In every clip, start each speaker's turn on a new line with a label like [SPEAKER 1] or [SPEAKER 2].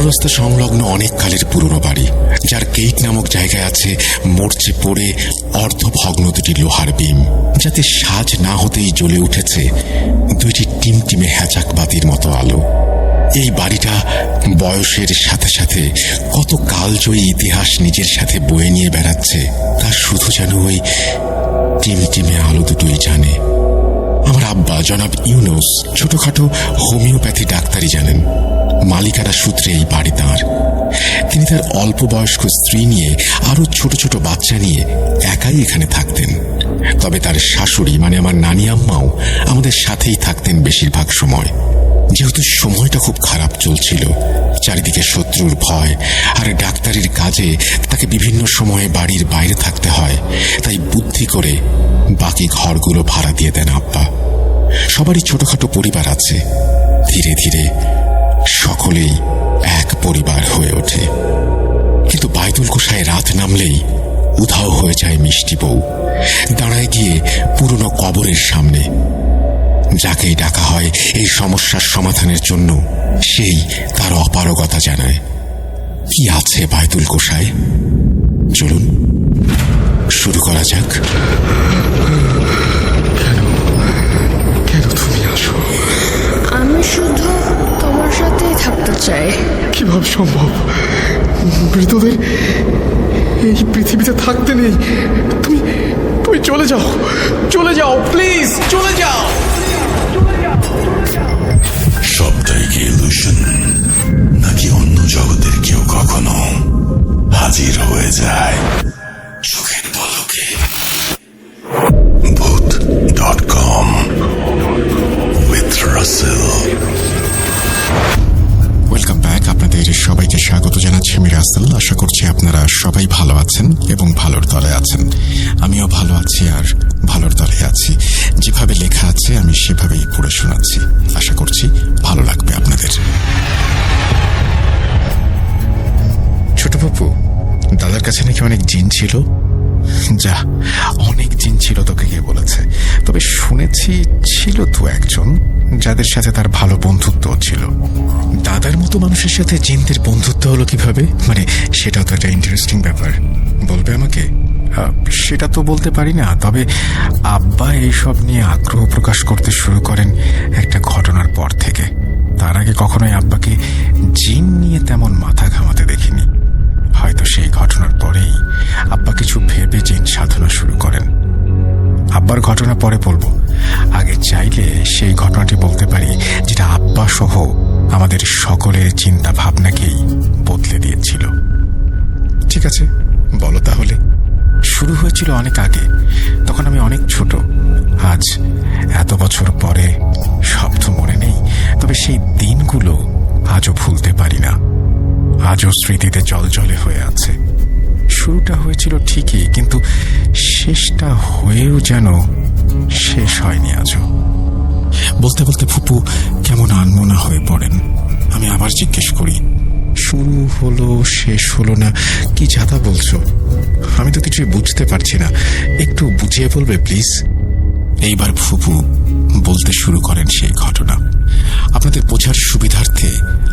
[SPEAKER 1] রাস্তা সংলগ্ন অনেক কালের পুরনো বাড়ি, যার গেট নামক জায়গায় আছে মরচে পড়ে অর্ধভগ্ন দুটি লোহার বিম, যাতে সাজ না হতেই জ্বলে উঠেছে দুইটি টিমটিমে হ্যাচাক বাতির মতো আলো। এই বাড়িটা বয়সের সাথে সাথে কত কালজয়ী ইতিহাস নিজের সাথে বয়ে নিয়ে বেড়াচ্ছে তা শুধু যেন ওই টিমটিমে আলো দুটোই জানে। আমার আব্বা জনাব ইউনুস ছোটখাটো হোমিওপ্যাথি ডাক্তারি জানেন। মালিকানা সূত্রে এই বাড়ি তাঁর। তিনি তার অল্প বয়স্ক স্ত্রী নিয়ে আরো ছোট ছোট বাচ্চা নিয়ে একাই এখানে থাকতেন। তবে তার শাশুড়ি মানে আমার নানি আম্মাও আমাদের সাথেই থাকতেন বেশিরভাগ সময়। যেহেতু সময়টা খুব খারাপ চলছিল, চারিদিকে শত্রুর ভয়, আর ডাক্তারির কাজে তাকে বিভিন্ন সময়ে বাড়ির বাইরে থাকতে হয়, তাই বুদ্ধি করে বাকি ঘরগুলো ভাড়া দিয়ে দেন আব্বা। সবারই ছোটখাটো পরিবার আছে। ধীরে ধীরে সকলেই এক পরিবার হয়ে ওঠে। কিন্তু বায়তুল কোষায় রাত নামলেই উধাও হয়ে যায় মিষ্টি বউ। দাঁড়ায় গিয়ে পুরনো কবরের সামনে। যাকেই ডাকা হয় এই সমস্যার সমাধানের জন্য, সেই তার অপারগতা জানায়। কি আছে বায়তুল কোষায়? চলুন শুরু করা যাক।
[SPEAKER 2] কেন তুমি আসো?
[SPEAKER 3] আমি শুধু তোমার সাথেই থাকতে চাই।
[SPEAKER 2] কিভাবে সম্ভব? মৃতদের এই পৃথিবীতে থাকতে নেই। তুমি তুমি চলে যাও, চলে যাও, প্লিজ চলে যাও।
[SPEAKER 4] সবটাই কি ইলুশন, নাকি অন্য জগতের কেউ কখনো হাজির হয়ে যায় চোখের পলকে? ভূত.com উইথ রাসেল।
[SPEAKER 1] Welcome back. আপনাদের সবাইকে স্বাগত জানাচ্ছি আমি রাসেল। আশা করছি আপনারা সবাই ভালো আছেন এবং ভালোর দলে আছেন। আমিও ভালো আছি আর ভালোর দলে আছি। যেভাবে লেখা আছে আমি সেভাবেই পড়ে শোনাচ্ছি। আশা করছি ভালো লাগবে আপনাদের। ছোট বাবু, দাদার কাছে নাকি অনেক জিন ছিল। যা, অনেক জিন ছিল তোকে কে বলেছে? তবে শুনেছি ছিল তো একজন যাদের সাথে তার ভালো বন্ধুত্ব ছিল। দাদার মতো মানুষের সাথে জিনদের বন্ধুত্ব হলো কিভাবে? মানে সেটাও তো একটা ইন্টারেস্টিং ব্যাপার। বলবে আমাকে? সেটা তো বলতে পারি না, তবে আব্বা এইসব নিয়ে আগ্রহ প্রকাশ করতে শুরু করেন একটা ঘটনার পর থেকে। তার আগে কখনোই আব্বাকে জিন নিয়ে তেমন মাথা ঘামাতে দেখিনি। হয়তো সেই ঘটনার পরেই আব্বা কিছু ভেবে জিন সাধনা শুরু করেন। আব্বার ঘটনা পরে বলবো। আগে চাইলে সেই ঘটনাটি বলতে পারি যেটা আব্বা সহ আমাদের সকলের চিন্তা ভাবনাকেই বদলে দিয়েছিল। ঠিক আছে, বলো তাহলে। শুরু হয়েছিল অনেক আগে, তখন আমি অনেক ছোট। আজ এত বছর পরে সব তো মনে নেই, তবে সেই দিনগুলো আজও ভুলতে পারি না। আজও স্মৃতিতে জলজলে হয়ে আছে। শুরুটা হয়েছিল ঠিকই, কিন্তু শেষটা হয়েও যেন শেষ হয়নি আজও। বলতে বলতে ফুপু কেমন আনমনা হয়ে পড়েন। আমি আবার জিজ্ঞেস করি, শুরু হলো শেষ হলো না, কি যাতা বলছো? আমি তো কিছুই বুঝতে পারছি না, একটু বুঝিয়ে বলবে প্লিজ? এইবার ফুপু বলতে শুরু করেন সেই ঘটনা। আপনাদের বোঝার সুবিধার্থে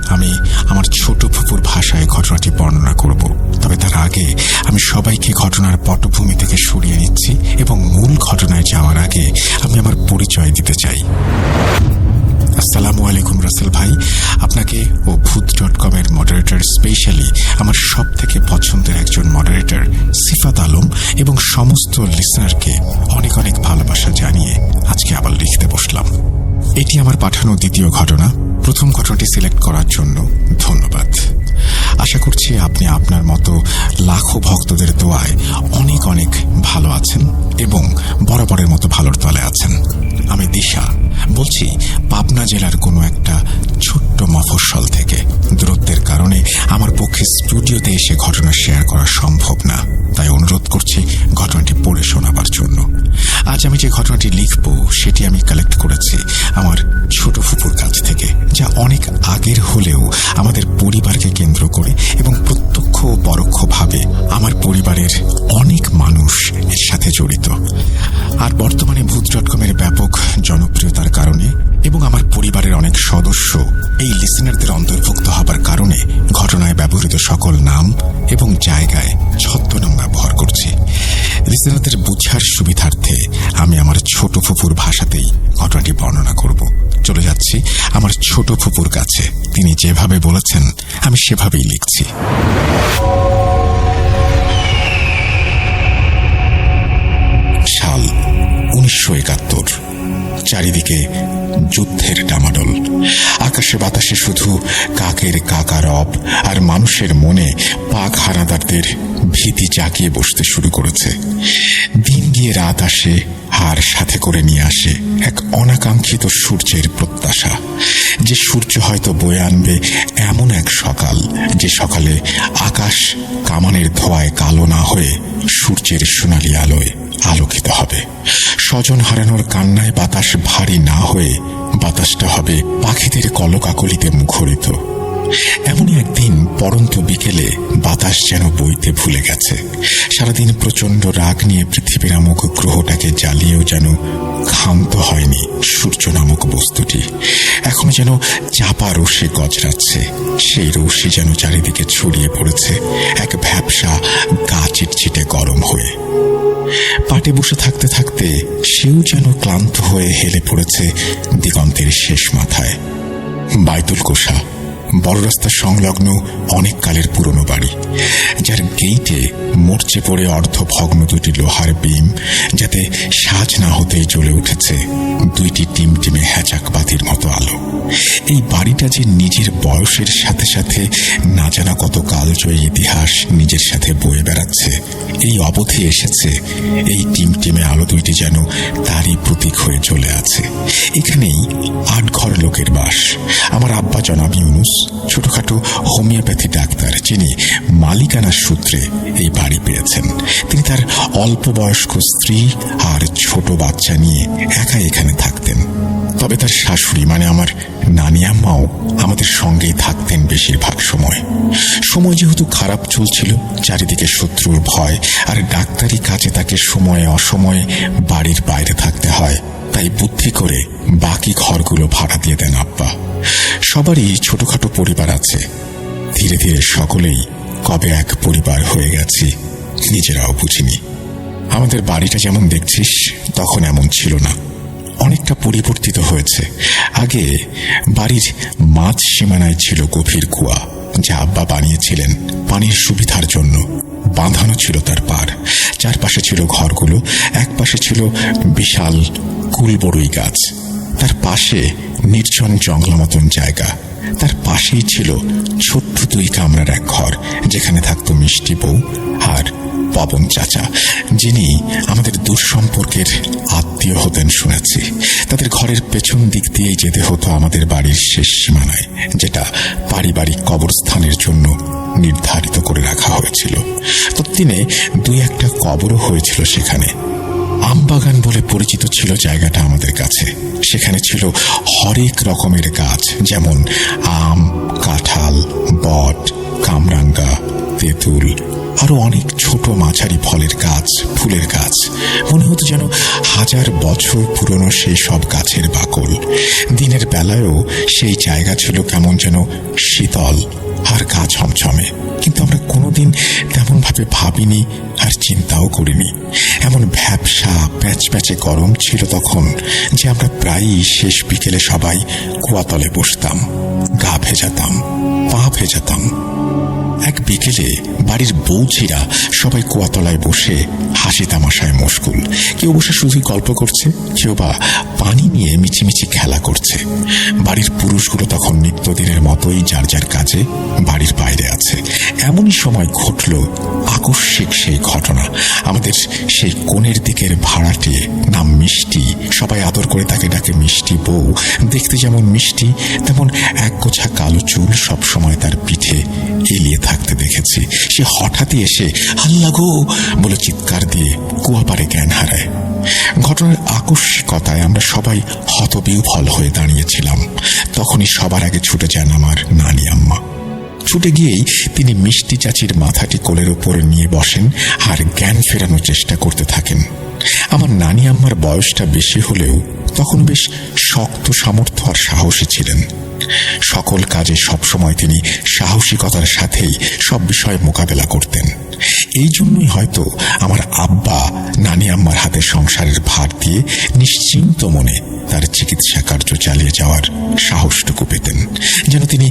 [SPEAKER 1] আমি আমার ছোট ফুপুর ভাষায় ঘটনাটি বর্ণনা করব। তবে তার আগে আমি সবাইকে ঘটনার পটভূমি থেকে সরিয়ে নিচ্ছি এবং মূল ঘটনায় যাওয়ার আগে আমি আমার পরিচয় দিতে চাই। আসসালামু আলাইকুম রাসেল ভাই। আপনাকে ও ভূত.com এর মডারেটর, স্পেশালি আমার সব থেকে পছন্দের একজন মডারেটর সিফাত আলম এবং সমস্ত লিসনারকে অনেক অনেক ভালোবাসা জানিয়ে আজকে আবার লিখতে বসলাম। এটি আমার পাঠানো দ্বিতীয় ঘটনা। প্রথম ঘটনাটি সিলেক্ট করার জন্য ধন্যবাদ। আশা করছি আপনি আপনার মতো লাখো ভক্তদের দোয়ায় অনেক অনেক ভালো আছেন এবং বরাবরের মতো ভালোর তলে আছেন। আমি দিশা বলছি পাবনা জেলার কোনো একটা ছোট্ট মফস্বল থেকে। দূরত্বের কারণে আমার পক্ষে স্টুডিওতে এসে ঘটনা শেয়ার করা সম্ভব না, তাই অনুরোধ করছি ঘটনাটি পড়ে শোনাবার জন্য। আজ আমি যে ঘটনাটি লিখব সেটি আমি কালেক্ট করেছি আমার ছোট ফুপুর কাছ থেকে, যা অনেক আগের হলেও আমাদের পরিবারকে কেন্দ্র করে এবং প্রত্যক্ষ ও পরোক্ষভাবে আমার পরিবারের অনেক মানুষ এর সাথে জড়িত। আর বর্তমানে ভূত.com এর ব্যাপক জনপ্রিয়তার কারণে এবং আমার পরিবারের অনেক সদস্য এই লিসেনারদের অন্তর্ভুক্ত হবার কারণে ঘটনা এবং জায়গায় ছদ্মনাম ব্যবহার করছি। লিসেনারদের বুঝার সুবিধার্থে আমি আমার ছোট ফুপুর ভাষাতেই ঘটনাটি বর্ণনা করব। চলে যাচ্ছি আমার ছোট ফুপুর কাছে। তিনি যেভাবে বলেছেন আমি সেভাবেই লিখছি। সাল 1971। চারিদিকে যুদ্ধের ডামাডোল। আকাশে বাতাসে শুধু কাকের কাকারব, আর মানুষের মনে পাক হানাদারদের ভীতি জাগিয়ে বসতে শুরু করেছে। দিন গিয়ে রাত আসে, আর সাথে করে নিয়ে আসে এক অনাকাঙ্ক্ষিত সূর্যের প্রত্যাশা, যে সূর্য হয়তো বয়ে আনবে এমন এক সকাল, যে সকালে আকাশ কামানের ধোঁয়ায় কালো না হয়ে সূর্যের সোনালি আলোয় আলোকিত হবে। স্বজন হারানোর কান্নায় বাতাস ভারী না হয়ে বাতাসটা হবে পাখিদের কলকাকলিতে মুখরিত। এমনই একদিন পরন্ত বিকেলে বাতাস যেন বইতে ভুলে গেছে। সারাদিন প্রচন্ড রাগ নিয়ে পৃথিবী নামক গ্রহটাকে জ্বালিয়েও যেন ক্ষান্ত হয়নি সূর্য নামক বস্তুটি। এখন যেন চাপা রোষে গজরাচ্ছে। সেই রশ্মি যেন চারিদিকে ছড়িয়ে পড়েছে এক ভ্যাপসা গা চিটচিটে গরম হয়ে। পাটে বসে থাকতে থাকতে সেও যেন ক্লান্ত হয়ে হেলে পড়েছে দিগন্তের শেষ মাথায়। বাইতুল কোষা বড় রাস্তা সংলগ্ন অনেক কালের পুরনো বাড়ি, যার গেইটে মরচে পড়ে অর্ধভগ্ন দুটি লোহার বিম, যাতে সাজ না হতেই জ্বলে উঠেছে দুইটি টিমটিমে হ্যাচাক বাতির মতো আলো। এই বাড়িটা যে নিজের বয়সের সাথে সাথে না জানা কত কালজয়ী ইতিহাস নিজের সাথে বয়ে বেড়াচ্ছে, এই অবধি এসেছে এই টিমটিমে আলো দুইটি যেন তারই প্রতীক হয়ে চলে আছে। এখানেই 8 ঘর লোকের বাস। আমার আব্বা জনাব ইউনুস ছোটখাটো হোমিওপ্যাথি ডাক্তার, যিনি মালিকানার সূত্রে এই বাড়ি পেয়েছেন। তিনি তার অল্প বয়স্ক স্ত্রী আর ছোট বাচ্চা নিয়ে একা এখানে থাকতেন। তবে তার শাশুড়ি মানে আমার নানি আম্মাও আমাদের সঙ্গেই থাকতেন বেশিরভাগ সময়। সময় যেহেতু খারাপ চলছিল, চারিদিকে শত্রুর ভয়, আর ডাক্তারি কাজে তাকে সময়ে অসময়ে বাড়ির বাইরে থাকতে হয়, তাই বুদ্ধি করে বাকি ঘরগুলো ভাড়া দিয়ে দেন আব্বা। সবারই ছোটখাটো পরিবার আছে। ধীরে ধীরে সকলেই কবে এক পরিবার হয়ে গেছি নিজেরাও বুঝিনি। আমাদের বাড়িটা যেমন দেখছিস তখন এমন ছিল না, অনেকটা পরিবর্তিত হয়েছে। আগে বাড়ির মাঝ সীমানায় ছিল গভীর কুয়া, যা আব্বা বানিয়েছিলেন পানির সুবিধার জন্য। বাঁধানো ছিল তার পার। চারপাশে ছিল ঘরগুলো, এক পাশে ছিল বিশাল কুলবড়ুই গাছ, তার পাশে নির্জন জঙ্গল মতন জায়গা, তার পাশেই ছিল ছোট্ট 2 কামরার এক ঘর, যেখানে থাকতো মিষ্টি বউ আর পবন চাচা, যিনি আমাদের দূর সম্পর্কের আত্মীয় হতেন শুনেছি। তাদের ঘরের পেছন দিক দিয়েই যেতে হতো আমাদের বাড়ির শেষ সীমানায়, যেটা পারিবারিক কবরস্থানের জন্য নির্ধারিত করে রাখা হয়েছিল। ততদিনে 2-1টা কবরও হয়েছিল সেখানে। আমবাগান বলে পরিচিত ছিল জায়গাটা আমাদের কাছে। সেখানে ছিল হরেক রকমের গাছ, যেমন আম, কাঁঠাল, বট, কামরাঙ্গা, তেঁতুল, আরো অনেক ছোট মাঝারি ফলের গাছ, ফুলের গাছ। মনে হতো যেন 1000 বছর পুরনো সেই সব গাছের বাকল। দিনের বেলায়ও সেই জায়গা ছিল কেমন যেন শীতল আর গা ছমছমে। কিন্তু আমরা কোনোদিন তেমন ভাবে ভাবিনি আর চিন্তাও করিনি। এমন ভ্যাপসা প্যাচপ্যাচে গরম ছিল তখন যে আমরা প্রায়ই শেষ বিকেলে সবাই কুয়াতলে বসতাম, গা ভেজাতাম, পা ভেজাতাম। এক বিকেলে বাড়ির বউঝিরা সবাই কুয়াতলায় বসে হাসি তামাশায় মশগুল। কেউ বসে শুধুই গল্প করছে, কেউ বা পানি নিয়ে মিছিমিছি খেলা করছে। বাড়ির পুরুষগুলো তখন নিত্যদিনের মতোই যার যার কাজে বাড়ির বাইরে আছে। এমনই সময় ঘটল আকস্মিক সেই ঘটনা। আমাদের সেই কোণের দিকের ভাড়াটে, নাম মিষ্টি, সবাই আদর করে তাকে ডাকে মিষ্টি বউ। দেখতে যেমন মিষ্টি, তেমন একগোছা কালো চুল সবসময় তার পিঠে এলিয়ে থাকতে দেখেছি। সে হঠাৎই এসে আল্লাহ গো বলে চিৎকার দিয়ে কুয়াপাড়ে জ্ঞান হারায়। ঘটনার আকস্মিকতায় আমরা সবাই হতবিহ্বল হয়ে দাঁড়িয়েছিলাম। তখনই সবার আগে ছুটে যান আমার নানি আম্মা। ছুটে গিয়েই তিনি মিষ্টি চাচির মাথাটি কোলের উপর নিয়ে বসেন আর জ্ঞান ফেরানোর চেষ্টা করতে থাকেন। আমার নানি আম্মার বয়সটা বেশি হলেও তখন বেশ শক্ত সামর্থ্য আর সাহসী ছিলেন। সকল কাজে সবসময় তিনি সাহসিকতার সাথেই সব বিষয় মোকাবেলা করতেন। এই জন্যই হয়তো আমার আব্বা নানি আম্মার হাতে সংসারের ভার দিয়ে নিশ্চিন্ত মনে তার চিকিৎসা কার্য চালিয়ে যাওয়ার সাহসটুকু পেতেন, যেন তিনি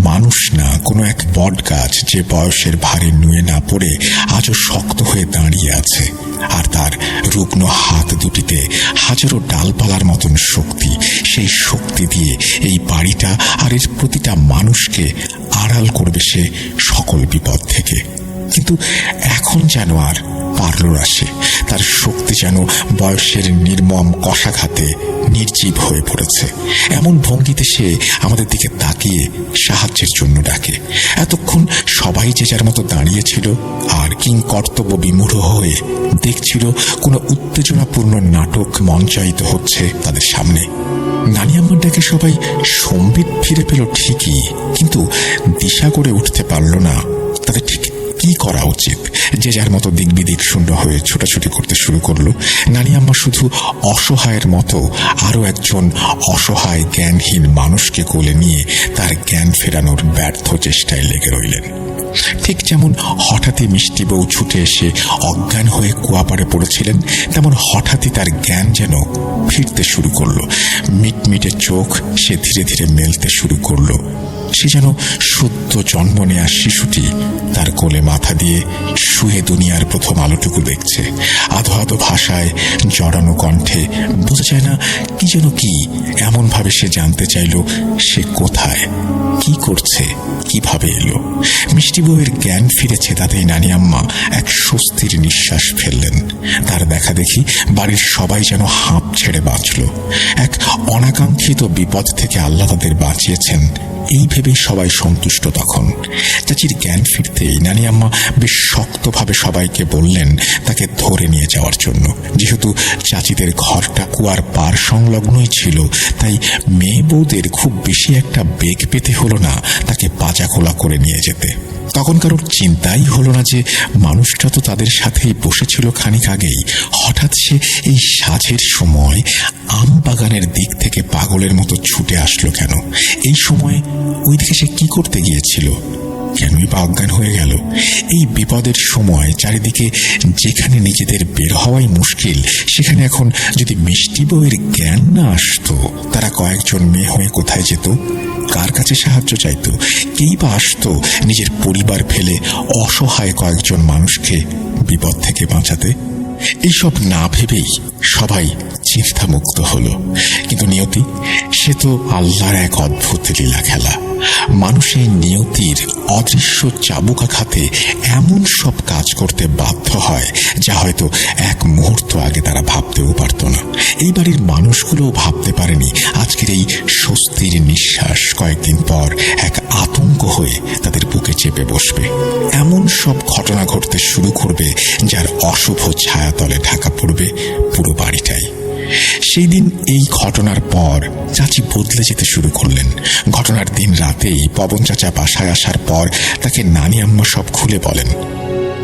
[SPEAKER 1] মানুষ না কোনো এক বট গাছ যে বয়সের ভারে নুয়ে না পড়ে আজও শক্ত হয়ে দাঁড়িয়ে আছে, আর তার রুগ্ন হাত দুটিতে হাজারো ডালপালার মতন শক্তি। সেই শক্তি দিয়ে এই বাড়িটা আর এর প্রতিটা মানুষকে আড়াল করবে সে সকল বিপদ থেকে। কিন্তু এখন যেন আর পারল না সে। তার শক্তি যেন বয়সের নির্মম কষাঘাতে নির্জীব হয়ে পড়েছে। এমন ভঙ্গিতে সে আমাদের দিকে তাকিয়ে সাহায্যের জন্য ডাকে। এতক্ষণ সবাই যে যার মতো দাঁড়িয়েছিল আর কিং কর্তব্য বিমূঢ় হয়ে দেখছিল কোনো উত্তেজনাপূর্ণ নাটক মঞ্চায়িত হচ্ছে তাদের সামনে। নানি আম্মার ডাকে সবাই সম্বিত ফিরে পেল ঠিকই, কিন্তু দিশা করে উঠতে পারল না তাদের ঠিক কি করা উচিত। যে যার মতো দিক বিদিক শূন্য হয়ে ছোটাছুটি করতে শুরু করলো। নানি আম্মা শুধু অসহায়ের মতো আরো একজন অসহায় জ্ঞানহীন মানুষকে কোলে নিয়ে তার জ্ঞান ফেরানোর ব্যর্থ চেষ্টায় লেগে রইলেন। ঠিক যেমন হঠাৎই মিষ্টি বউ ছুটে এসে অজ্ঞান হয়ে কুয়াপাড়ে পড়েছিলেন, তেমন হঠাৎই তার জ্ঞান যেন ফিরতে শুরু করলো। মিটমিটে চোখ সে ধীরে ধীরে মেলতে শুরু করলো। সে যেন সদ্য জন্ম নেয়া শিশুটি তার কোলে মাথা দিয়ে শুয়ে দুনিয়ার প্রথম আলোটুকু দেখছে। আধো আধো ভাষায় জড়ানো কণ্ঠে বোঝা যায় না কি যেন কি। এমন ভাবে সে জানতে চাইল সে কোথায়, কি করছে, কিভাবে এলো। মিষ্টি বউয়ের জ্ঞান ফিরেছে তাতেই নানি আম্মা এক স্বস্তির নিঃশ্বাস ফেললেন। তার দেখা দেখি বাড়ির সবাই যেন হাঁপ ছেড়ে বাঁচল। এক অনাকাঙ্ক্ষিত বিপদ থেকে আল্লাহ তাদের বাঁচিয়েছেন এই ভেবে সবাই সন্তুষ্ট। তখন চাচির জ্ঞান ফিরতেই নানি আম্মা বেশ শক্তভাবে সবাইকে বললেন তাকে ধরে নিয়ে যাওয়ার জন্য। যেহেতু চাচিদের ঘরটা কুয়ার পার সংলগ্নই ছিল, তাই মেয়ে বউদের খুব বেশি একটা বেগ পেতে হলো না তাকে পাজা খোলা করে নিয়ে যেতে। তখন কারোর চিন্তাই হলো না যে মানুষটা তো তাদের সাথেই বসেছিল খানিক আগেই। হঠাৎ সে এই সাঁঝের সময় আম বাগানের দিক থেকে পাগলের মতো ছুটে আসলো কেন? এই সময় ওই দিকে সে কি করতে গিয়েছিল? কেনই বা অজ্ঞান হয়ে গেল? এই বিপদের সময় চারিদিকে যেখানে নিজেদের বের হওয়াই মুশকিল, সেখানে এখন যদি মিষ্টি বউয়ের জ্ঞান না আসতো, তারা কয়েকজন মেয়ে হয়ে কোথায় যেত? কার কাছে সাহায্য চাইতো? কেই বা আসতো নিজের পরিবার ফেলে অসহায় কয়েকজন মানুষকে বিপদ থেকে বাঁচাতে? এইসব না ভেবেই সবাই চিন্তামুক্ত হলো। কিন্তু নিয়তি, সে তো আল্লাহর এক অদ্ভুত লীলা খেলা। মানুষের নিয়তির অদৃশ্য চাবুকাঘাতে এমন সব কাজ করতে বাধ্য হয় যা হয়তো এক মুহূর্ত আগে তারা ভাবতেও পারত না। এই বাড়ির মানুষগুলোও ভাবতে পারেনি আজকের এই স্বস্তির নিঃশ্বাস কয়েকদিন পর এক আতঙ্ক হয়ে তাদের বুকে চেপে বসবে। এমন সব ঘটনা ঘটতে শুরু করবে যার অশুভ ছায়াতলে ঢাকা পড়বে পুরো বাড়িটাই। সেই দিন এই ঘটনার পর চাচি বদলে যেতে শুরু করলেন। ঘটনার দিন রাতেই পবন চাচা বাসায় আসার পর তাকে নানি আম্মা সব খুলে বলেন।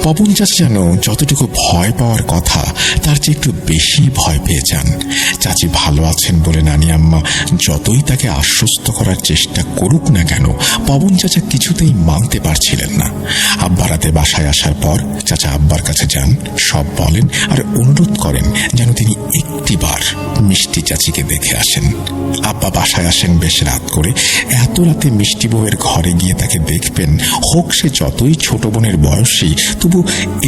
[SPEAKER 1] পবন চাচা যেন যতটুকু ভয় পাওয়ার কথা তার চেয়ে একটু বেশি ভয় পেয়ে যান। চাচি ভালো আছেন বলে নানি আম্মা যতই তাকে আশ্বস্ত করার চেষ্টা করুক না কেন, পবন চাচা কিছুতেই মানতে পারছিলেন না। আব্বা রাতে বাসায় আসার পর চাচা আব্বার কাছে যান, সব বলেন আর অনুরোধ করেন যেন তিনি একটিবার মিষ্টি চাচিকে দেখে আসেন। আব্বা বাসায় আসেন বেশ রাত করে। এত রাতে মিষ্টি বউয়ের ঘরে গিয়ে তাকে দেখবেন, হোক সে যতই ছোট বোনের বয়সী, তবু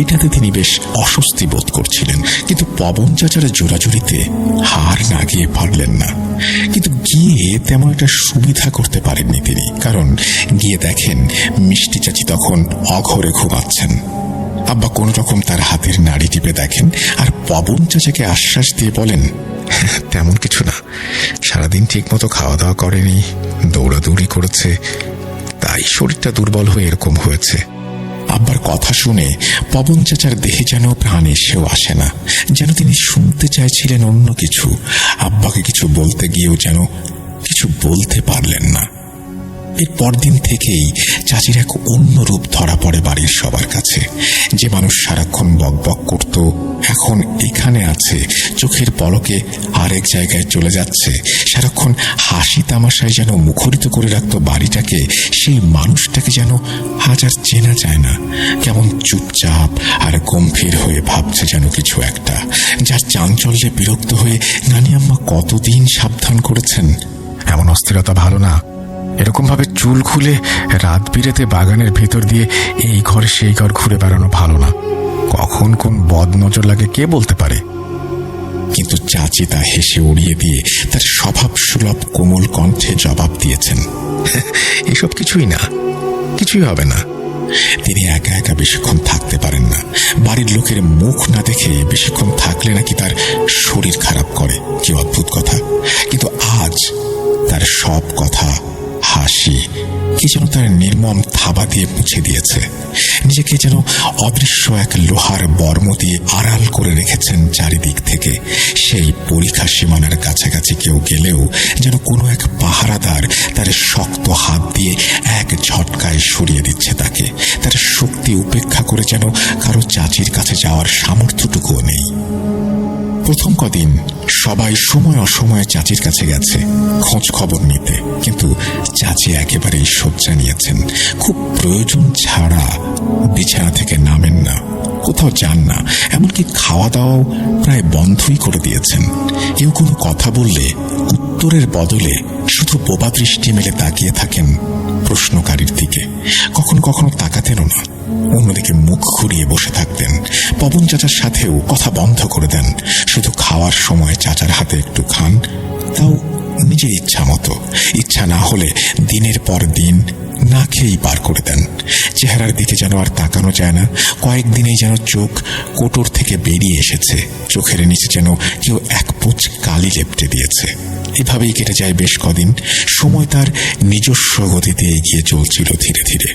[SPEAKER 1] এটাতে তিনি বেশ অস্বস্তি বোধ করছিলেন। কিন্তু পবন চাচার জোরাজুরিতে হার না গিয়ে পারলেন না। কিন্তু গিয়ে তেমন একটা সুবিধা করতে পারেননি তিনি, কারণ গিয়ে দেখেন মিষ্টি চাচি তখন অঘরে ঘুমাচ্ছেন। আব্বা কোন রকম তার হাতের নাড়ি টিপে দেখেন আর পবন চাচাকে আশ্বাস দিয়ে বলেন, তেমন কিছু না, সারাদিন ঠিক মতো খাওয়া দাওয়া করেনি, দৌড়াদৌড়ি করেছে, তাই শরীরটা দুর্বল হয়ে এরকম হয়েছে। আব্বার কথা শুনে পবন চাচার দেহে যেন প্রাণ এসেও আসে না, যেন তিনি শুনতে চাইছিলেন অন্য কিছু। আব্বাকে কিছু বলতে গিয়েও যেন কিছু বলতে পারলেন না। এর পরদিন থেকেই চাচির এক অন্য রূপ ধরা পড়ে বাড়ির সবার কাছে। যে মানুষ সারাক্ষণ বকবক করত এখন এখানে আছে, চোখের পলকে আরেক জায়গায় চলে যাচ্ছে। সারাক্ষণ হাসি তামাশায় যেন মুখরিত করে রাখত বাড়িটাকে, সেই মানুষটাকে যেন আজ আর চেনা যায় না। কেমন চুপচাপ আর গম্ভীর হয়ে ভাবছে যেন কিছু একটা, যার চাঞ্চল্যে বিরক্ত হয়ে নানি আম্মা কতদিন সাবধান করেছেন।
[SPEAKER 2] এমন অস্থিরতা ভালো না। এরকম ভাবে চুল খুলে রাত বিরেতে বাগানের ভেতর দিয়ে এই ঘর সেই ঘর ঘুরে বেড়ানো ভালো না। কখন কোন বদ নজর লাগে কে বলতে পারে।
[SPEAKER 1] কিন্তু চাচি তা হেসে উড়িয়ে দিয়ে তার স্বভাব সুলভ কোমল কণ্ঠে জবাব দিয়েছেন,
[SPEAKER 2] এসব কিছুই না, কিছুই হবে না।
[SPEAKER 1] তিনি একা একা বেশিক্ষণ থাকতে পারেন না। বাড়ির লোকের মুখ না দেখে বেশিক্ষণ থাকলে নাকি তার শরীর খারাপ করে। কি অদ্ভুত কথা! কিন্তু আজ তার সব কথা, হাসি কি যেন তার নির্মম থাবা দিয়ে মুছে দিয়েছে। নিজেকে যেন অদৃশ্য এক লোহার বর্ম দিয়ে আড়াল করে রেখেছেন চারিদিক থেকে। সেই পরীক্ষা সীমানার কাছাকাছি কেউ গেলেও যেন কোনো এক পাহারাদার তার শক্ত হাত দিয়ে এক ঝটকায় সরিয়ে দিচ্ছে তাকে। তার শক্তি উপেক্ষা করে যেন কারো চাচির কাছে যাওয়ার সামর্থ্যটুকুও নেই। প্রথম কদিন সবাই সময় অসময়ে চাচির কাছে গেছে খোঁজ খবর নিতে, কিন্তু চাচি একেবারেই শয্যা নিয়েছেন। খুব প্রয়োজন ছাড়া বিছানা থেকে নামেন না, কোথাও যান না, এমনকি খাওয়া দাওয়াও প্রায় বন্ধই করে দিয়েছেন। কেউ কোনো কথা বললে উত্তরের বদলে শুধু বোবা দৃষ্টি মেলে তাকিয়ে থাকেন প্রশ্নকারীর দিকে। কখনো কখনো তাকাতেনও না, অন্যদিকে মুখ ঘুরিয়ে বসে থাকতেন। পবন চাচার সাথেও কথা বন্ধ করে দেন। শুধু খাওয়ার সময় চাচার হাতে একটু খান, তাও নিজের ইচ্ছা মতো। ইচ্ছা না হলে দিনের পর দিন না খেয়েই পার করে দেন। চেহারার দিকে যেন আর তাকানো যায় না। কয়েকদিনেই যেন চোখ কোটর থেকে বেরিয়ে এসেছে, চোখের নিচে যেন কেউ এক পুঁচ কালি লেপটে দিয়েছে। এভাবেই কেটে যায় বেশ কদিন। সময় তার নিজস্ব গতিতে এগিয়ে চলছিল ধীরে ধীরে।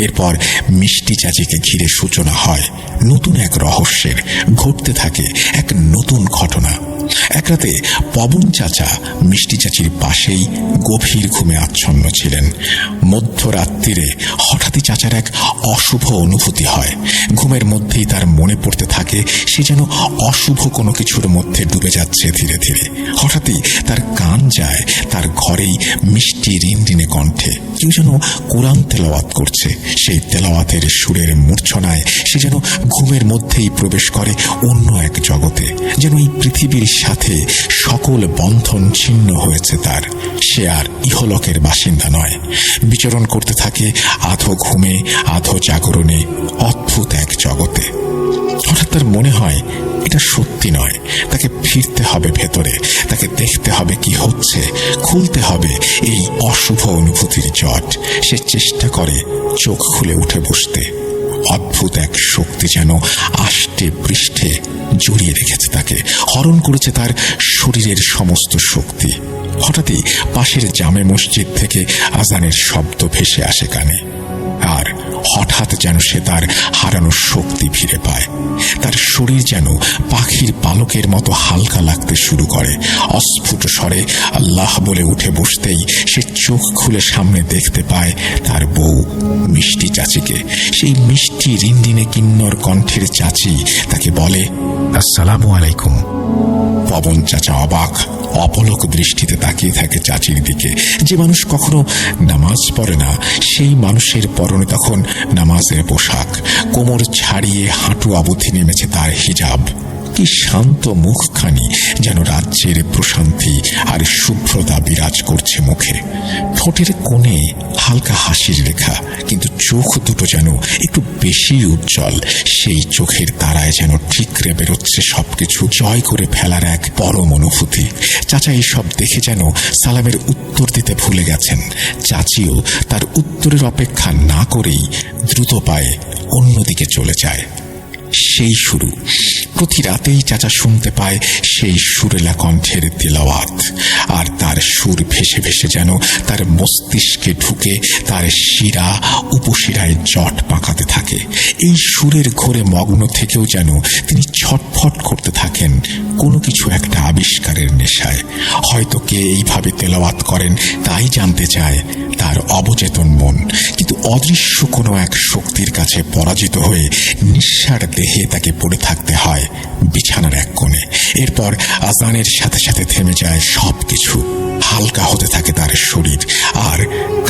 [SPEAKER 1] এরপর মিষ্টি চাচিকে ঘিরে সূচনা হয় নতুন এক রহস্যের। ঘটতে থাকে এক নতুন ঘটনা। এক রাতে পবন চাচা মিষ্টি চাচির পাশেই গভীর ঘুমে আচ্ছন্ন ছিলেন। মধ্যরাত্রিরে হঠাৎই চাচার এক অশুভ অনুভূতি হয়। ঘুমের মধ্যেই তার মনে পড়তে থাকে সে যেন অশুভ কোনো কিছুর মধ্যে ডুবে যাচ্ছে ধীরে ধীরে। হঠাৎই তার কান যায় তার ঘরেই মিষ্টি রিনরিনে কণ্ঠে কেউ যেন কোরআন তেলাওয়াত করছে। সেই তেলাওয়াতের সুরের মূর্ছনায় সে যেন ঘুমের মধ্যেই প্রবেশ করে অন্য এক জগতে, যেন এই পৃথিবীর সাথে সকল বন্ধন ছিন্ন হয়েছে তার। সে আর ইহলোকের বাসিন্দা নয়। বিচরণ করতে থাকে আধো ঘুমে আধো জাগরণে অদ্ভুত এক জগতে। হঠাৎ তার মনে হয় এটা সত্যি নয়, তাকে ফিরতে হবে ভেতরে, তাকে দেখতে হবে কি হচ্ছে, খুলতে হবে এই অশুভ অনুভূতির জট। সে চেষ্টা করে চোখ খুলে উঠে বসতে। অদ্ভুত এক শক্তি যেন আষ্টে পৃষ্ঠে জড়িয়ে রেখেছে তাকে, হরণ করেছে তার শরীরের সমস্ত শক্তি। হঠাৎই পাশের জামে মসজিদ থেকে আজানের শব্দ ভেসে আসে কানে, আর হঠাৎ যেন সে তার হারানো শক্তি ফিরে পায়। তার শরীর যেন পাখির পালকের মতো হালকা লাগতে শুরু করে। অস্ফুট স্বরে আল্লাহ বলে উঠে বসতেই সে চোখ খুলে সামনে দেখতে পায় তার বউ মিষ্টি চাচিকে। সেই মিষ্টি রিনরিনে কিন্নর কণ্ঠের চাচি তাকে বলে,
[SPEAKER 2] আসসালামু আলাইকুম।
[SPEAKER 1] পবন চাচা অবাক অপলক দৃষ্টিতে তাকিয়ে থাকে চাচির দিকে। যে মানুষ কখনো নামাজ পড়ে না সেই মানুষের পরনে তখন নামাজের পোশাক। কোমর ছাড়িয়ে হাঁটু অবধি নেমেছে তার হিজাব। কি শান্ত মুখখানি, যেন রাজ্যের প্রশান্তি আর শুভ্রতা বিরাজ করছে মুখে। ঠোঁটের কোণে হালকা হাসির রেখা, কিন্তু চোখ দুটো যেন একটু বেশি উজ্জ্বল। সেই চোখের তারায় যেন ঠিকরে বেরোচ্ছে সবকিছু জয় করে ফেলার এক পরম অনুভূতি। চাচা এইসব দেখে যেন সালামের উত্তর দিতে ভুলে গেছেন। চাচিও তার উত্তরের অপেক্ষা না করেই দ্রুত পায়ে অন্যদিকে চলে যায়। সেই শুরু। প্রতি রাতেই চাচা শুনতে পায় সেই সুরেলা কণ্ঠের তেলাওয়াত, আর তার সুর ভেসে ভেসে যেন তার মস্তিষ্কে ঢুকে তার শিরা উপশিরায় জট পাকাতে থাকে। এই সুরের ঘোরে মগ্ন থেকেও যেন তিনি ছটফট করতে থাকেন কোনো কিছু একটা আবিষ্কারের নেশায়। হয়তো কে এইভাবে তেলাওয়াত করেন তাই জানতে চায় তার অবচেতন মন, কিন্তু অদৃশ্য কোনো এক শক্তির কাছে পরাজিত হয়ে নিঃসার দেহে তাকে পড়ে থাকতে হয় বিছানার এক কোণে। এরপর আজানের সাথে সাথে থেমে যায় সবকিছু, হালকা হতে থাকে তার শরীর, আর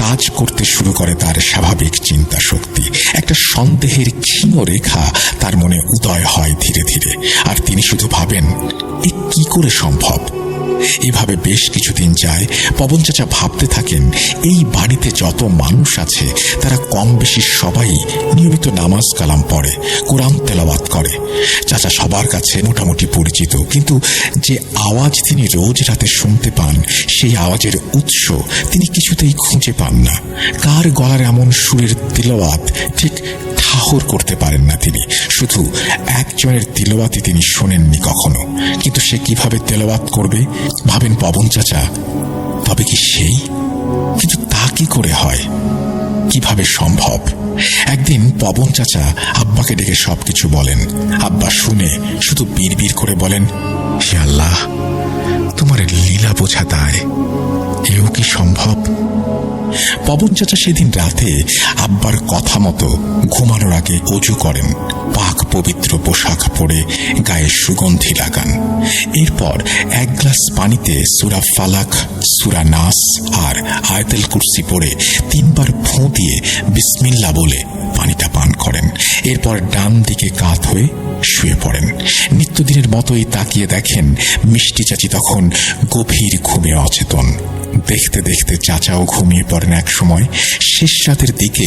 [SPEAKER 1] কাজ করতে শুরু করে তার স্বাভাবিক চিন্তা শক্তি। একটা সন্দেহের ক্ষীণ রেখা তার মনে উদয় হয় ধীরে ধীরে, আর তিনি শুধু ভাবেন এ কি করে সম্ভব। এভাবে বেশ কিছুদিন যায়। পবন চাচা ভাবতে থাকেন এই বাড়িতে যত মানুষ আছে তারা কম বেশি সবাই নিয়মিত নামাজ কালাম পড়ে, কোরআন তেলাওয়াত করে। চাচা সবার কাছে মোটামুটি পরিচিত, কিন্তু যে আওয়াজ তিনি রোজ রাতে শুনতে পান সেই আওয়াজের উৎস তিনি কিছুতেই খুঁজে পান না। কার গলার এমন সুরের তিলাওয়াত ঠিক ঠাহর করতে পারেন না তিনি। শুধু একজনের তিলাওয়াতই তিনি শোনেননি কখনো, কিন্তু সে কিভাবে তেলাওয়াত করবে ভাবেন পবন চাচা। তবে কি সেই? কিন্তু তা কি করে হয়, কিভাবে সম্ভব? একদিন পবন চাচা আব্বাকে ডেকে সবকিছু বলেন। আব্বা শুনে শুধু বিড়বিড় করে বলেন, হে আল্লাহ, তোমার লীলা বোঝা দায়, এও কি সম্ভব? পবন চাচা সেদিন রাতে আব্বার কথা মতো ঘুমানোর আগে অজু করেন, পাক পবিত্র পোশাক পরে গায়ে সুগন্ধি লাগান। এরপর এক গ্লাস পানিতে সূরা ফালাক, সূরা নাস আর আয়াতুল কুরসি পড়ে 3 বার ফোঁ দিয়ে বিসমিল্লাহ বলে পানিটা পান করেন। এরপর ডান দিকে কাত হয়ে শুয়ে পড়েন। নিত্যদিনের মতোই তাকিয়ে দেখেন মিষ্টি চাচি তখন গভীর ঘুমে অচেতন। দেখতে দেখতে চাচাও ঘুমিয়ে পড়েন এক সময়। শেষ রাতের দিকে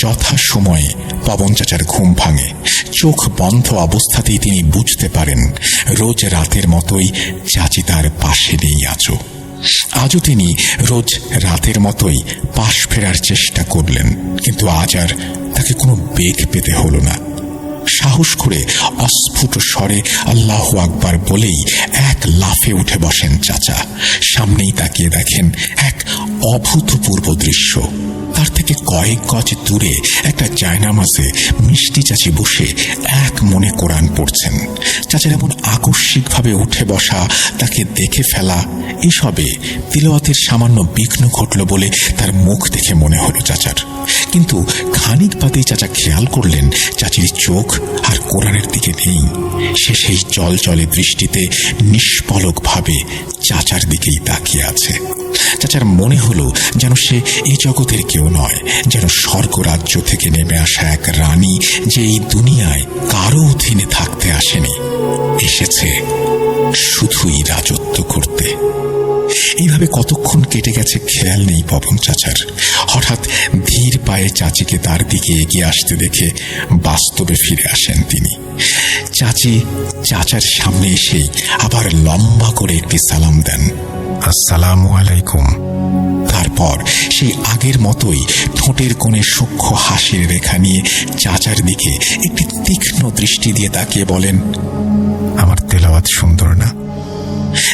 [SPEAKER 1] যথা সময়ে পবন চাচার ঘুম ভাঙে। চোখ বন্ধ অবস্থাতেই তিনি বুঝতে পারেন রোজ রাতের মতোই চাচি তার পাশে নেই আছো। আজও তিনি রোজ রাতের মতোই পাশ ফেরার চেষ্টা করলেন, কিন্তু আজ আর তাকে কোনো বেগ পেতে হলো না। সাহস করে অস্ফুট স্বরে আল্লাহু আকবার বলেই এক লাফে উঠে বসেন চাচা। সামনেই তাকিয়ে দেখেন এক অভূতপূর্ব দৃশ্য। তার থেকে কয়েক গজ দূরে একটা জায়নামাজে মিষ্টি চাচি বসে এক মনে কোরআন পড়ছেন। চাচার এমন আকস্মিকভাবে উঠে বসা, তাকে দেখে ফেলা, এসবে তিলাওয়াতের সামান্য বিঘ্ন ঘটল বলে তার মুখ দেখে মনে হলো চাচার। কিন্তু খানিক বাদেই চাচা খেয়াল করলেন চাচির চোখ আর কোরআনের দিকে নেই। সে সেই চলচলে দৃষ্টিতে নিষ্পলকভাবে চাচার দিকেই তাকিয়ে আছে। চাচার মনে হলো যেন সে এই জগতের কেউ নয়, যেন স্বর্গরাজ্য থেকে নেমে আসা এক রানী, যে এই দুনিয়ায় কারো অধীনে থাকতে আসেনি, এসেছে শুধুই রাজত্ব করতে। এইভাবে কতক্ষণ কেটে গেছে খেয়াল নেই পবন চাচার। হঠাৎ ধীর পায়ে চাচিকে তার দিকে এগিয়ে আসতে দেখে বাস্তবে ফিরে আসেন তিনি। চাচি চাচার সামনে এসেই আবার লম্বা করে একটি সালাম দেন,
[SPEAKER 2] আসসালামু আলাইকুম।
[SPEAKER 1] তারপর সেই আগের মতোই ঠোঁটের কোণে সূক্ষ্ম হাসির রেখা নিয়ে চাচার দিকে একটি তীক্ষ্ণ দৃষ্টি দিয়ে তাকিয়ে বলেন,
[SPEAKER 2] আমার তেলাওয়াত সুন্দর না?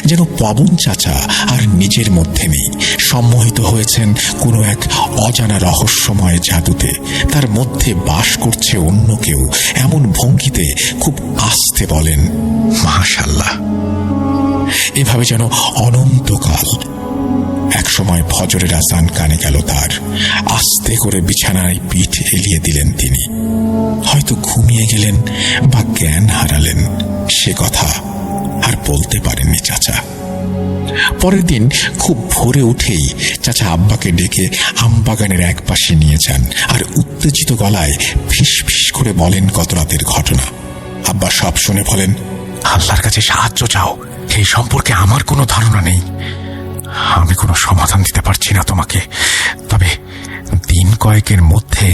[SPEAKER 1] যেন পবন চাচা আর নিজের মধ্যে নেই, সম্মোহিত হয়েছেন কোনো এক অজানা রহস্যময় জাদুতে। তার মধ্যে বাস করছে অন্য কেউ। এমন ভঙ্গিতে খুব আস্তে বলেন, মাশাআল্লাহ। এভাবে যেন অনন্তকাল। একসময় ফজরের আযান কানে গেল তার। আস্তে করে বিছানায় পিঠ এলিয়ে দিলেন তিনি। হয়তো ঘুমিয়ে গেলেন বা জ্ঞান হারালেন, সে কথা আর বলতে পারেননি চাচা। পরের দিন খুব ভোরে উঠেই চাচা আব্বাকে ডেকে আমবাগানের এক পাশে নিয়ে যান, আর উত্তেজিত গলায় ফিস ফিস করে বলেন গত রাতের ঘটনা। আব্বা সব শুনে বলেন,
[SPEAKER 2] আল্লাহর কাছে সাহায্য চাও, এই সম্পর্কে আমার কোনো ধারণা নেই। আমি কোনো সমাধান দিতে পারছি না তোমাকে, তবে দিন কয়েকের মধ্যে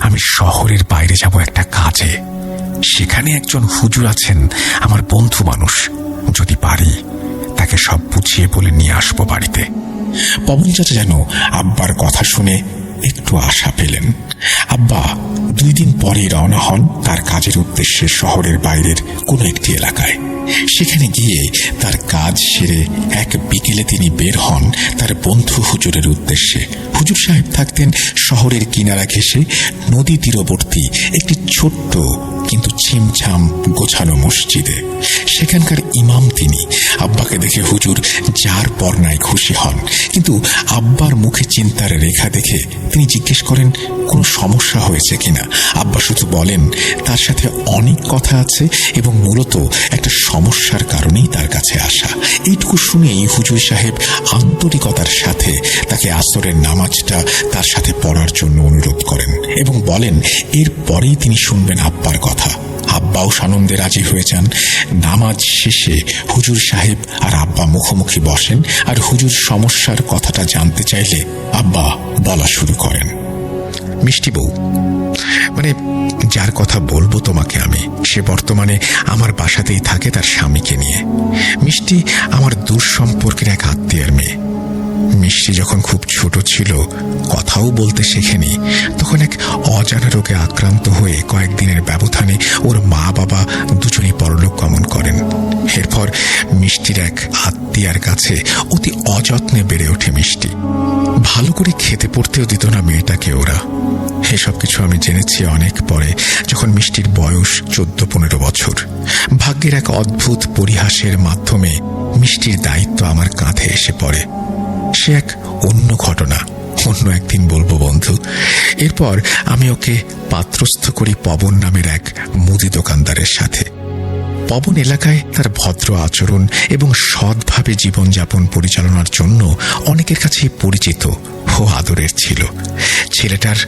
[SPEAKER 2] আমি শহরের বাইরে যাব একটা কাজে। সেখানে একজন হুজুর আছেন, আমার বন্ধু মানুষ। যদি পারি তাকে সব বুঝিয়ে বলে নিয়ে আসবো বাড়িতে।
[SPEAKER 1] পবন চাচা যেন আব্বার কথা শুনে
[SPEAKER 2] একটু আশা পেলেন। আব্বা 2 দিন পরেই রওনা হন তার কাজের উদ্দেশ্যে শহরের বাইরের কোনো একটি এলাকায়। সেখানে গিয়ে তার কাজ সেরে এক বিকেলে তিনি বের হন তার বন্ধু হুজুরের উদ্দেশ্যে। হুজুর সাহেব থাকতেন শহরের কিনারা ঘেঁষে নদী তীরবর্তী একটি ছোট্ট কিন্তু ছিমছাম গোছানো মসজিদে। সেখানকার ইমাম তিনি। আব্বাকে দেখে হুজুর যার পর নাই খুশি হন, কিন্তু আব্বার মুখে চিন্তার রেখা দেখে তিনি জিজ্ঞেস করেন কোনো সমস্যা হয়েছে কিনা। আব্বা শুধু বলেন তার সাথে অনেক কথা আছে এবং মূলত একটা সমস্যার কারণেই তার কাছে আসা। এইটুকু শুনেই হুজুর সাহেব আন্তরিকতার সাথে তাকে আসরের নামাজটা তার সাথে পড়ার জন্য অনুরোধ করেন এবং বলেন এর পরেই তিনি শুনবেন আব্বার কথা। আব্বাও সানন্দে রাজি হয়ে যান। নামাজ শেষে হুজুর সাহেব আর আব্বা মুখোমুখি বসেন, আর হুজুর সমস্যার কথাটা জানতে চাইলে আব্বা বলা শুরু করেন।
[SPEAKER 1] মিষ্টি বউ, মানে যার কথা বলবো তোমাকে আমি, সে বর্তমানে আমার বাসাতেই থাকে তার স্বামীকে নিয়ে। মিষ্টি আমার দূর সম্পর্কের এক আত্মীয়ের মেয়ে। মিষ্টি যখন খুব ছোট ছিল, কথাও বলতে শেখেনি, তখন এক অজানা রোগে আক্রান্ত হয়ে কয়েকদিনের ব্যবধানে ওর মা বাবা দুজনেই পরলোক গমন করেন। এরপর মিষ্টির এক আত্মীয়ার কাছে অতি অযত্নে বেড়ে ওঠে মিষ্টি। ভালো করে খেতে পড়তেও দিত না মেয়েটাকে ওরা। এসব কিছু আমি জেনেছি অনেক পরে, যখন মিষ্টির বয়স 14-15 বছর। ভাগ্যের এক অদ্ভুত পরিহাসের মাধ্যমে মিষ্টির দায়িত্ব আমার কাঁধে এসে পড়ে। সে এক অন্য ঘটনা, অন্য একদিন বলবো বন্ধু। এরপর আমি ওকে পাত্রস্থ করি পবন নামের এক মুদি দোকানদারের সাথে। পবন এলাকায় তার ভদ্র আচরণ এবং সৎভাবে জীবনযাপন পরিচালনার জন্য অনেকের কাছে পরিচিত ও আদরের ছিল। ছেলেটার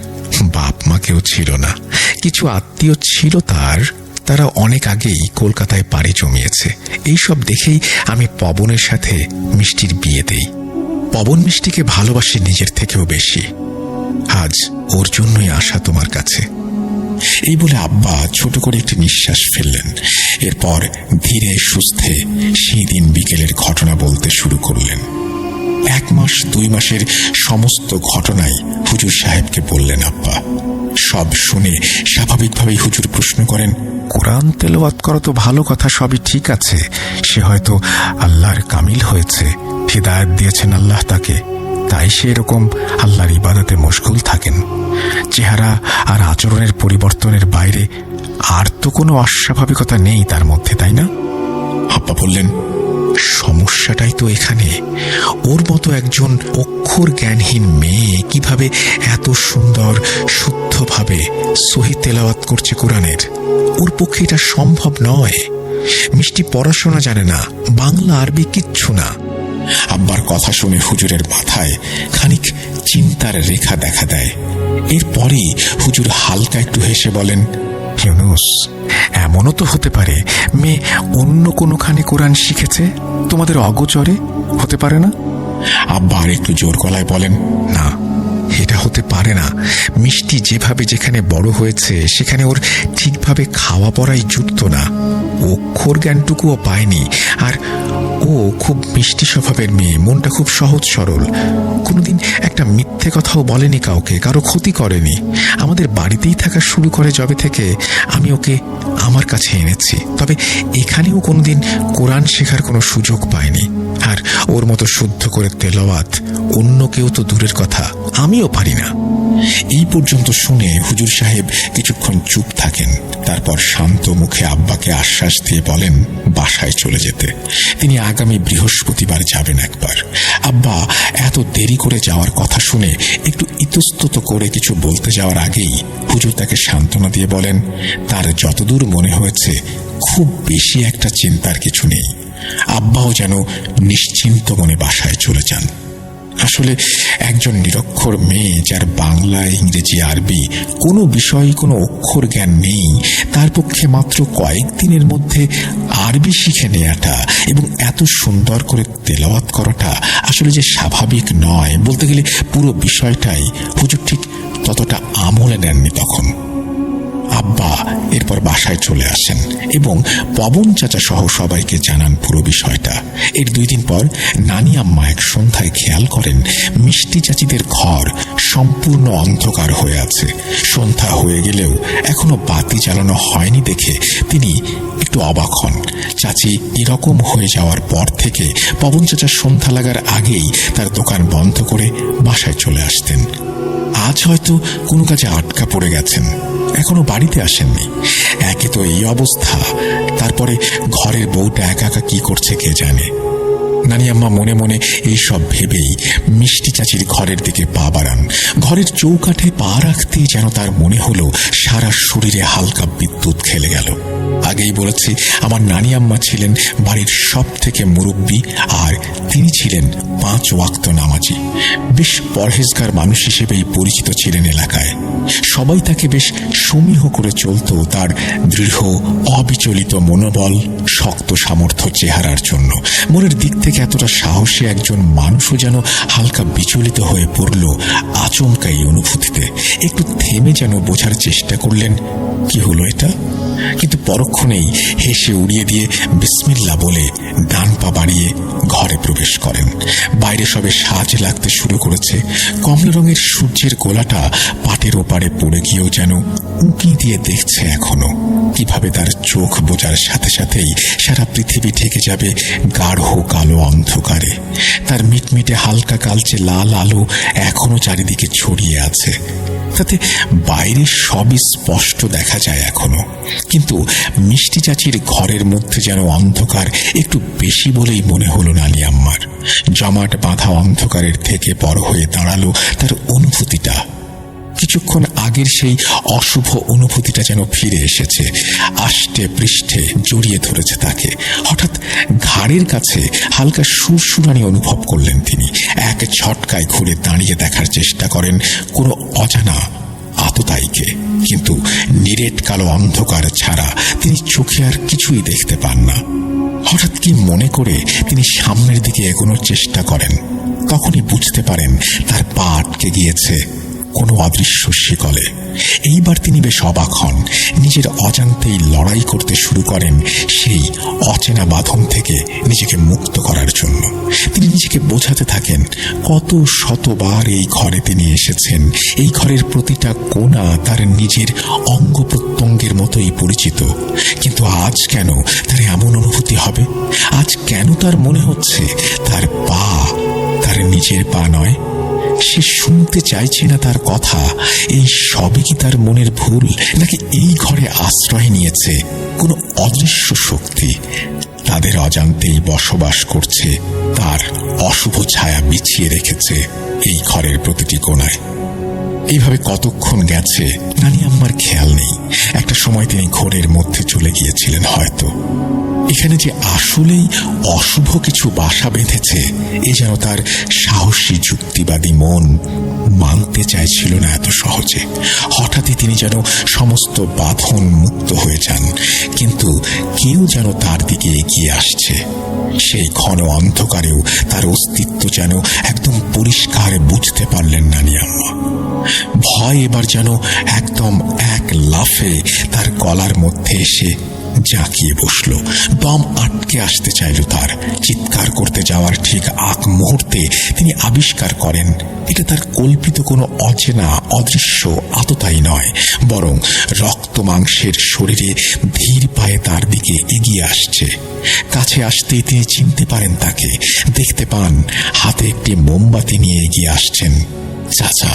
[SPEAKER 1] বাপ মা কেউ ছিল না, কিছু আত্মীয় ছিল তারা অনেক আগেই কলকাতায় পাড়ি জমিয়েছে। এইসব দেখেই আমি পবনের সাথে মিষ্টির বিয়ে দেই। পবন মিষ্টিকে ভালোবাসে নিজের থেকেও বেশি। আজ ওর জন্যই আসা তোমার কাছে।
[SPEAKER 2] এই বলে আব্বা ছোট করে একটি নিঃশ্বাস ফেললেন। এরপর ধীরে সুস্থে সেই দিন বিকেলের ঘটনা বলতে শুরু করলেন। 1 মাস 2 মাসের সমস্ত ঘটনাই হুজুর সাহেবকে বললেন আব্বা। সব শুনে স্বাভাবিকভাবেই হুজুর প্রশ্ন করেন,
[SPEAKER 1] কোরআন তেলাওয়াত করা তো ভালো কথা, সবই ঠিক আছে। সে হয়তো আল্লাহর কামিল হয়েছে, হিদায়াত দিয়েছেন আল্লাহ তাকে, তাই সে এরকম আল্লাহর ইবাদতে মশগুল থাকেন। চেহারা আর আচরণের পরিবর্তনের বাইরে আর তো কোনো অস্বাভাবিকতা নেই তার মধ্যে, তাই না?
[SPEAKER 2] আব্বা বললেন,
[SPEAKER 1] সমস্যাটাই তো এখানে। ওর মতো একজন অক্ষর জ্ঞানহীন মেয়ে কিভাবে এত সুন্দর শুদ্ধভাবে সহি তেলাওয়াত করছে কোরআনের? ওর পক্ষে এটা সম্ভব নয়। মিষ্টি পড়াশোনা জানে না, বাংলা আরবি কিচ্ছু না।
[SPEAKER 2] আব্বার কথা শুনে হুজুরের মাথায় খানিক চিন্তার রেখা দেখা দেয়। এরপরেই হুজুর হালকা একটু হেসে বলেন,
[SPEAKER 1] ইউনুস, এমনও তো হতে পারে মেয়ে অন্য কোনোখানে কোরআন শিখেছে, তোমাদের অগোচরে হতে পারে না?
[SPEAKER 2] আব্বা আর একটু জোর গলায় বলেন,
[SPEAKER 1] না, এটা হতে পারে না। মিষ্টি যেভাবে যেখানে বড় হয়েছে সেখানে ওর ঠিকভাবে খাওয়া পড়াই জুটত না, অক্ষর জ্ঞানটুকুও পায়নি। আর ও খুব মিষ্টি স্বভাবের মেয়ে, মনটা খুব সহজ সরল। কোনোদিন একটা মিথ্যে কথাও বলেনি কাউকে, কারো ক্ষতি করেনি। আমাদের বাড়িতেই থাকা শুরু করে যবে থেকে আমি ওকে আমার কাছে এনেছি। তবে এখানেও কোনোদিন কোরআন শেখার কোনো সুযোগ পায়নি। আর ওর মতো শুদ্ধ করে তেলাওয়াত অন্য কেউ তো দূরের কথা, আমিও পারি না।
[SPEAKER 2] এই পর্যন্ত শুনে হুজুর সাহেব কিছুক্ষণ চুপ থাকেন। তারপর শান্ত মুখে আব্বাকে আশ্বাস দিয়ে বলেন বাসায় চলে যেতে। তিনি আগামী বৃহস্পতিবার যাবেন একবার। আব্বা এত দেরি করে যাওয়ার কথা শুনে একটু ইতস্তত করে কিছু বলতে যাওয়ার আগেই হুজুর তাকে সান্ত্বনা দিয়ে বলেন, তার যতদূর মনে হয়েছে খুব বেশি একটা চিন্তার কিছু নেই। আব্বাও যেন নিশ্চিন্ত মনে বাসায় চলে যান। আসলে একজন নিরক্ষর মেয়ে, যার বাংলা, ইংরেজি, আরবি কোনো বিষয়ে কোনো অক্ষর জ্ঞান নেই, তার পক্ষে মাত্র কয়েকদিনের মধ্যে আরবি শিখে নেওয়াটা এবং এত সুন্দর করে তেলাওয়াত করাটা আসলে যে স্বাভাবিক নয়। বলতে গেলে পুরো বিষয়টাই হুজুর ঠিক ততটা আমলে নেননি তখন। আব্বা এরপর বাসায় চলে আসেন এবং পবন চাচা সহ সবাইকে জানান পুরো বিষয়টা। এর 2 দিন পর নানি আম্মা এক সন্ধ্যায় খেয়াল করেন মিষ্টি চাচিদের ঘর
[SPEAKER 1] সম্পূর্ণ অন্ধকার হয়ে আছে। সন্ধ্যা হয়ে গেলেও এখনো বাতি জ্বালানো হয়নি দেখে তিনি একটু অবাক হন। চাচি এরকম হয়ে যাওয়ার পর থেকে পবন চাচা সন্ধ্যা লাগার আগেই তার দোকান বন্ধ করে বাসায় চলে আসতেন। আজ হয়তো কোনো কাজে আটকা পড়ে গেছেন, এখনো বাড়িতে আসেননি। একে তো এই অবস্থা, তারপরে ঘরের বউটা একা একা কি করছে কে জানে। নানি আম্মা মনে মনে এইসব ভেবেই মিষ্টি চাচির ঘরের দিকে পা বাড়ান। ঘরের চৌকাঠে পা রাখতেই যেন তার মনে হলো সারা শরীরে হালকা বিদ্যুৎ খেলে গেল। আগেই বলেছি, আমার নানি আম্মা ছিলেন বাড়ির সব থেকে মুরব্বী, আর তিনি ছিলেন 5 ওয়াক্ত নামাজি। বেশ পরহেজগার মানুষ হিসেবেই পরিচিত ছিলেন এলাকায়। সবাই তাকে বেশ সমীহ করে চলত তার দৃঢ় অবিচলিত মনোবল, শক্ত সামর্থ্য চেহারার জন্য। মনের দিক থেকে এতটা সাহসী একজন মানুষও যেন হালকা বিচলিত হয়ে পড়ল আচমকা এই অনুভূতিতে। একটু থেমে যেন বোঝার চেষ্টা করলেন কি হলো এটা, কিন্তু পরক্ষণেই হেসে উড়িয়ে দিয়ে বিসমিল্লাহ বলে ডান পা বাড়িয়ে ঘরে প্রবেশ করেন। বাইরে সবে সাজ লাগতে শুরু করেছে। কমলা রঙের সূর্যের গোলাটা পাটের ওপারে পড়ে গিয়েও যেন উঁকি দিয়ে দেখছে এখনো। কিভাবে তার চোখ বোঝার সাথে সাথেই সারা পৃথিবী ঢেকে যাবে গাঢ় কালো অন্ধকারে। তার মিটমিটে হালকা কালচে লাল আলো এখনো চারিদিকে ছড়িয়ে আছে, তাতে বাইরে সবই স্পষ্ট দেখা যায় এখনো। কিন্তু মিষ্টি চাচির ঘরের মধ্যে যেন অন্ধকার একটু বেশি বলেই মনে হলো নানি আম্মার। জমাট বাঁধা অন্ধকারের থেকে বড় হয়ে দাঁড়ালো তার অনুভূতিটা। কিছুক্ষণ আগের সেই অশুভ অনুভূতিটা যেন ফিরে এসেছে, আষ্টে পৃষ্ঠে জড়িয়ে ধরেছে তাকে। হঠাৎ ঘাড়ের কাছে হালকা সুরসুরানি অনুভব করলেন তিনি। এক ঝটকায় ঘুরে দাঁড়িয়ে দেখার চেষ্টা করেন কোনো অজানা আততায়ীকে, কিন্তু নিরেট কালো অন্ধকার ছাড়া তিনি চোখে আর কিছুই দেখতে পান না। হঠাৎ কি মনে করে তিনি সামনের দিকে এগোনোর চেষ্টা করেন, তখনই বুঝতে পারেন তার পা আটকে গিয়েছে কোনো অদৃশ্য শিকলে। এইবার তিনি বেশ অবাক হন। নিজের অজান্তেই লড়াই করতে শুরু করেন সেই অচেনা বাঁধন থেকে নিজেকে মুক্ত করার জন্য। তিনি নিজেকে বোঝাতে থাকেন কত শতবার এই ঘরে তিনি এসেছেন। এই ঘরের প্রতিটা কোণা তার নিজের অঙ্গ প্রত্যঙ্গের মতোই পরিচিত। কিন্তু আজ কেন তার এমন অনুভূতি হবে? আজ কেন তার মনে হচ্ছে তার পা তার নিজের পা নয়? সে শুনতে চাইছে না তার কথা। এই সবই কি তার মনের ভুল, নাকি এই ঘরে আশ্রয় নিয়েছে কোনো অদৃশ্য শক্তি? তাদের অজান্তেই বসবাস করছে, তার অশুভ ছায়া বিছিয়ে রেখেছে এই ঘরের প্রতিটি কোণায়। এইভাবে কতক্ষণ গেছে নানি আম্মার খেয়াল নেই। একটা সময় তিনি ঘোরের মধ্যে চলে গিয়েছিলেন হয়তো। এখানে যে আসলেই অশুভ কিছু বাসা বেঁধেছে এ যেন তার সাহসী যুক্তিবাদী মন মানতে চাইছিল না এত সহজে। হঠাৎই তিনি যেন সমস্ত বাঁধন মুক্ত হয়ে যান, কিন্তু কেউ যেন তার দিকে এগিয়ে আসছে। সেই ঘন অন্ধকারেও তার অস্তিত্ব যেন একদম পরিষ্কার বুঝতে পারলেন নানি আম্মা। ভয় এবার যেন একদম এক লাফে তার গলার মধ্যে এসে জাঁকিয়ে বসল। দম আটকে আসতে চাইল তার। চিৎকার করতে যাওয়ার ঠিক আগ মুহূর্তে তিনি আবিষ্কার করেন এটা তার কল্পিত কোনো অচেনা অদৃশ্য আততায়ী নয়, বরং রক্ত মাংসের শরীরে ধীর পায়ে তার দিকে এগিয়ে আসছে। কাছে আসতেই তিনি চিনতে পারেন তাকে। দেখতে পান হাতে একটি মোমবাতি নিয়ে এগিয়ে আসছেন চাচা।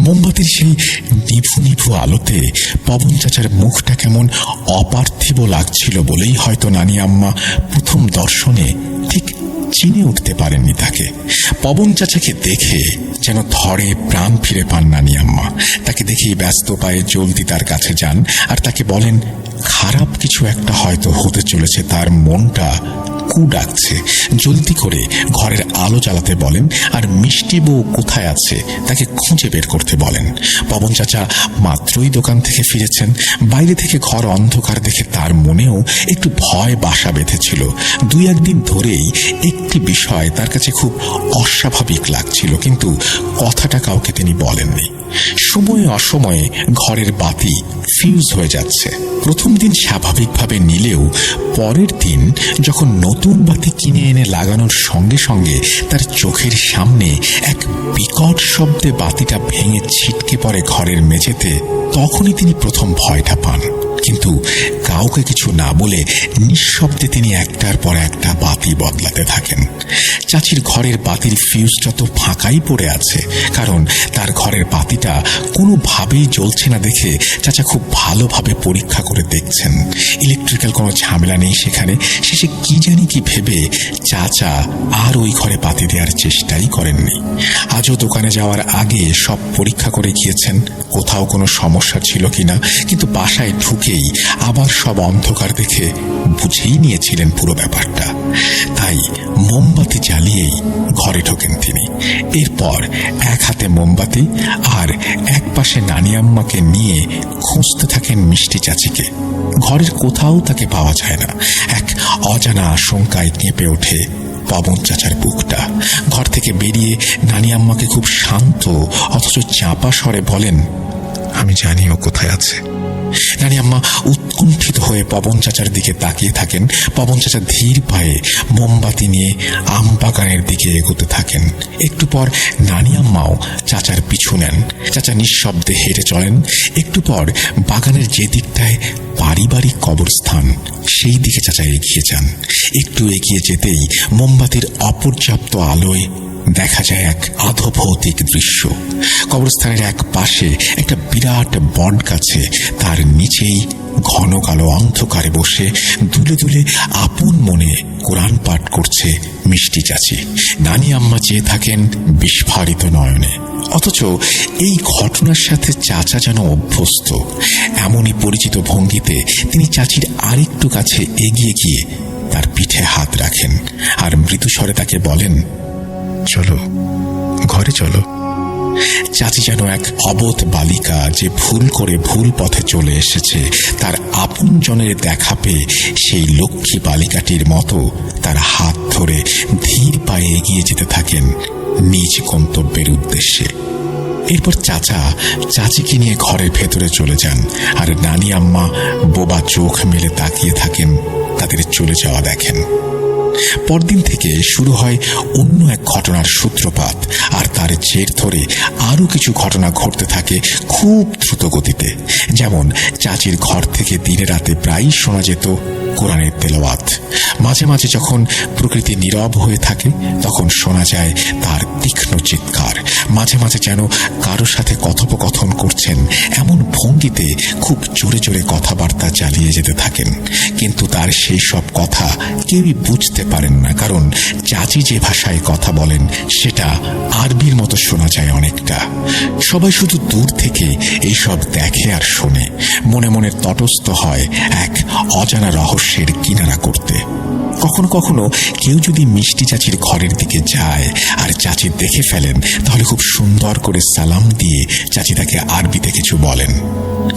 [SPEAKER 1] মোমবাতির সেই নিভু নিভু আলোতে পবন চাচার মুখটা কেমন অপার্থিব লাগছিল বলেই হয়তো নানি আম্মা প্রথম দর্শনে ঠিক চিনে উঠতে পারেননি তাকে। পবন চাচাকে দেখে যেন ধরে প্রাণ ফিরে পান নানি আম্মা। তাকে দেখেই ব্যস্ত পায়ে জলদি তার কাছে যান আর তাকে বলেন খারাপ কিছু একটা হয়তো হতে চলেছে, তার মনটা কু ডাকছে। জলদি করে ঘরের আলো জ্বালাতে বলেন আর মিষ্টি বউ কোথায় আছে তাকে খুঁজে বের করতে বলেন। পবন চাচা মাত্রই দোকান থেকে ফিরেছেন। বাইরে থেকে ঘর অন্ধকার দেখে তার মনেও একটু ভয় বাসা বেঁধেছিল। 2-1 দিন ধরেই একটি বিষয় তার কাছে খুব অস্বাভাবিক লাগছিল, কিন্তু কথাটা কাউকে তিনি বলেননি।
[SPEAKER 2] সময়ে অসময়ে ঘরের বাতি ফিউজ হয়ে যাচ্ছে। প্রথম দিন স্বাভাবিকভাবে নিলেও পরের দিন যখন নতুন বাতি কিনে এনে লাগানোর সঙ্গে সঙ্গে তার চোখের সামনে এক বিকট শব্দে বাতিটা ভেঙে ছিটকে পড়ে ঘরের মেঝেতে, তখনই তিনি প্রথম ভয়টা পান। কিন্তু কাউকে কিছু না বলে নিঃশব্দে তিনি একটার পর একটা বাতি বদলাতে থাকেন। চাচির ঘরের বাতির ফিউজটা তো ফাঁকাই পড়ে আছে, কারণ তার ঘরের বাতিটা কোনোভাবেই জ্বলছে না দেখে চাচা খুব ভালোভাবে পরীক্ষা করে দেখছেন। ইলেকট্রিক্যাল কোনো ঝামেলা নেই সেখানে। শেষে কি জানি কি ভেবে চাচা আর ওই ঘরে বাতি দেওয়ার চেষ্টাই করেননি। আজও দোকানে যাওয়ার আগে সব পরীক্ষা করে গিয়েছেন কোথাও কোনো সমস্যা ছিল কিনা, কিন্তু বাসায় ঢুকেই আবার সব অন্ধকার দেখে বুঝেই নিয়েছিলেন পুরো ব্যাপারটা। তাই মোমবাতি জ্বালিয়েই ঘরে ঢোকেন তিনি। এরপর এক হাতে মোমবাতি আর এক পাশে নানি আম্মাকে নিয়ে খুঁজতে থাকেন মিষ্টি চাচিকে। ঘরের কোথাও তাকে পাওয়া যায় না। এক অজানা আশঙ্কায় কেঁপে ওঠে পবন চাচার বুকটা। ঘর থেকে বেরিয়ে নানি আম্মাকে খুব শান্ত অথচ চাপা স্বরে বলেন,
[SPEAKER 1] আমি জানি ও কোথায় আছে।
[SPEAKER 2] নানি আম্মা উৎকণ্ঠিত হয়ে পবন চাচার দিকে তাকিয়ে থাকেন। পবন চাচা ধীর পায়ে মোমবাতি নিয়ে আম বাগানের দিকে এগোতে থাকেন। একটু পর নানি আম্মাও চাচার পিছু নেন। চাচা নিঃশব্দে হেঁটে চলেন। একটু পর বাগানের যে দিকটায় পারিবারিক কবরস্থান, সেই দিকে চাচা এগিয়ে যান। একটু এগিয়ে যেতেই মোমবাতির অপর্যাপ্ত আলোয় দেখা যায় এক আধভৌতিক দৃশ্য। কবরস্থানের এক পাশে একটা বিরাট বট গাছে তার নিচেই ঘন কালো অন্ধকারে বসে দুলে দুলে আপন মনে কোরআন পাঠ করছে মিষ্টি চাচি। নানি আম্মা চেয়ে থাকেন বিস্ফারিত নয়নে। অথচ এই ঘটনার সাথে চাচা যেন অভ্যস্ত। এমনই পরিচিত ভঙ্গিতে তিনি চাচির আরেকটু কাছে এগিয়ে গিয়ে তার পিঠে হাত রাখেন আর মৃদুস্বরে তাকে বলেন,
[SPEAKER 1] চলো ঘরে চলো।
[SPEAKER 2] চাচি যেন এক অবোধ বালিকা যে ভুল করে ভুল পথে চলে এসেছে, তার আপনজনের দেখা পেয়ে সেই লক্ষ্মী বালিকাটির মতো তার হাত ধরে ধীর পায়ে এগিয়ে যেতে থাকেন নিজ গন্তব্যের উদ্দেশ্যে। এরপর চাচা চাচিকে নিয়ে ঘরের ভেতরে চলে যান আর নানি আম্মা বোবা চোখ মেলে তাকিয়ে থাকেন তাদের চলে যাওয়া দেখেন। পরদিন থেকে শুরু হয় অন্য এক ঘটনার সূত্রপাত, আর তার জের ধরে আরো কিছু ঘটনা ঘটতে থাকে খুব দ্রুত গতিতে। যেমন চাচির ঘর থেকে দিনে রাতে প্রায়ই শোনা যেত কোরআনের তেলাওয়াত। মাঝে মাঝে যখন প্রকৃতি নীরব হয়ে থাকে তখন শোনা যায় তার তীক্ষ্ণ চিৎকার। মাঝে মাঝে যেন কারো সাথে কথোপকথন করছেন এমন ভঙ্গিতে খুব জোরে জোরে কথাবার্তা চালিয়ে যেতে থাকেন। কিন্তু তার সেই সব কথা কেউই বুঝতে পারেন না, কারণ চাচি যে ভাষায় কথা বলেন সেটা আরবির মতো শোনা যায় অনেকটা। সবাই শুধু দূর থেকে এইসব দেখে আর শোনে, মনে মনে তটস্থ হয় এক অজানা রহস্যের কিনারা করতে। কখনো কখনো কেউ যদি মিষ্টি চাচির ঘরের দিকে যায় আর চাচি দেখে ফেলেন, তাহলে খুব সুন্দর করে সালাম দিয়ে চাচি তাকে আরবিতে কিছু বলেন,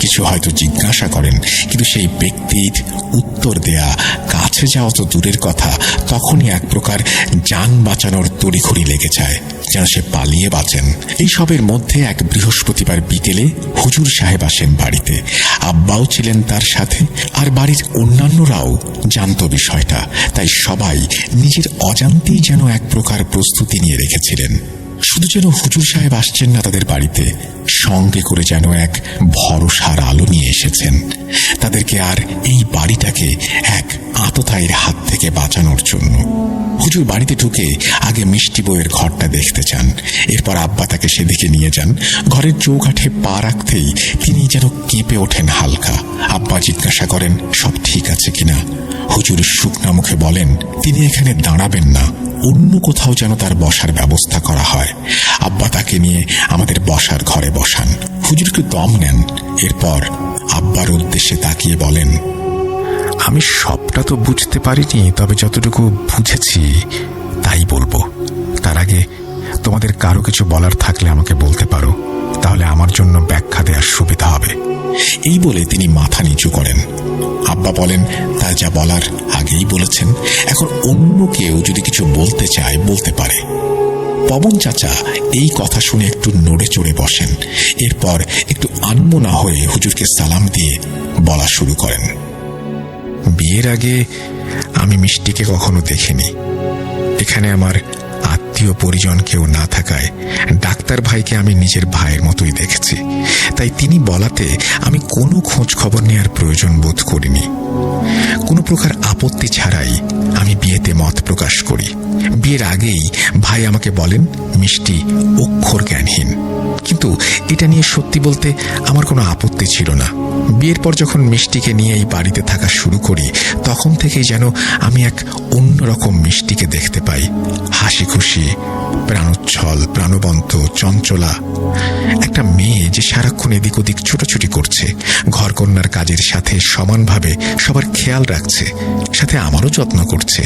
[SPEAKER 2] কিছু হয়তো জিজ্ঞাসা করেন, কিন্তু সেই ব্যক্তির উত্তর দেয়া কাছে যাওয়া তো দূরের কথা, তখনই এক প্রকার যান বাঁচানোর তড়িঘড়ি লেগে যায়, যেন সে পালিয়ে বাঁচেন। এইসবের মধ্যে এক বৃহস্পতিবার বিকেলে হুজুর সাহেব আসেন বাড়িতে। আব্বাও ছিলেন তার সাথে, আর বাড়ির অন্যান্যরাও জানত বিষয়টা। তাই সবাই নিজের অজান্তেই যেন এক প্রকার প্রস্তুতি নিয়ে রেখেছিলেন। শুধু যেন হুজুর সাহেব আসছেন না তাদের বাড়িতে, সঙ্গে করে যেন এক ভরসার আলো নিয়ে এসেছেন তাদেরকে আর এই বাড়িটাকে এক আততায়ীর হাত থেকে বাঁচানোর জন্য। হুজুর বাড়িতে ঢুকে আগে মিষ্টি বউয়ের ঘরটা দেখতে চান। এরপর আব্বা তাকে সেদিকে নিয়ে যান। ঘরের চৌকাঠে পা রাখতেই তিনি যেন কেঁপে ওঠেন হালকা। আব্বা জিজ্ঞাসা করেন সব ঠিক আছে কিনা। হুজুর শুকনা মুখে বলেন তিনি এখানে দাঁড়াবেন না, অন্য কোথাও যেন তার বসার ব্যবস্থা করা হয়। আব্বা তাকে নিয়ে আমাদের বসার ঘরে বসান। হুজুর একটু দম নেন, এরপর আব্বার উদ্দেশ্যে তাকিয়ে বলেন,
[SPEAKER 1] আমি সবটা তো বুঝতে পারিনি, তবে যতটুকু বুঝেছি তাই বলবো। তার আগে তোমাদের কারো কিছু বলার থাকলে আমাকে বলতে পারো, তাহলে আমার জন্য ব্যাখ্যা দেওয়ার সুবিধা হবে।
[SPEAKER 2] এই বলে তিনি মাথা নিচু করেন। আব্বা বলেন তা যা বলার আগেই বলেছেন, এখন অন্য কেউ যদি কিছু বলতে চায় বলতে পারে। পবন চাচা এই কথা শুনে একটু নড়ে চড়ে বসেন। এরপর একটু আনমনা হয়ে হুজুরকে সালাম দিয়ে বলা শুরু করেন।
[SPEAKER 1] বিয়ের আগে আমি মিষ্টিকে কখনো দেখিনি। এখানে আমার আত্মীয় পরিজন কেউ না থাকায় ডাক্তার ভাইকে আমি নিজের ভাইয়ের মতোই দেখেছি। তাই তিনি বলাতে আমি কোনো খোঁজ খবর নেওয়ার প্রয়োজন বোধ করিনি। কোনো প্রকার আপত্তি ছাড়াই আমি বিয়েতে মত প্রকাশ করি। বিয়ের আগেই ভাই আমাকে বলেন মিষ্টি অক্ষর জ্ঞানহীন, কিন্তু এটা নিয়ে সত্যি বলতে আমার কোনো আপত্তি ছিল না। বিয়ের পর যখন মিষ্টিকে নিয়ে এই বাড়িতে থাকা শুরু করি, তখন থেকেই যেন আমি এক অন্যরকম মিষ্টিকে দেখতে পাই। হাসি খুশি, প্রাণোচ্ছল, প্রাণবন্ত, চঞ্চলা একটা মেয়ে যে সারাক্ষণ এদিক ওদিক ছোটাছুটি করছে, ঘরকন্যার কাজের সাথে সমানভাবে সবার খেয়াল রাখছে, সাথে আমারও যত্ন করছে।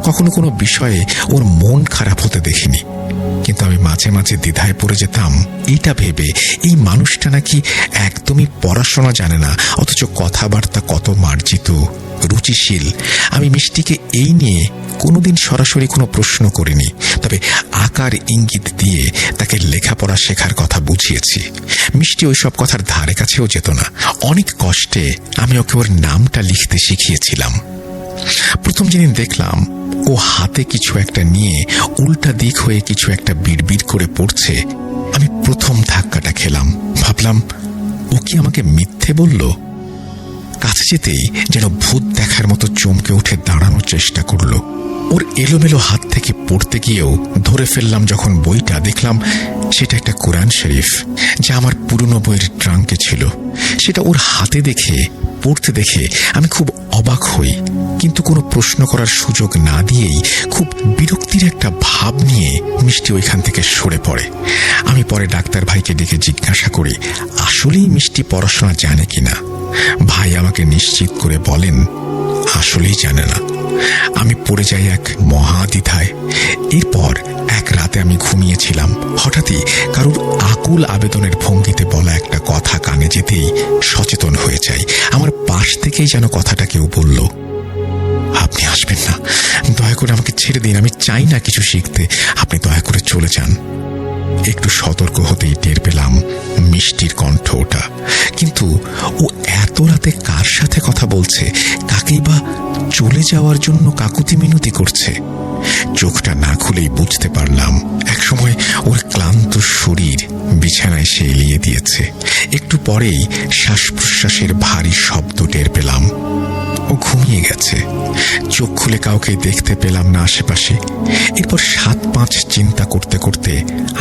[SPEAKER 1] কখনো কোনো বিষয়ে ওর মন খারাপ হতে দেখিনি। কিন্তু আমি মাঝে মাঝে দ্বিধায় পড়ে যেতাম এটা ভেবে, এই মানুষটা নাকি একদমই পড়াশোনা জানে না, অথচ কথাবার্তা কত মার্জিত, রুচিশীল। আমি মিষ্টিকে এই নিয়ে কোনোদিন সরাসরি কোনো প্রশ্ন করিনি, তবে আকার ইঙ্গিত দিয়ে তাকে লেখাপড়া শেখার কথা বুঝিয়েছি। মিষ্টি ওইসব কথার ধারে কাছেও যেত না। অনেক কষ্টে আমি ওকে ওর নামটা লিখতে শিখিয়েছিলাম। প্রথম যেদিন দেখলাম ও হাতে কিছু একটা নিয়ে উল্টা দিক হয়ে কিছু একটা বিড়বিড় করে পড়ছে, আমি প্রথম ধাক্কাটা খেলাম। ভাবলাম ও কি আমাকে মিথ্যে বলল? কাছে যেতেই যেন ভূত দেখার মতো চমকে উঠে দাঁড়ানোর চেষ্টা করলো। ওর এলোমেলো হাত থেকে পড়তে গিয়েও ধরে ফেললাম যখন বইটা, দেখলাম সেটা একটা কোরআন শরীফ, যা আমার পুরনো বইয়ের ট্রাঙ্কে ছিল। সেটা ওর হাতে দেখে, পড়তে দেখে আমি খুব অবাক হই, কিন্তু কোনো প্রশ্ন করার সুযোগ না দিয়েই খুব বিরক্তির একটা ভাব নিয়ে মিষ্টি ওইখান থেকে সরে পড়ে। আমি পরে ডাক্তার ভাইকে ডেকে জিজ্ঞাসা করি আসলেই মিষ্টি পড়াশোনা জানে কিনা। ভাই আমাকে নিশ্চিত করে বলেন আসলেই জানে না। আমি পড়ে যাই এক মহাদ্বিধায়। এরপর এক রাতে আমি ঘুমিয়েছিলাম, হঠাৎই কারুর আকুল আবেদনের ভঙ্গিতে বলা একটা কথা কানে যেতেই সচেতন হয়ে যাই। আমার পাশ থেকেই যেন কথাটা কেউ বলল, আপনি আসবেন না, দয়া করে আমাকে ছেড়ে দিন, আমি চাই না কিছু শিখতে, আপনি দয়া করে চলে যান। একটু সতর্ক হতেই টের পেলাম মিষ্টির কণ্ঠ ওটা, কিন্তু ও এত রাতে কার সাথে কথা বলছে, কাকেই বা চলে যাওয়ার জন্য কাকুতি মিনতি করছে। চোখটা না খুলেই বুঝতে পারলাম একসময় ওর ক্লান্ত শরীর বিছানায় সে এলিয়ে দিয়েছে। একটু পরেই শ্বাস প্রশ্বাসের ভারী শব্দ টের পেলাম। ও ঘুমিয়ে গেছে। চোখ খুলে কাউকে দেখতে পেলাম না আশেপাশে। এরপর 7-5 চিন্তা করতে করতে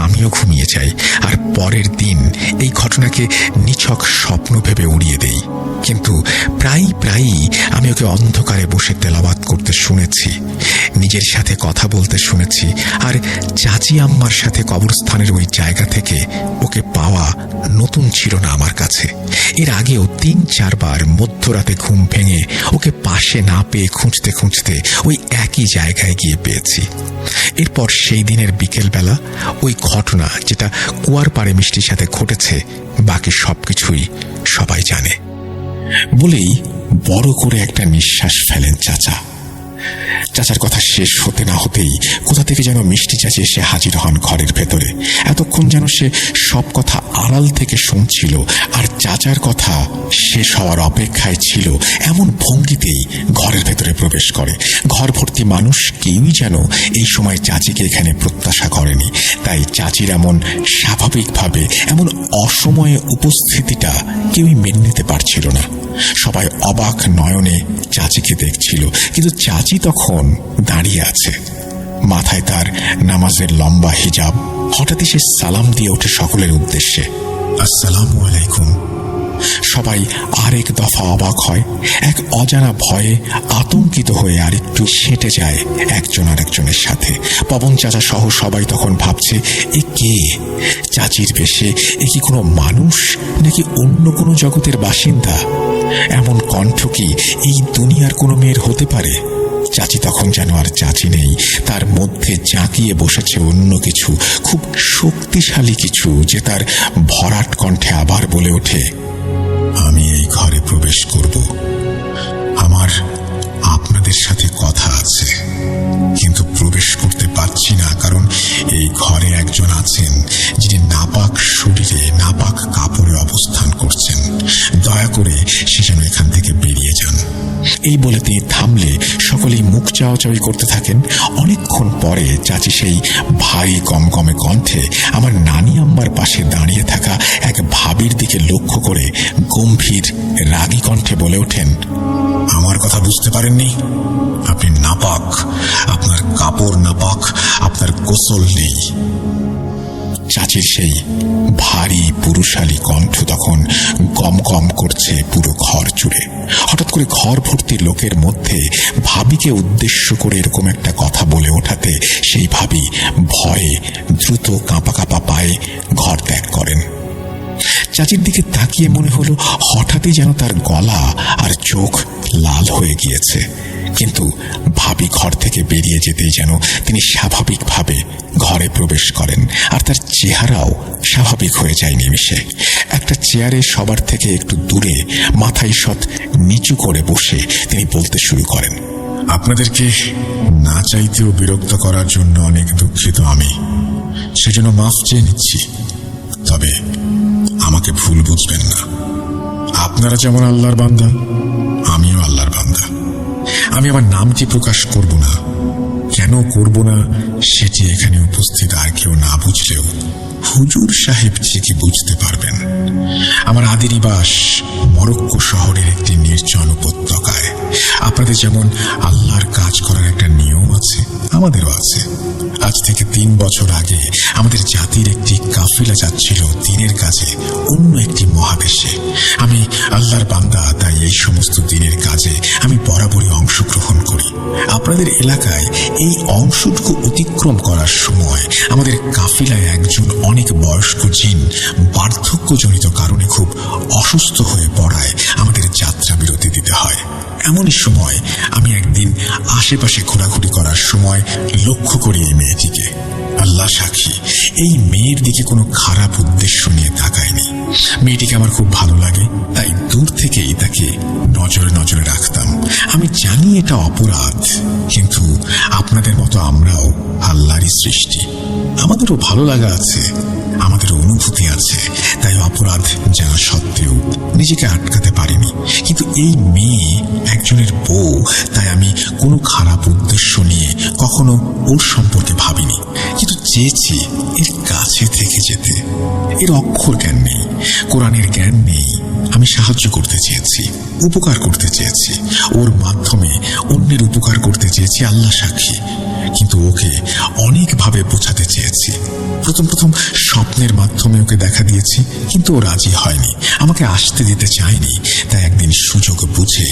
[SPEAKER 1] আমিও ঘুমিয়ে যাই, আর পরের দিন এই ঘটনাকে নিছক স্বপ্ন ভেবে উড়িয়ে দেই। কিন্তু প্রায়ই আমি ওকে অন্ধকারে বসে তেলাওয়াত করতে শুনেছি, নিজের সাথে কথা বলতে শুনেছি, আর চাচি আম্মার সাথে কবরস্থানের ওই জায়গা থেকে ওকে পাওয়া নতুন ছিল না আমার কাছে। এর আগেও 3-4 বার মধ্যরাতে ঘুম ভেঙে ওকে পাশে না পেয়ে খুঁজতে খুঁজতে ওই একই জায়গায় গিয়ে পেয়েছি। এরপর সেই দিনের বিকেলবেলা ওই ঘটনা, যেটা কুয়ার পাড়ে মিষ্টির সাথে ঘটেছে, বাকি সবকিছুই সবাই জানে বলেই বড় করে একটা নিঃশ্বাস ফেলেন চাচা। চাচার কথা শেষ হতে না হতেই কোথা থেকে যেন মিষ্টি চাচি এসে হাজির হন ঘরের ভেতরে। এতক্ষণ যেন সে সব কথা আড়াল থেকে শুনছিল, আর চাচার কথা শেষ হওয়ার অপেক্ষায় ছিল, এমন ভঙ্গিতেই ঘরের ভেতরে প্রবেশ করে। ঘর ভর্তি মানুষ, কেউই যেন এই সময় চাচিকে এখানে প্রত্যাশা করেনি। তাই চাচির এমন স্বাভাবিকভাবে, এমন অসময়ে উপস্থিতিটা কেউই মেনে নিতে পারছিল না। সবাই অবাক নয়নে চাচিকে দেখছিল, কিন্তু চাচি তখন দাঁড়িয়ে আছে, মাথায় তার নামাজের লম্বা হিজাব। হঠাৎই সে সালাম দিয়ে ওঠে সকলের উদ্দেশ্যে, আসসালামু আলাইকুম। সবাই আরেক দফা অবাক হয়, এক অজানা ভয়ে আতঙ্কিত হয়ে আরেকটু সেঁটে যায় একজন আরেকজনের সাথে। পবন চাচা সহ সবাই তখন ভাবছে, এ কে? চাচির বেশে এ কি কোনো মানুষ, নাকি অন্য কোনো জগতের বাসিন্দা? এমন কণ্ঠ কি এই দুনিয়ার কোনো মেয়ের হতে পারে? চাচি তখন যেন আর চাচি নেই, তার মধ্যে জাঁকিয়ে বসেছে অন্য কিছু, খুব শক্তিশালী কিছু, যে তার ভরাট কণ্ঠে আবার বলে ওঠে, আমি এই ঘরে প্রবেশ করব, আমার আপনাদের সাথে কথা আছে, কিন্তু প্রবেশ করতে পারছি না, কারণ এই ঘরে একজন আছেন যিনি নাপাক শরীরে নাপাক কাপড়ে অবস্থান করছেন, দয়া করে সে যেন এখান থেকে বেরিয়ে যান। এই বলে তিনি থামলে সকলেই মুখ চাওয়াচাওয়ি করতে থাকেন। অনেকক্ষণ পরে চাচি সেই ভারী গমগমে কণ্ঠে আমার নানি আম্মার পাশে দাঁড়িয়ে থাকা এক ভাবির দিকে লক্ষ্য করে গম্ভীর রাগী কণ্ঠে বলে ওঠেন, আমার কথা বুঝতে পারেননি? আপনি নাপাক, আপনার কাপড় নাপাক, আপনার গোসল নেই। চাচির সেই ভারী পুরুষালী কণ্ঠ তখন গম গম করছে পুরো ঘর জুড়ে। হঠাৎ করে ঘর ভর্তি লোকের মধ্যে ভাবিকে উদ্দেশ্য করে এরকম একটা কথা বলে ওঠাতে সেই ভাবি ভয়ে দ্রুত কাঁপা কাঁপা পায়ে ঘর ত্যাগ করেন। চাচির দিকে তাকিয়ে মনে হলো হঠাৎই যেন তার গলা আর চোখ লাল হয়ে গিয়েছে, কিন্তু ভাবি ঘর থেকে বেরিয়ে যেতেই যেন তিনি স্বাভাবিকভাবে ঘরে প্রবেশ করেন, আর তার চেহারাও স্বাভাবিক হয়ে যায় নিমিষে। একটা চেয়ারে সবার থেকে একটু দূরে মাথায় শত নিচু করে বসে তিনি বলতে শুরু করেন, আপনাদেরকে না চাইতেও বিরক্ত করার জন্য অনেক দুঃখিত আমি, সেজন্য মাফ চেয়ে নিচ্ছি। তবে আমাকে ভুল বুঝবেন না, আপনারা যেমন আল্লাহর বান্দা, আমিও আল্লাহর বান্দা। আমি আমার নামটি প্রকাশ করব না, কেন করব না সেটি এখানে উপস্থিত আর কেউ না বুঝলেও হুজুর সাহেব ঠিকই বুঝতে পারবেন। আমার আদি নিবাস মরক্কো শহরের একটি নির্জন উপত্যকায়। আপনাদের যেমন আল্লাহর কাজ করার একটা নিয়ম আছে, আমাদেরও আছে। আজ থেকে 3 বছর আগে আমাদের জাতির একটি কাফিলা যাচ্ছিল দিনের কাজে অন্য একটি মহাদেশে। আমি আল্লাহর বান্দা, তাই এই সমস্ত দিনের কাজে আমি বরাবরই অংশগ্রহণ করি। আপনাদের এলাকায় এই অংশটুকু অতিক্রম করার সময় আমাদের কাফিলায় একজন অনেক বয়স্ক জিন বার্ধক্যজনিত কারণে খুব অসুস্থ হয়ে পড়ায় আমাদের যাত্রা বিরতি দিতে হয়। এমনই সময় আমি একদিন আশেপাশে ঘোরাঘুরি করার সময় লক্ষ্য করি এই মেয়েটিকে। আল্লাহ সাক্ষী, এই মেয়ের দিকে কোনো খারাপ উদ্দেশ্য নিয়ে তাকায়নি। মেয়েটিকে আমার খুব ভালো লাগে, তাই দূর থেকেই তাকে নজরে নজরে রাখতাম। আমি জানি এটা অপরাধ, কিন্তু আপনাদের মতো আমরাও আল্লাহরই সৃষ্টি, আমাদেরও ভালো লাগা আছে, আমাদের অনুভূতি আছে। তাই অপরাধ জানা সত্ত্বেও নিজেকে আটকাতে পারিনি। কিন্তু এই মেয়ে একজনের বউ, তাই আমি কোনো খারাপ উদ্দেশ্য নিয়ে কখনো ওর সম্পর্কে ভাবিনি, কিন্তু চেয়েছি এর কাছে থেকে যেতে। এর অক্ষর জ্ঞান নেই, কোরআনের জ্ঞান নেই। আমি সাহায্য করতে চেয়েছি, উপকার করতে চেয়েছি, ওর মাধ্যমে অন্যের উপকার করতে চেয়েছি, আল্লাহ সাক্ষী। কিন্তু ওকে অনেকভাবে বোঝাতে চেয়েছি। প্রথম স্বপ্নের মাধ্যমে ওকে দেখা দিয়েছি, কিন্তু ও রাজি হয়নি, আমাকে আসতে দিতে চায়নি। তাই একদিন সুযোগ বুঝে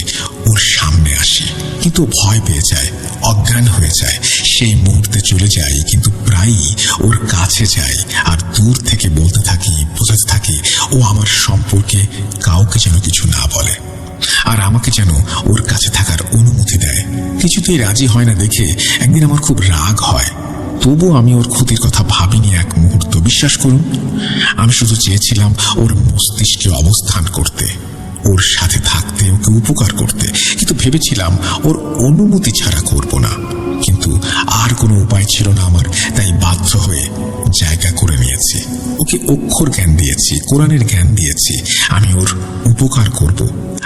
[SPEAKER 1] ওর সামনে আসি, কিন্তু ও ভয় পেয়ে যায়, অজ্ঞান হয়ে যায়। সেই মুহূর্তে চলে যাই, কিন্তু প্রায়ই ওর কাছে যাই আর দূর থেকে বলতে থাকি, বোঝাতে থাকি ও আমার সম্পর্কে কাউকে যেন কিছু না বলে, আর আমাকে যেন ওর কাছে থাকার অনুমতি দেয়। কিছুতেই রাজি হয় না দেখে একদিন আমার খুব রাগ হয়। তবু আমি ওর ক্ষতির কথা ভাবিনি এক মুহূর্ত। বিশ্বাস করুন, আমি শুধু চেয়েছিলাম ওর মস্তিষ্কে অবস্থান করতে, ওর সাথে থাকতে, ওকে উপকার করতে। কিন্তু ভেবেছিলাম ওর অনুমতি ছাড়া করব না, কিন্তু আর কোনো উপায় ছিল না আমার। তাই বাধ্য হয়ে জায়গা করে নিয়েছি। ওকে অক্ষর জ্ঞান দিয়েছি, কোরআনের জ্ঞান দিয়েছি। আমি ওর উপকার করব,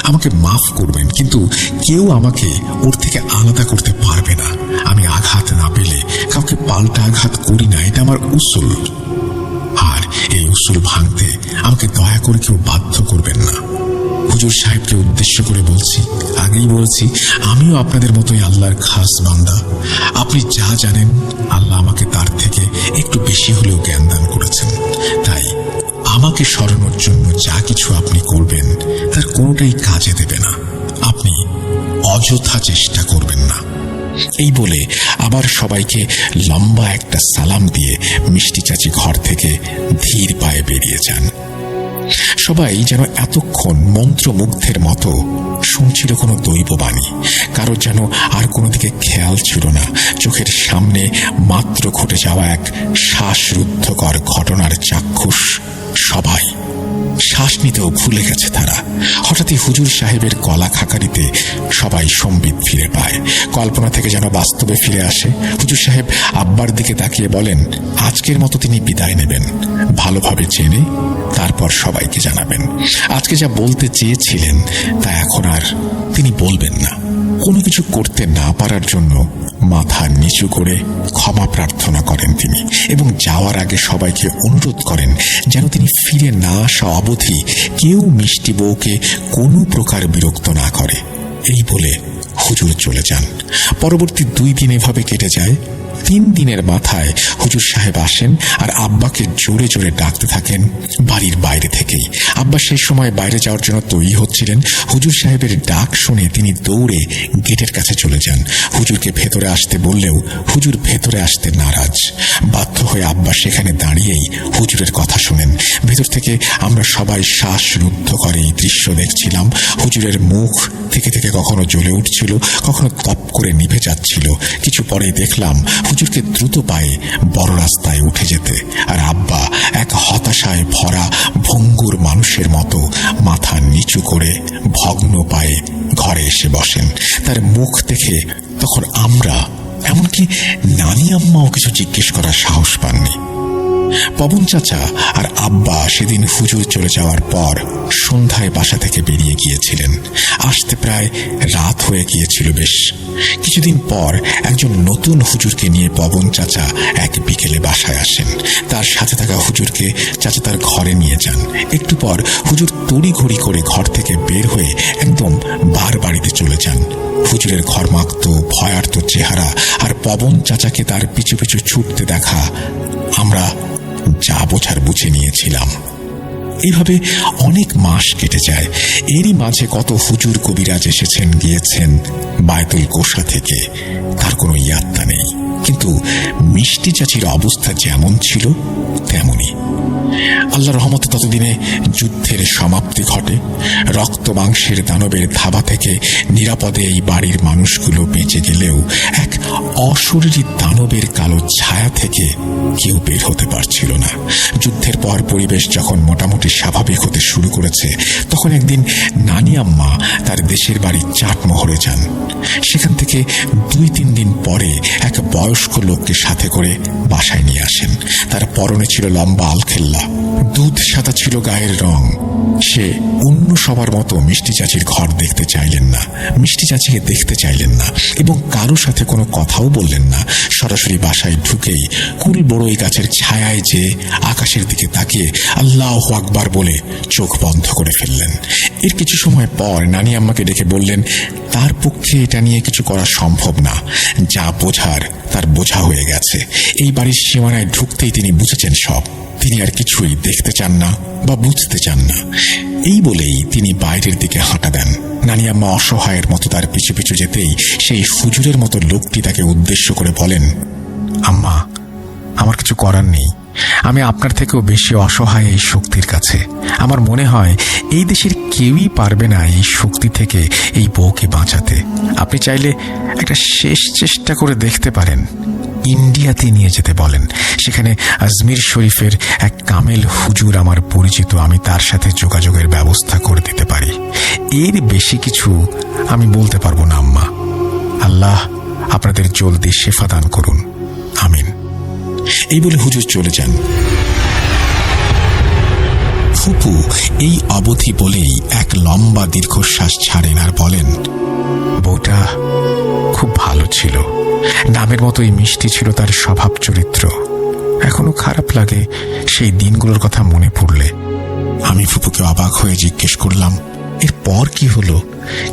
[SPEAKER 1] আমাকে মাফ করবেন, কিন্তু কেউ আমাকে ওর থেকে আলাদা করতে পারবে না। আমি আঘাত না পেলে কাউকে পাল্টা আঘাত করি না, এটা আমার উসুল। আর এই উসুল ভাঙতে আমাকে দয়া করে কেউ বাধ্য করবেন না। হুজুর সাহেবকে উদ্দেশ্য করে বলছি, আগেই বলেছি, আমিও আপনাদের মতোই আল্লাহর খাস বান্দা। আপনি যা জানেন আল্লাহ আমাকে তার থেকে একটু বেশি হলেও জ্ঞান দান করেছেন। তাই আমাকে সরানোর জন্য যা কিছু আপনি করবেন তার কোনোটাই কাজে দেবে না। আপনি অযথা চেষ্টা করবেন না। এই বলে আবার সবাইকে লম্বা একটা সালাম দিয়ে মিষ্টি চাচি ঘর থেকে ধীর পায়ে বেরিয়ে যান।
[SPEAKER 2] সবাই যেন এতক্ষণ মন্ত্রমুগ্ধের মতো শুনছিল কোনো দৈববাণী। কারোর যেন আর কোনো দিকে খেয়াল ছিল না। চোখের সামনে মাত্র ঘটে যাওয়া এক শ্বাসরুদ্ধকর ঘটনার চাক্ষুষ সবাই। শ্বাস নিতেও ভুলে গেছে তারা। হঠাৎই হুজুর সাহেবের গলা খাকারিতে সবাই সম্বিত ফিরে পায়। কল্পনা থেকে যেন বাস্তবে ফিরে আসে। হুজুর সাহেব আব্বার দিকে তাকিয়ে বলেন, আজকের মতো তিনি বিদায় নেবেন, ভালোভাবে জেনে তারপর সবাইকে জানাবেন। আজকে যা বলতে চেয়েছিলেন তা এখন আর তিনি বলবেন না। কোনো কিছু করতে না পারার জন্য মাথা নিচু করে ক্ষমা প্রার্থনা করেন তিনি, এবং যাওয়ার আগে সবাইকে অনুরোধ করেন যেন তিনি ফিরে না আসা অবধি কেউ মিষ্টি বউকে কোনো প্রকার বিরক্ত না করে। এই বলে হুজুর চলে যান। পরবর্তী 2 দিন এভাবে কেটে যায়। 3 দিনের মাথায় হুজুর সাহেব আসেন আর আব্বাকে জোরে জোরে ডাকতে থাকেন বাড়ির বাইরে থেকেই। আব্বা সেই সময় বাইরে যাওয়ার জন্য তৈরি হচ্ছিলেন। হুজুর সাহেবের ডাক শুনে তিনি দৌড়ে গেটের কাছে চলে যান। হুজুরকে ভেতরে আসতে বললেও হুজুর ভেতরে আসতে নারাজ। বাধ্য হয়ে আব্বা সেখানে দাঁড়িয়েই হুজুরের কথা শোনেন। ভেতর থেকে আমরা সবাই শ্বাসরুদ্ধ করে এই দৃশ্য দেখছিলাম। হুজুরের মুখ থেকে থেকে কখনো জ্বলে উঠছিল, কখনো তপ করে নিভে যাচ্ছিল। কিছু পরেই দেখলাম হুজুরকে দ্রুত পায়ে বড় রাস্তায় উঠে যেতে, আর আব্বা এক হতাশায় ভরা ভঙ্গুর মানুষের মতো মাথা নিচু করে ভগ্ন পায়ে ঘরে এসে বসেন। তার মুখ দেখে তখন আমরা, এমনকি নানি আম্মাও কিছু জিজ্ঞেস করার সাহস পাননি। পবন চাচা আর আব্বা সেদিন হুজুর চলে যাওয়ার পর সন্ধ্যায় বাসা থেকে বেরিয়ে গিয়েছিলেন। আসতে প্রায় রাত হয়ে গিয়েছিল বেশ। কিছুদিন পর একজন নতুন হুজুরকে নিয়ে পবন চাচা এক বিকেলে বাসায় আসেন। তার সাথে থাকা হুজুরকে চাচা তার ঘরে নিয়ে যান। একটু পর হুজুর তড়িঘড়ি করে ঘর থেকে বের হয়ে একদম বার বাড়িতে চলে যান। হুজুরের ঘর্মাক্ত ভয়ার্ত চেহারা আর পবন চাচাকে তার পিছু পিছু ছুটতে দেখা আমরা যা বোঝার বুঝে নিয়েছিলাম। এইভাবে অনেক মাস কেটে যায়। এরই মাঝে কত হুজুর কবিরাজ এসেছেন গিয়েছেন বায়তুল কোষা থেকে, তার কোনো ইয়াত্তা নেই। কিন্তু মিষ্টি চাচির অবস্থা যেমন ছিল তেমনই। আল্লাহর রহমতে ততদিনে যুদ্ধের সমাপ্তি ঘটে। রক্ত মাংসের দানবের ধাবা থেকে নিরাপদে এই বাড়ির মানুষগুলো বেঁচে গেলেও এক অশরীরী দানবের কালো ছায়া থেকে কেউ বের হতে পারছিল না। যুদ্ধের পর পরিবেশ যখন মোটামুটি স্বাভাবিক হতে শুরু করেছে, তখন একদিন নানি আম্মা তার দেশের বাড়ি চাটমোহরে যান। সেখান থেকে 2-3 দিন পরে এক বয়স্ক লোককে সাথে করে বাসায় নিয়ে আসেন। তার পরনে ছিল লম্বা আলখেল্লা, দুধ সাদা ছিল গায়ের রং। সে অন্য সবার মতো মিষ্টি চাচির ঘর দেখতে চাইলেন না, মিষ্টি চাচিকে দেখতে চাইলেন না, এবং কারো সাথে কোনো কথাও বললেন না। সরাসরি বাসায় ঢুকেই কুল বড়ই গাছের ছায়ায় যে আকাশের দিকে তাকিয়ে আল্লাহু আকবার বলে চোখ বন্ধ করে ফেললেন। এর কিছু সময় পর নানি আম্মাকে ডেকে বললেন তার পক্ষে এটা নিয়ে কিছু করা সম্ভব না, যা বোঝার তার বোঝা হয়ে গেছে। এই বাড়ির সীমানায় ঢুকতেই তিনি বুঝেছেন সব। তিনি আর কিছুই দেখতে চান না বা বুঝতে চান না। এই বলেই তিনি বাইরের দিকে হাঁটা দেন। নানি আম্মা অসহায়ের মতো তার পিছু পিছু যেতেই সেই হুজুরের মতো লোকটি তাকে উদ্দেশ্য করে বলেন,
[SPEAKER 1] আম্মা, আমার কিছু করার নেই। আমি আপনার থেকেও বেশি অসহায় এই শক্তির কাছে। আমার মনে হয় এই দেশের কেউই পারবে না এই শক্তি থেকে এই বউকে বাঁচাতে। আপনি চাইলে একটা শেষ চেষ্টা করে দেখতে পারেন। ইন্ডিয়াতে নিয়ে যেতে বলেন। সেখানে আজমির শরীফের এক কামেল হুজুর আমার পরিচিত, আমি তার সাথে যোগাযোগের ব্যবস্থা করে দিতে পারি। এর বেশি কিছু আমি বলতে পারবো না আম্মা। আল্লাহ আপনাদের জলদি শেফা দান করুন, আমিন।
[SPEAKER 2] এই বলে হুজুর চলে যান। ফুপু এই অবধি বলেই এক লম্বা দীর্ঘশ্বাস ছাড়েন আর বলেন,
[SPEAKER 1] বউটা খুব ভালো ছিল, নামের মতোই মিষ্টি ছিল তার স্বভাব চরিত্র। এখনো খারাপ লাগে সেই দিনগুলোর কথা মনে পড়লে।
[SPEAKER 2] আমি ফুপুকে অবাক হয়ে জিজ্ঞেস করলাম, এরপর কি হলো?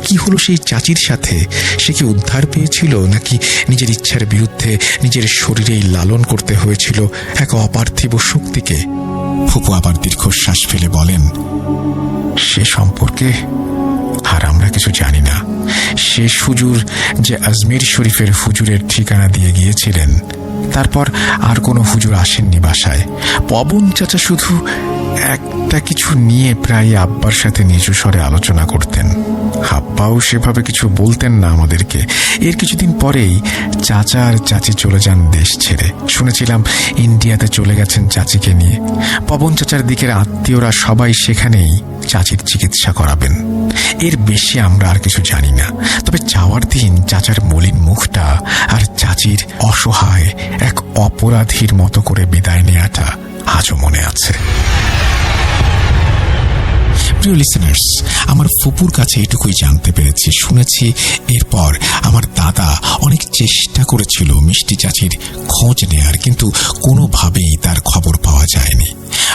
[SPEAKER 2] কি হলো সেই চাচির সাথে? সে কি উদ্ধার পেয়েছিল, নাকি নিজের ইচ্ছার বিরুদ্ধে নিজের শরীরেই লালন করতে হয়েছিল এক অপার্থিব শক্তিকে? ফুপু আবার দীর্ঘশ্বাস ফেলে বলেন,
[SPEAKER 1] সে সম্পর্কে আর আমরা কিছু জানি না। শেষ হুজুর যে আজমির শরীফের হুজুরের ঠিকানা দিয়ে গিয়েছিলেন, তারপর আর কোনো হুজুর আসেননি বাসায়। পবন চাচা শুধু একটা কিছু নিয়ে প্রায় আব্বার সাথে নিচু স্বরে আলোচনা করতেন। আব্বাও সেভাবে কিছু বলতেন না আমাদেরকে। এর কিছুদিন পরেই চাচা আর চাচি চলে যান দেশ ছেড়ে। শুনেছিলাম ইন্ডিয়াতে চলে গেছেন চাচিকে নিয়ে। পবন চাচার দিকের আত্মীয়রা সবাই সেখানেই চাচির চিকিৎসা করাবেন। এর বেশি আমরা আর কিছু জানি না। তবে যাওয়ার দিন চাচার মলিন মুখটা আর চাচির অসহায় এক অপরাধীর মতো করে বিদায় নেওয়াটা আজও মনে আছে।
[SPEAKER 2] প্রিয় লিসেনার্স, আমার ফুপুর কাছে এটুকুই জানতে পেরেছি, শুনেছি এরপর আমার দাদা অনেক চেষ্টা করেছিল মিষ্টি চাচির খোঁজ নেয়ার, কিন্তু কোনোভাবেই তার খবর পাওয়া যায়নি।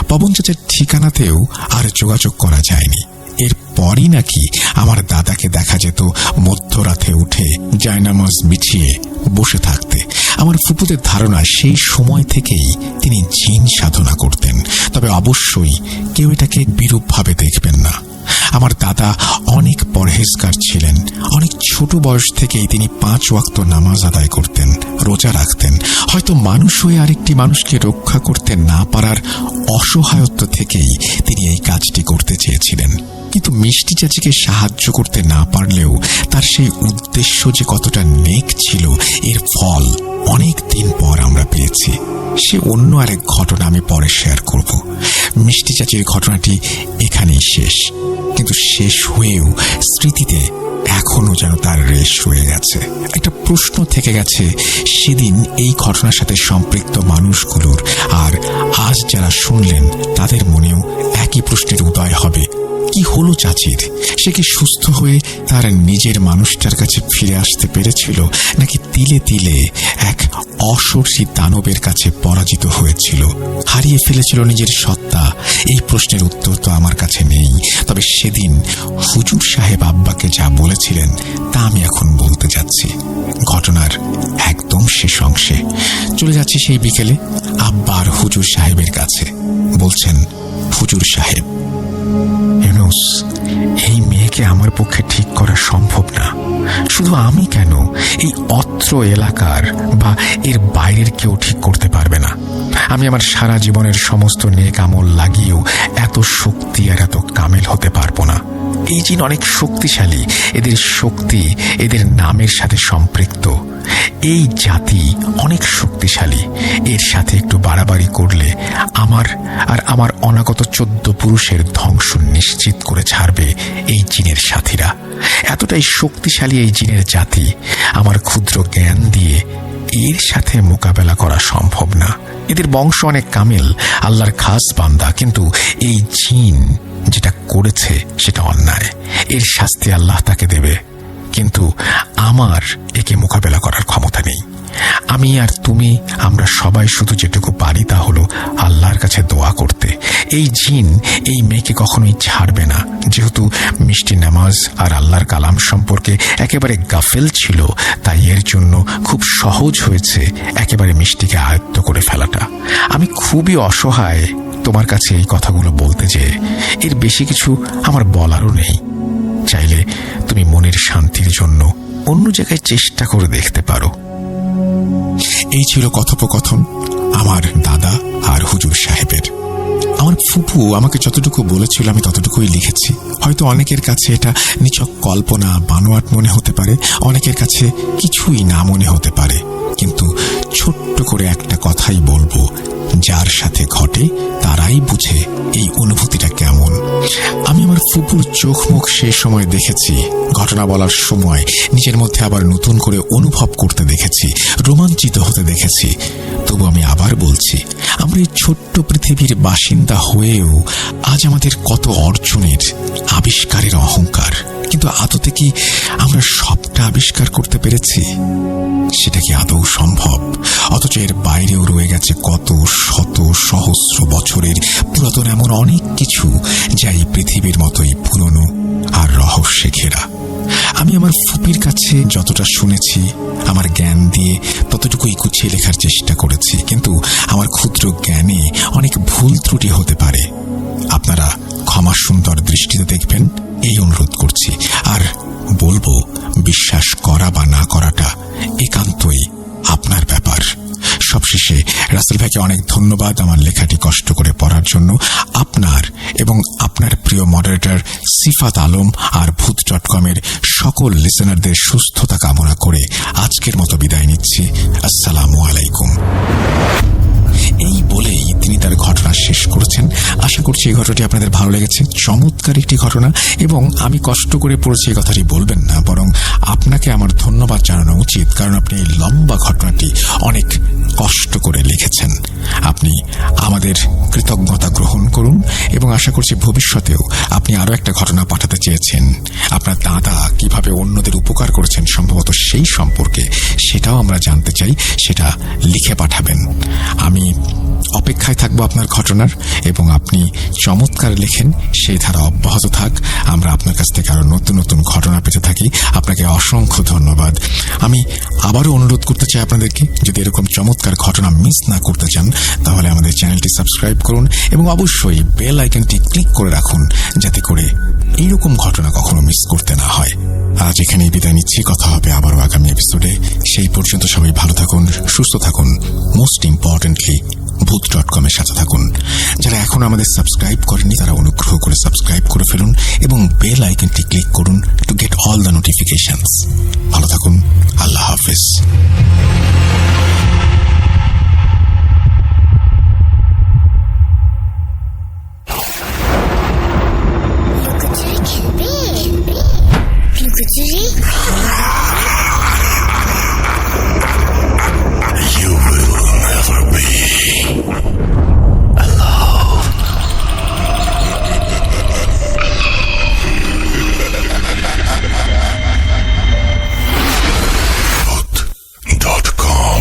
[SPEAKER 2] পবন চাচার ঠিকানাতেও আর যোগাযোগ করা যায়নি। এরপরই নাকি আমার দাদাকে দেখা যেত মধ্যরাতে উঠে জায়নামাজ বিছিয়ে বসে থাকতে। আমার ফুপুদের ধারণা সেই সময় থেকেই তিনি জিন সাধনা করতেন। তবে অবশ্যই কেউ এটাকে বিরূপভাবে দেখবেন না। আমার দাদা অনেক পরহেজগার ছিলেন। অনেক ছোট বয়স থেকেই তিনি 5 ওয়াক্ত নামাজ আদায় করতেন, রোজা রাখতেন। হয়তো মানুষ হয়ে আরেকটি মানুষকে রক্ষা করতে না পারার অসহায়ত্ব থেকেই তিনি এই কাজটি করতে চেয়েছিলেন। কিন্তু মিষ্টি চাচিকে সাহায্য করতে না পারলেও তার সেই উদ্দেশ্য যে কতটা নেক ছিল, এর ফল অনেক দিন পর আমরা পেয়েছি। সে অন্য আরেক ঘটনা আমি পরে শেয়ার করব। মিষ্টি চাচির ঘটনাটি এখানেই শেষ, কিন্তু শেষ হয়েও স্মৃতিতে এখনো যেন তার রেশ রয়ে গেছে। একটা প্রশ্ন থেকে গেছে সেদিন এই ঘটনার সাথে সম্পৃক্ত মানুষগুলোর, আর আজ যারা শুনলেন তাদের মনেও একই প্রশ্নের উদয় হবে, কি হলো চাচির? সে কি সুস্থ হয়ে তার নিজের মানুষটার কাছে ফিরে আসতে পেরেছিল, নাকি তিলে তিলে এক অসরসী দানবের কাছে পরাজিত হয়েছিল, হারিয়ে ফেলেছিল নিজের সত্তা? এই প্রশ্নের উত্তর তো আমার কাছে নেই। তবে সেদিন হুজুর সাহেব আব্বাকে যা বলেছিলেন তা আমি এখন বলতে যাচ্ছি। ঘটনার একদম শেষ অংশে চলে যাচ্ছি সেই বিকেলে আব্বা আর হুজুর সাহেবের কাছে। বলছেন, হুজুর সাহেব, ইউনুস, এই মেয়েকে আমার পক্ষে ঠিক করা সম্ভব না। শুধু আমি কেন, এই অত্র এলাকার বা এর বাইরের কেউ ঠিক করতে পারবে না। আমি আমার সারা জীবনের সমস্ত নেক আমল লাগিয়েও এত শক্তি আর এত কামেল হতে পারবো না। এই জিন অনেক শক্তিশালী। এদের শক্তি এদের নামের সাথে সম্পৃক্ত। এই জাতি অনেক শক্তিশালী। এর সাথে একটু বাড়াবাড়ি করলে আমার আর আমার অনাগত 14 পুরুষের ধ্বংস নিশ্চিত করে ছাড়বে এই জিনের সাথীরা। এতটাই শক্তিশালী এই জিনের জাতি, আমার ক্ষুদ্র জ্ঞান দিয়ে এর সাথে মোকাবেলা করা সম্ভব না। এদের বংশ অনেক কামিল, আল্লাহর খাস বান্দা, কিন্তু এই জিন যেটা করেছে সেটা অন্যায়। এর শাস্তি আল্লাহ তাকে দেবে, কিন্তু আমার একে মোকাবেলা করার ক্ষমতা নেই। আমি আর তুমি, আমরা সবাই শুধু যেটুকু পারি তা হলো আল্লাহর কাছে দোয়া করতে। এই জিন এই মেয়েকে কখনোই ছাড়বে না। যেহেতু মিষ্টি নামাজ আর আল্লাহর কালাম সম্পর্কে একেবারে গাফেল ছিল, তাই এর জন্য খুব সহজ হয়েছে একেবারে মিষ্টিকে আয়ত্ত করে ফেলাটা। আমি খুবই অসহায় তোমার কাছে এই কথাগুলো বলতে, যে এর বেশি কিছু আমার বলারও নেই। চাইলে তুমি মনের শান্তির জন্য অন্য জায়গায় চেষ্টা করে দেখতে পারো। এই ছিল কথোপকথন আমার দাদা আর হুজুর সাহেবের। আমার ফুপু আমাকে যতটুকু বলেছিল আমি ততটুকুই লিখেছি। হয়তো অনেকের কাছে এটা নিছক কল্পনা, বানোয়াট মনে হতে পারে, অনেকের কাছে কিছুই না মনে হতে পারে, কিন্তু ছোট্ট করে একটা কথাই বলবো, যার সাথে ঘটে তারাই বুঝে এই অনুভূতিটা কেমন। আমি আমার ফুপুর চোখ মুখ সেই সময় দেখেছি, ঘটনা বলার সময় নিজের মধ্যে আবার নতুন করে অনুভব করতে দেখেছি, রোমাঞ্চিত হতে দেখেছি। তবু আমি আবার বলছি, আমরা এই ছোট্ট পৃথিবীর বাসিন্দা হয়েও আজ আমাদের কত অর্জনের, আবিষ্কারের অহংকার, কিন্তু আদতে কি আমরা সবটা আবিষ্কার করতে পেরেছি? সেটা কি আদৌ সম্ভব? অথচ এর বাইরেও রয়ে গেছে কত শত সহস্র বছরের পুরাতন এমন অনেক কিছু, যা এই পৃথিবীর মতোই পুরনো আর রহস্যে ঘেরা। আমি আমার ফুপির কাছে যতটা শুনেছি, আমার জ্ঞান দিয়ে ততটুকুই গুছিয়ে লেখার চেষ্টা করেছি, কিন্তু আমার ক্ষুদ্র জ্ঞানে অনেক ভুল ত্রুটি হতে পারে। আপনারা ক্ষমা সুন্দর দৃষ্টিতে দেখবেন, এই অনুরোধ করছি। আর বলবো, বিশ্বাস করা বা না করাটা একান্তই আপনার ব্যাপার। সবশেষে রাসেল ভাইকে অনেক ধন্যবাদ আমার লেখাটি কষ্ট করে পড়ার জন্য। আপনার এবং আপনার প্রিয় মডারেটর সিফাত আলম আর ভূত.com-এর সকল লিসেনারদের সুস্থতা কামনা করে আজকের মতো বিদায় নিচ্ছি। আসসালামু আলাইকুম। এই বলেই তিনি তার ঘটনা শেষ করেছেন। আশা করছি এই ঘটনাটি আপনাদের ভালো লেগেছে। চমৎকার একটি ঘটনা, এবং আমি কষ্ট করে পড়েছি এই কথাটি বলবেন না, বরং আপনাকে আমার ধন্যবাদ জানানো উচিত, কারণ আপনি এই লম্বা ঘটনাটি অনেক কষ্ট করে লিখেছেন। আপনি আমাদের কৃতজ্ঞতা গ্রহণ করুন, এবং আশা করছি ভবিষ্যতেও আপনি আরো একটা ঘটনা পাঠাতে চেয়েছেন। আপনার দাদা কিভাবে অন্যদের উপকার করেছেন সম্ভবত সেই সম্পর্কে, সেটাও আমরা জানতে চাই। সেটা লিখে পাঠাবেন। আমি অপেক্ষায় থাকবো আপনার ঘটনার, এবং আপনি চমৎকার লেখেন, সেই ধারা অব্যাহত থাক। আমরা আপনার কাছ থেকে আরো নতুন নতুন ঘটনা পেতে থাকি। আপনাকে অসংখ্য ধন্যবাদ। আমি আবারও অনুরোধ করতে চাই আপনাদেরকে, যদি এরকম চমৎকার ঘটনা মিস না করতে চান তাহলে আমাদের চ্যানেলটি সাবস্ক্রাইব করুন, এবং অবশ্যই বেল আইকনটি ক্লিক করে রাখুন, যাতে করে এইরকম ঘটনা কখনো মিস করতে না হয়। আজ এখানেই বিদায় নিচ্ছি। কথা হবে আবারও আগামী এপিসোডে। সেই পর্যন্ত সবাই ভালো থাকুন, সুস্থ থাকুন, মোস্ট ইম্পর্টেন্টলি ভূত.com-এর সাথে থাকুন। যারা এখন আমাদের সাবস্ক্রাইব করেননি তারা অনুগ্রহ করে সাবস্ক্রাইব করে ফেলুন, এবং বেল আইকনটি ক্লিক করুন to get all the notifications. ভালো থাকুন। আল্লাহ হাফেজ।
[SPEAKER 4] You will never be alone. Voot.com.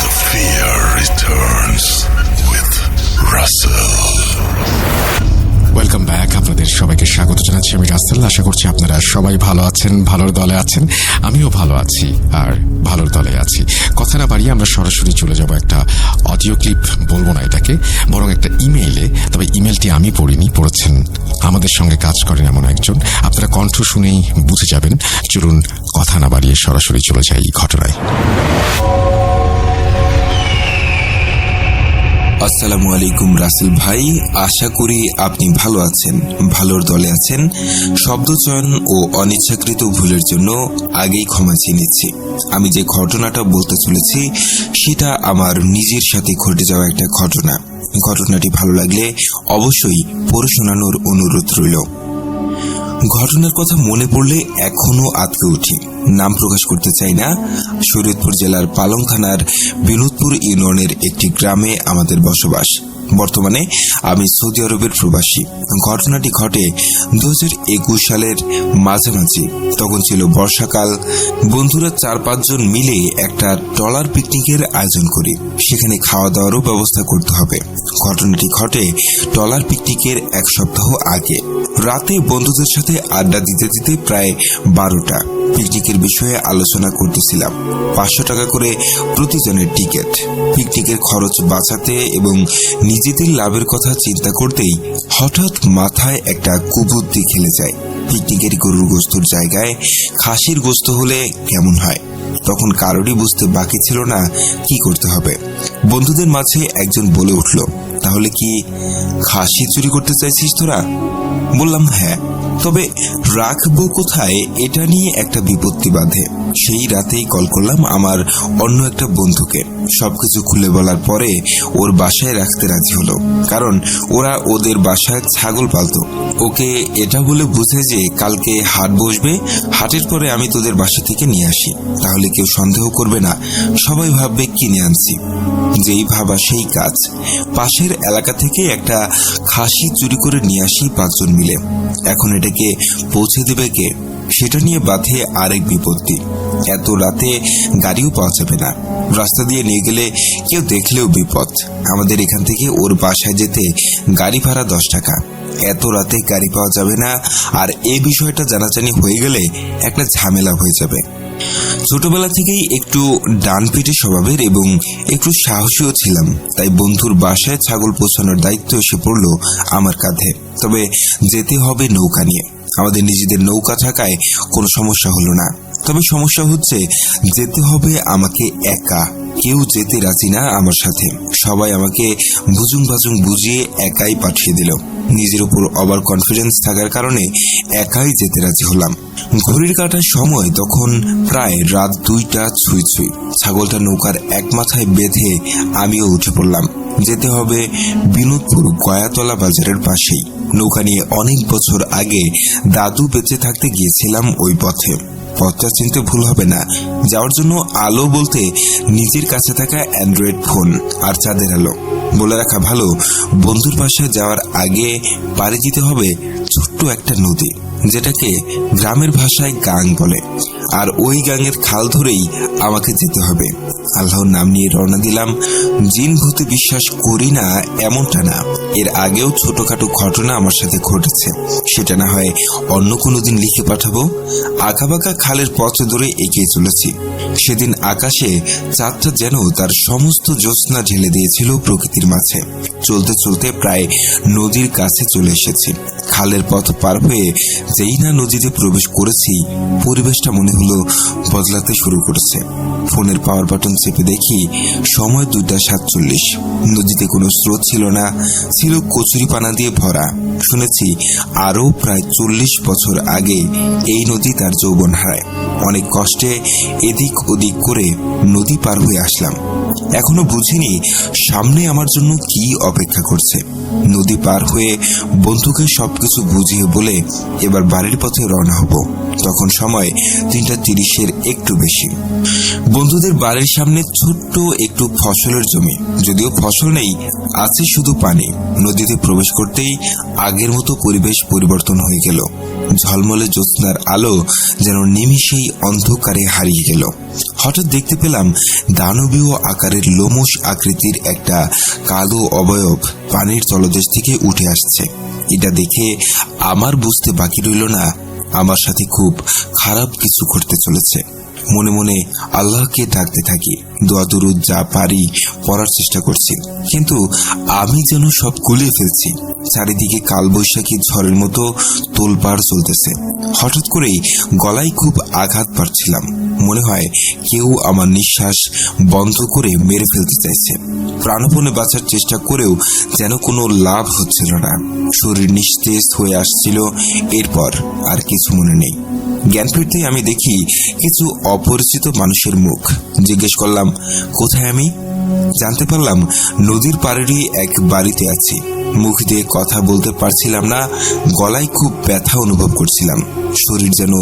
[SPEAKER 4] The fear returns with Russell.
[SPEAKER 2] Welcome back. আপনাদের সবাইকে স্বাগত জানাচ্ছি। আমি রাসেল। আশা করছি আপনারা সবাই ভালো আছেন, ভালোর দলে আছেন। আমিও ভালো আছি আর ভালোর দলে আছি। কথা না বাড়িয়ে আমরা সরাসরি চলে যাব একটা অডিও ক্লিপ, বলবো না এটাকে, বরং একটা ইমেইলে। তবে ইমেলটি আমি পড়িনি, পড়েছেন আমাদের সঙ্গে কাজ করেন এমন একজন। আপনারা কণ্ঠ শুনেই বুঝে যাবেন। চলুন কথা না বাড়িয়ে সরাসরি চলে যাই ঘটনায়।
[SPEAKER 5] আসসালামু আলাইকুম রাসেল ভাই, আশা করি আপনি ভালো আছেন, ভালোর দলে আছেন। শব্দচয়ন ও অনিচ্ছাকৃত ভুলের জন্য আগেই ক্ষমা চেয়ে নিচ্ছি। আমি যে ঘটনাটা বলতে চলেছি সেটা আমার নিজের সাথে ঘটে যাওয়া একটা ঘটনা। ঘটনাটি ভালো লাগলে অবশ্যই পড়ে শোনানোর অনুরোধ রইল। ঘটনার কথা মনে পড়লে এখনো আঁতকে উঠি। নাম প্রকাশ করতে চাই না। শরীয়তপুর জেলার পালং থানার বিনোদপুর ইউনিয়নের একটি গ্রামে আমাদের বসবাস। বর্তমানে আমি সৌদি আরবের প্রবাসী। ঘটনাটি ঘটে 2021 সালের মাঝামাঝি। তখন ছিল বর্ষাকাল। বন্ধুরা 4-5 জন মিলে একটা ট্রলার পিকনিকের আয়োজন করি। সেখানে খাওয়া দাওয়ারও ব্যবস্থা করতে হবে। ঘটনাটি ঘটে ট্রলার পিকনিকের 1 সপ্তাহ আগে। রাতে বন্ধুদের সাথে আড্ডা দিতে দিতে প্রায় 12টা। পিকনিকের বিষয়ে আলোচনা করতেছিলাম। 500 টাকা করে প্রতিজনের টিকিট। পিকনিকের খরচ বাঁচাতে এবং নিজেদের লাভের কথা চিন্তা করতেই হঠাৎ মাথায় একটা কুবুদ্ধি খেলে যায়। পিকনিকের গরুর গোস্তর জায়গায় খাসির গোস্ত হলে কেমন হয়। তখন কারোরই বুঝতে বাকি ছিল না কি করতে হবে। বন্ধুদের মাঝে একজন বলে উঠল, তাহলে কি খাসি চুরি করতে চাইছিস তোরা? বললাম হ্যাঁ, তবে রাখবো কোথায় এটা নিয়ে একটা বিপত্তি বাঁধে। সেই রাতেই কল করলাম আমার অন্য একটা বন্ধুকে। সবকিছু খুলে বলার পরে ওর বাসায় রাখতে রাজি হলো, কারণ ওরা ওদের বাসায় ছাগল পালতো। ওকে এটা বলে বুঝে যে কালকে হাট বসবে, হাটের পরে আমি তোদের বাসা থেকে নিয়ে আসি, তাহলে কেউ সন্দেহ করবে না, সবাই ভাববে কিনে আনছি। যেই ভাবা সেই কাজ। পাশের এলাকা থেকে একটা খাসি চুরি করে নিয়ে আসি 5 জন মিলে। এখন এটাকে পৌঁছে দেবে কে, সেটা নিয়ে বাঁধে আরেক বিপত্তি। এত রাতে গাড়িও পাওয়া যাবে না, রাস্তা দিয়ে নিয়ে গেলে কেউ দেখলেও বিপদ। আমাদের এখান থেকে ওর বাসায় যেতে গাড়ি ভাড়া 10 টাকা। এত রাতে গাড়ি পাওয়া যাবে না, আর এই বিষয়টা জানাজানি হয়ে গেলে একটা ঝামেলা হয়ে যাবে। ছোটবেলা থেকেই একটু ডানপিটে স্বভাবের এবং একটু সাহসীও ছিলাম, তাই বন্ধুর বাসায় ছাগল পৌঁছানোর দায়িত্ব এসে পড়লো আমার কাঁধে। তবে যেতে হবে নৌকা নিয়ে। আমাদের নিজেদের নৌকা থাকায় কোনো সমস্যা হলো না। তবে সমস্যা হচ্ছে যেতে হবে আমাকে একা। কেউ যেতে রাজি না আমার সাথে। সবাই আমাকে বুজুং বাজুং বুঝিয়ে একাই পাঠিয়ে দিল। নিজের উপর ওভার কনফিডেন্স থাকার কারণে একাই যেতে রাজি হলাম। ঘড়ির কাঁটার সময় তখন প্রায় রাত 2টা ছুঁই ছুঁই। ছাগলটা নৌকার এক মাথায় বেঁধে আমিও উঠে পড়লাম। যেতে হবে বিনোদপুর গয়াতলা বাজারের পাশেই। নৌকা নিয়ে অনেক বছর আগে দাদু বেঁচে থাকতে গিয়েছিলাম ওই পথে। পথটা চিনতে ভুল হবে না। যাওয়ার জন্য আলো বলতে নিজের কাছে থাকা অ্যান্ড্রয়েড ফোন আর চাঁদের আলো। বলে রাখা ভালো, বন্ধুর বাসায় যাওয়ার আগে পাড়ি দিতে হবে ছোট্ট একটা নদী, যেটাকে গ্রামের ভাষায় গাং বলে। আর ওই গাঙের খাল ধরেই আমাকে যেতে হবে। আল্লাহর নাম নিয়ে রওনা দিলাম। জিন ভূতে বিশ্বাস করি না এমনটা না, এর আগেও ছোটখাটো ঘটনা আমার সাথে ঘটেছে। সেটা না হয় অন্য কোনো দিন লিখে পাঠাবো। আঁকাবাঁকা খালের পথ ধরে এগিয়ে চলেছি। সেদিন আকাশে চাঁদটা যেন তার সমস্ত জ্যোৎস্না ঢেলে দিয়েছিল প্রকৃতির মাঝে। চলতে চলতে প্রায় নদীর কাছে চলে এসেছি। খালের পথ পার হয়ে যেই না নদীতে প্রবেশ করেছি, পরিবেশটা মনে হলো বদলাতে শুরু করেছে। ফোনের পাওয়ার বাটন চেপে দেখি সময় 2:47। নদীতে কোনো স্রোত ছিল না, ছিল কচুরিপানা দিয়ে ভরা। শুনেছি আরো প্রায় 40 বছর আগে এই নদী তার যৌবন হারায়। অনেক কষ্টে এদিক ওদিক করে নদী পার হয়ে আসলাম। এখনো বুঝিনি সামনে আমার জন্য কি অপেক্ষা করছে। নদী পার হয়ে বন্ধুকে সবকিছু বুঝিয়ে বলে এবার বাড়ির পথে রওনা হব। তখন সময় 3:30-এর একটু বেশি। বন্ধুদের বাড়ির সামনে ছোট্ট একটু ফসলের জমি, যদিও ফসল নেই, আছে শুধু পানি। নদীতে প্রবেশ করতেই আগের মতো পরিবেশ পরিবর্তন হয়ে গেল। ঝলমলে জ্যোৎস্নার আলো যেন নিমিষেই অন্ধকারে হারিয়ে গেল। হঠাৎ দেখতে পেলাম দানবীয় আকারের লোমশ আকৃতির একটা কালো অবয়ব পানির তলদেশ থেকে উঠে আসছে। এটা দেখে আমার বুঝতে বাকি রইল না আমার সাথে খুব খারাপ কিছু ঘটতে চলেছে। মনে মনে আল্লাহকে ডাকতে থাকি। দোয়া দুরুদ যা পারি পড়ার চেষ্টা করছি, কিন্তু আমি যেন সব গুলিয়ে ফেলছি। চারিদিকে কালবৈশাখী ঝড়ের মতো তোলপাড় চলতেছে। হঠাৎ করেই গলায় খুব আঘাত পাচ্ছিলাম। মনে হয় কেউ আমার নিঃশ্বাস বন্ধ করে মেরে ফেলতে চাইছে। প্রাণপণে বাঁচার চেষ্টা করেও যেন কোনো লাভ হচ্ছিল না। শরীর নিস্তেজ হয়ে আসছিল। এরপর আর কিছু মনে নেই। জ্ঞান ফিরতে আমি দেখি কিছু অপরিচিত মানুষের মুখ। জিজ্ঞেস করলাম, কোথায় আমি? জানতে পারলাম নদীর পাড়েরই এক বাড়িতে আছি। মুখ দিয়ে কথা বলতে পারছিলাম না, গলায় খুব ব্যথা অনুভব করছিলাম। শরীর যেন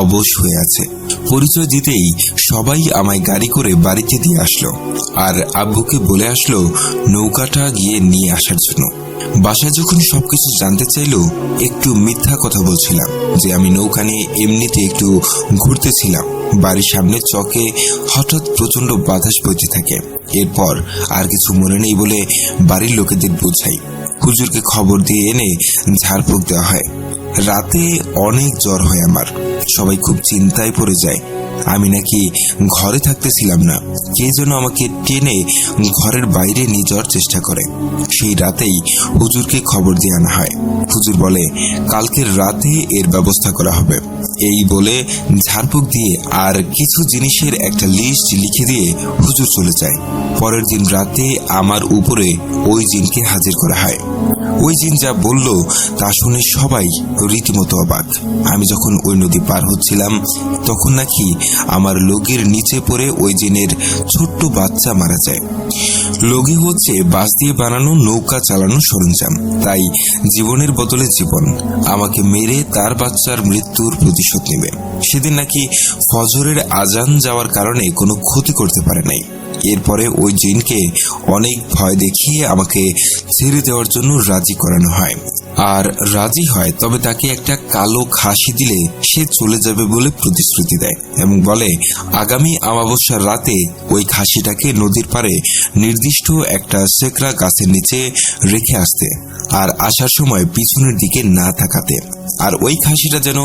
[SPEAKER 5] অবশ হয়ে আছে। পরিচয় দিতেই সবাই আমায় গাড়ি করে বাড়িতে দিয়ে আসলো, আর আব্বুকে বলে আসলো নৌকাটা গিয়ে নিয়ে আসার জন্য। বাসায় যখন সবকিছু জানতে চাইলো, একটু মিথ্যা কথা বলছিলাম যে আমি নৌকা নিয়ে এমনিতে একটু ঘুরতেছিলাম। বাড়ির সামনে চকে হঠাৎ প্রচন্ড বাতাস বইতে থাকে। এরপর আর কিছু মনে নেই বলে বাড়ির লোকেদের বোঝাই। হুজুরকে খবর দিয়ে এনে ঝাড়ফুঁক দেওয়া হয়। রাতে অনেক জ্বর হয় আমার। সবাই খুব চিন্তায় পড়ে যায়। আমি নাকি ঘরে থাকতেছিলাম না, কে যেন আমাকে টেনে ঘরের বাইরে নিয়ে যাওয়ার চেষ্টা করে। সেই রাতেই হুজুরকে খবর দিয়ে আনা হয়। হুজুর বলে কালকের রাতে এর ব্যবস্থা করা হবে। এই বলে ঝাড়ফুঁক দিয়ে আর কিছু জিনিসের একটা লিস্ট লিখে দিয়ে হুজুর চলে যায়। পরের দিন রাতে আমার উপরে ওই জিনকে হাজির করা হয়। ওই জিন যা বলল তা শুনে সবাই রীতিমতো অবাক। আমি যখন ওই নদী পার হচ্ছিলাম, তখন নাকি আমার লগের নিচে পড়ে ওই জিনের ছোট্ট বাচ্চা মারা যায়। লগি হচ্ছে বাঁশ দিয়ে বানানো নৌকা চালানোর সরঞ্জাম, তাই জীবনের বদলে জীবন আমাকে মেরে তার বাচ্চার মৃত্যুর প্রতিশোধ নেবে। সেদিন নাকি ফজরের আজান যাওয়ার কারণে কোনো ক্ষতি করতে পারে নাই। এরপরে ওই জিনকে অনেক ভয় দেখিয়ে আমাকে ছেড়ে দেওয়ার জন্য রাজি করানো হয়। আর রাজি হয়, তবে তাকে একটা কালো খাসি দিলে সে চলে যাবে বলে প্রতিশ্রুতি দেয় এবং বলে আগামী অমাবস্যার রাতে ওই খাসিটাকে নদীর পাড়ে নির্দিষ্ট একটা সেকরা গাছের নিচে রেখে আসতে, আর আসার সময় পিছনের দিকে না তাকাতে। আর ওই খাসিটা যেন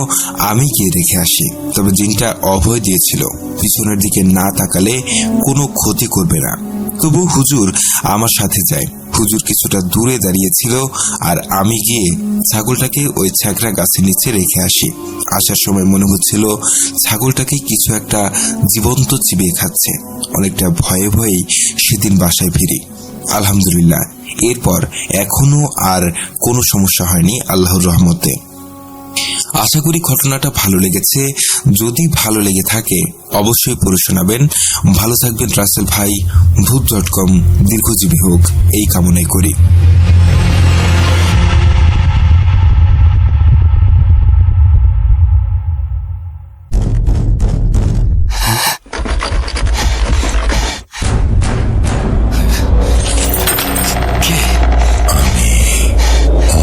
[SPEAKER 5] আমি গিয়ে রেখে আসি। তবে জিনটা অভয় দিয়েছিল পিছনের দিকে না তাকালে কোনো ক্ষতি করবে না। তবু হুজুর আমার সাথে যায়। হুজুর কিছুটা দূরে দাঁড়িয়েছিল আর আমি গিয়ে ছাগলটাকে ওই ছ্যাঁকড়া গাছের নিচে রেখে আসি। আসার সময় মনে হচ্ছিল ছাগলটাকে কিছু একটা জীবন্ত চিবিয়ে খাচ্ছে। অনেকটা ভয়ে ভয়েই সেদিন বাসায় ফিরি। আলহামদুলিল্লাহ, এরপর এখনো আর কোনো সমস্যা হয়নি আল্লাহর রহমতে। আশা করি ঘটনাটা ভালো লেগেছে। যদি ভালো লেগে থাকে অবশ্যই পড়ে শোনাবেন। ভালো থাকবেন রাসেল ভাই। ভূত.com দীর্ঘজীবী হোক এই কামনাই করি।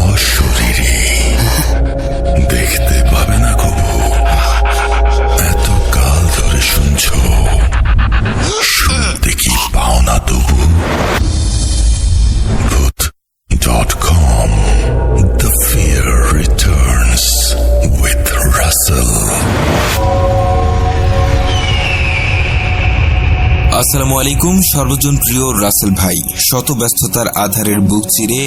[SPEAKER 4] অশরীরী দেখতে পাবে না কবু, এত কাল ধরে শুনছো, শুনতে কি পাও না তবু। Voot.com The Fear Returns with Russell.
[SPEAKER 5] আসসালামু আলাইকুম সর্বজন প্রিয় রাসেল ভাই। শত ব্যস্ততার আধারের বুক চিরে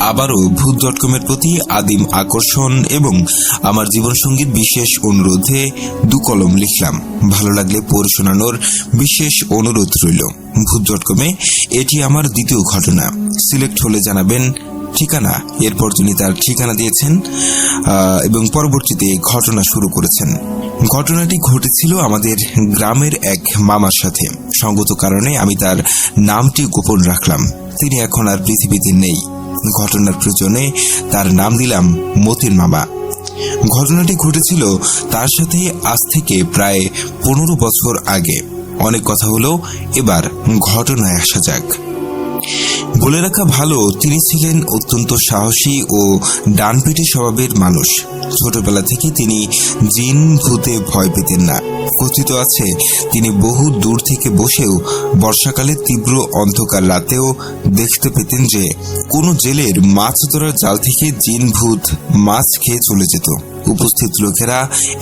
[SPEAKER 5] আবারও ভূত.com এর প্রতি আদিম আকর্ষণ এবং আমার জীবনসঙ্গীর বিশেষ অনুরোধে 2 কলম লিখলাম। ভালো লাগলে পড়ে শোনানোর বিশেষ অনুরোধ রইল। ভূত.com এ এটি আমার দ্বিতীয় ঘটনা। সিলেক্ট হলে জানাবেন ঠিকানা। এরপর তিনি তার ঠিকানা দিয়েছেন এবং পরবর্তীতে ঘটনা শুরু করেছেন। ঘটনাটি ঘটেছিল আমাদের গ্রামের এক মামার সাথে। সঙ্গত কারণে আমি তার নামটি গোপন রাখলাম। তিনি এখন আর পৃথিবীতে নেই। ঘটনার প্রয়োজনে তার নাম দিলাম মতিন মামা। ঘটনাটি ঘটেছিল তার সাথে আজ থেকে প্রায় 15 বছর আগে। অনেক কথা হলো, এবার ঘটনায় আসা যাক। বলে রাখা ভালো, তিনি ছিলেন অত্যন্ত সাহসী ও ডানপিটে স্বভাবের মানুষ। ছোটবেলা থেকে তিনি জিন ভূতে ভয় পেতেন না। কথিত আছে তিনি বহু দূর থেকে বসেও বর্ষাকালে তীব্র অন্ধকার রাতেও দেখতে পেতেন যে কোনো জেলের মাছ ধরার জাল থেকে জিন ভূত মাছ খেয়ে চলে যেত। উপস্থিত লোকেরা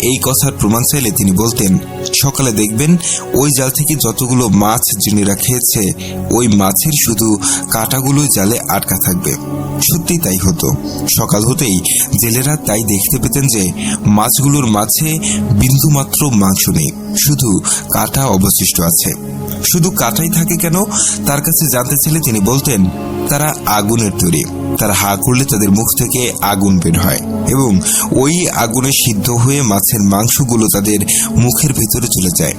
[SPEAKER 5] এই কথার প্রমাণ চাইলে তিনি বলতেন, সকালে দেখবেন ওই জাল থেকে যতগুলো মাছ জিনেরা খেয়েছে ওই মাছের শুধু কাঁটাগুলোই জালে আটকা থাকবে। সত্যি তাই হতো। সকাল হতেই জেলেরা তাই দেখতে পেতেন যে মাছগুলোর মাঝে বিন্দুমাত্র মাংস নেই, শুধু কাঁটা অবশিষ্ট আছে। শুধু কাঁটাই থাকে কেন তার কাছে জানতে চাইলে তিনি বলতেন, তারা আগুনের তৈরি। তারা হা করলে তাদের মুখ থেকে আগুন বের হয় এবং ওই আগুনে সিদ্ধ হয়ে মাছের মাংসগুলো তাদের মুখের ভিতরে চলে যায়।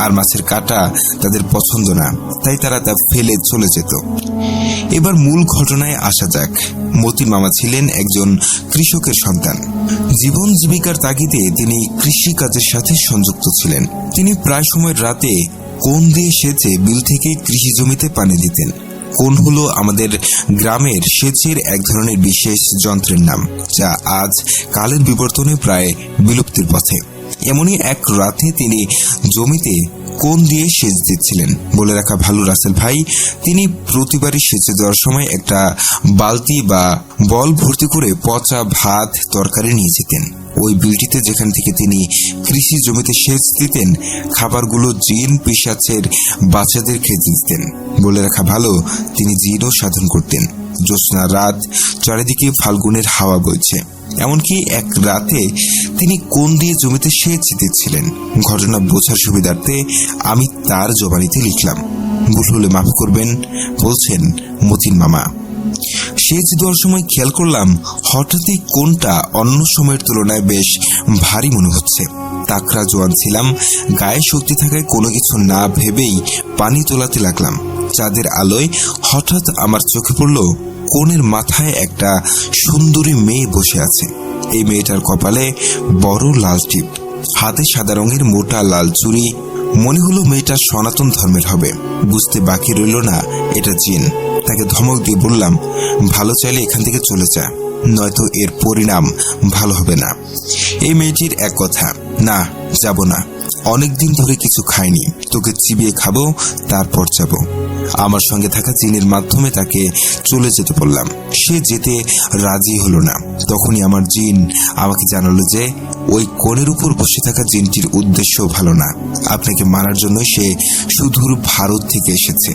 [SPEAKER 5] আর মাছের কাঁটা তাদের পছন্দ না, তাই তারা তা ফেলে চলে যেত। এবার মূল ঘটনায় আসা যাক। মতিন মামা ছিলেন একজন কৃষকের সন্তান। জীবন জীবিকার তাগিদে তিনি কৃষি কাজের সাথে সংযুক্ত ছিলেন। তিনি প্রায় সময় রাতে কোন দিয়ে সেচে বিল থেকে কৃষি জমিতে পানি দিতেন। কোন হলো আমাদের গ্রামের সেচের এক ধরনের বিশেষ যন্ত্রের নাম, যা আজ কালের বিবর্তনে প্রায় বিলুপ্তির পথে। এমনই এক রাতে তিনি জমিতে কোন দিয়ে সেচ দিচ্ছিলেন। বলে রাখা ভালো রাসেল ভাই, তিনি প্রতিবারই সেচে দেওয়ার সময় একটা বালতি বা বল ভর্তি করে পচা ভাত তরকারি নিয়ে যেতেন। ওই বিলটিতে যেখান থেকে তিনি কৃষি জমিতে সেচ দিতেন, খাবারগুলো জিন পিশাচের বাচ্চাদের খেতে দিতেন। বলে রাখা ভালো, তিনি জিনও সাধন করতেন। জ্যোৎস্না রাত, চারিদিকে ফাল্গুনের হাওয়া বইছে। এমনকি এক রাতে তিনি কোন দিয়ে জমিতে সেচ দিচ্ছিলেন। ঘটনা বোঝার সুবিধার্থে আমি তার জবানিতে লিখলাম। ভুল হলে মাফ করবেন, বলছেন মতিন মামা। সেচ দেওয়ার সময় খেয়াল করলাম হঠাৎই কোনটা অন্য সময়ের তুলনায় বেশ ভারী মনে হচ্ছে। তাকড়া জোয়ান ছিলাম, গায়ে শক্তি থাকায় কোনো কিছু না ভেবেই পানি তোলাতে লাগলাম। চাঁদের আলোয় হঠাৎ আমার চোখে পড়ল কোণের মাথায় একটা সুন্দরী মেয়ে বসে আছে। এই মেয়েটার কপালে বড় লাল টিপ, হাতে সাদা রঙের মোটা লাল চুড়ি। মনে হলো মেয়েটা সনাতন ধর্মের হবে। বুঝতে বাকি রইল না এটা জিন। তাকে ধমক দিয়ে বললাম, ভালো চাইলে এখান থেকে চলে যা, নয়তো এর পরিণাম ভালো হবে না। এই মেয়েটির এক কথা, না যাব না। অনেকদিন ধরে কিছু খাইনি, তোকে চিবিয়ে খাবো, তারপর যাব। আমার সঙ্গে থাকা জিনের মাধ্যমে তাকে চলে যেতে বললাম। সে যেতে রাজি হলো না। তখনই আমার জিন আমাকে জানালো যে ওই কোণের উপর বসে থাকা জিনটির উদ্দেশ্য ভালো না, আপনাকে মারার জন্য সে সুদূর ভারত থেকে এসেছে।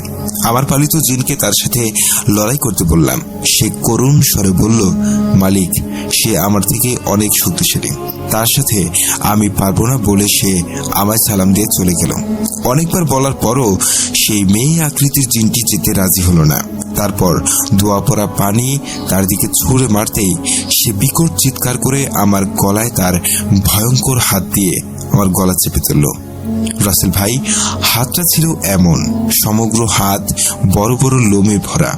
[SPEAKER 5] আমার পালিত জিনকে তার সাথে লড়াই করতে বললাম। সে করুণ স্বরে বলল, মালিক, সে আমার থেকে অনেক শক্তিশালী, তার সাথে আমি পারবো না বলে সে আমায় সালাম দিয়ে চলে গেল। অনেকবার বলার পরও সেই মেয়ে আকৃতির জিনটি যেতে রাজি হলো না। তারপর ধোয়া পড়া পানি তার দিকে ছুঁড়ে মারতেই সে বিকট চিৎকার করে আমার গলায় তার ভয়ঙ্কর হাত দিয়ে আমার গলা চেপে ধরল। রাসেল ভাই, হাতটা ছিল এমন, সমগ্র হাত বড় বড় লোমে ভরা,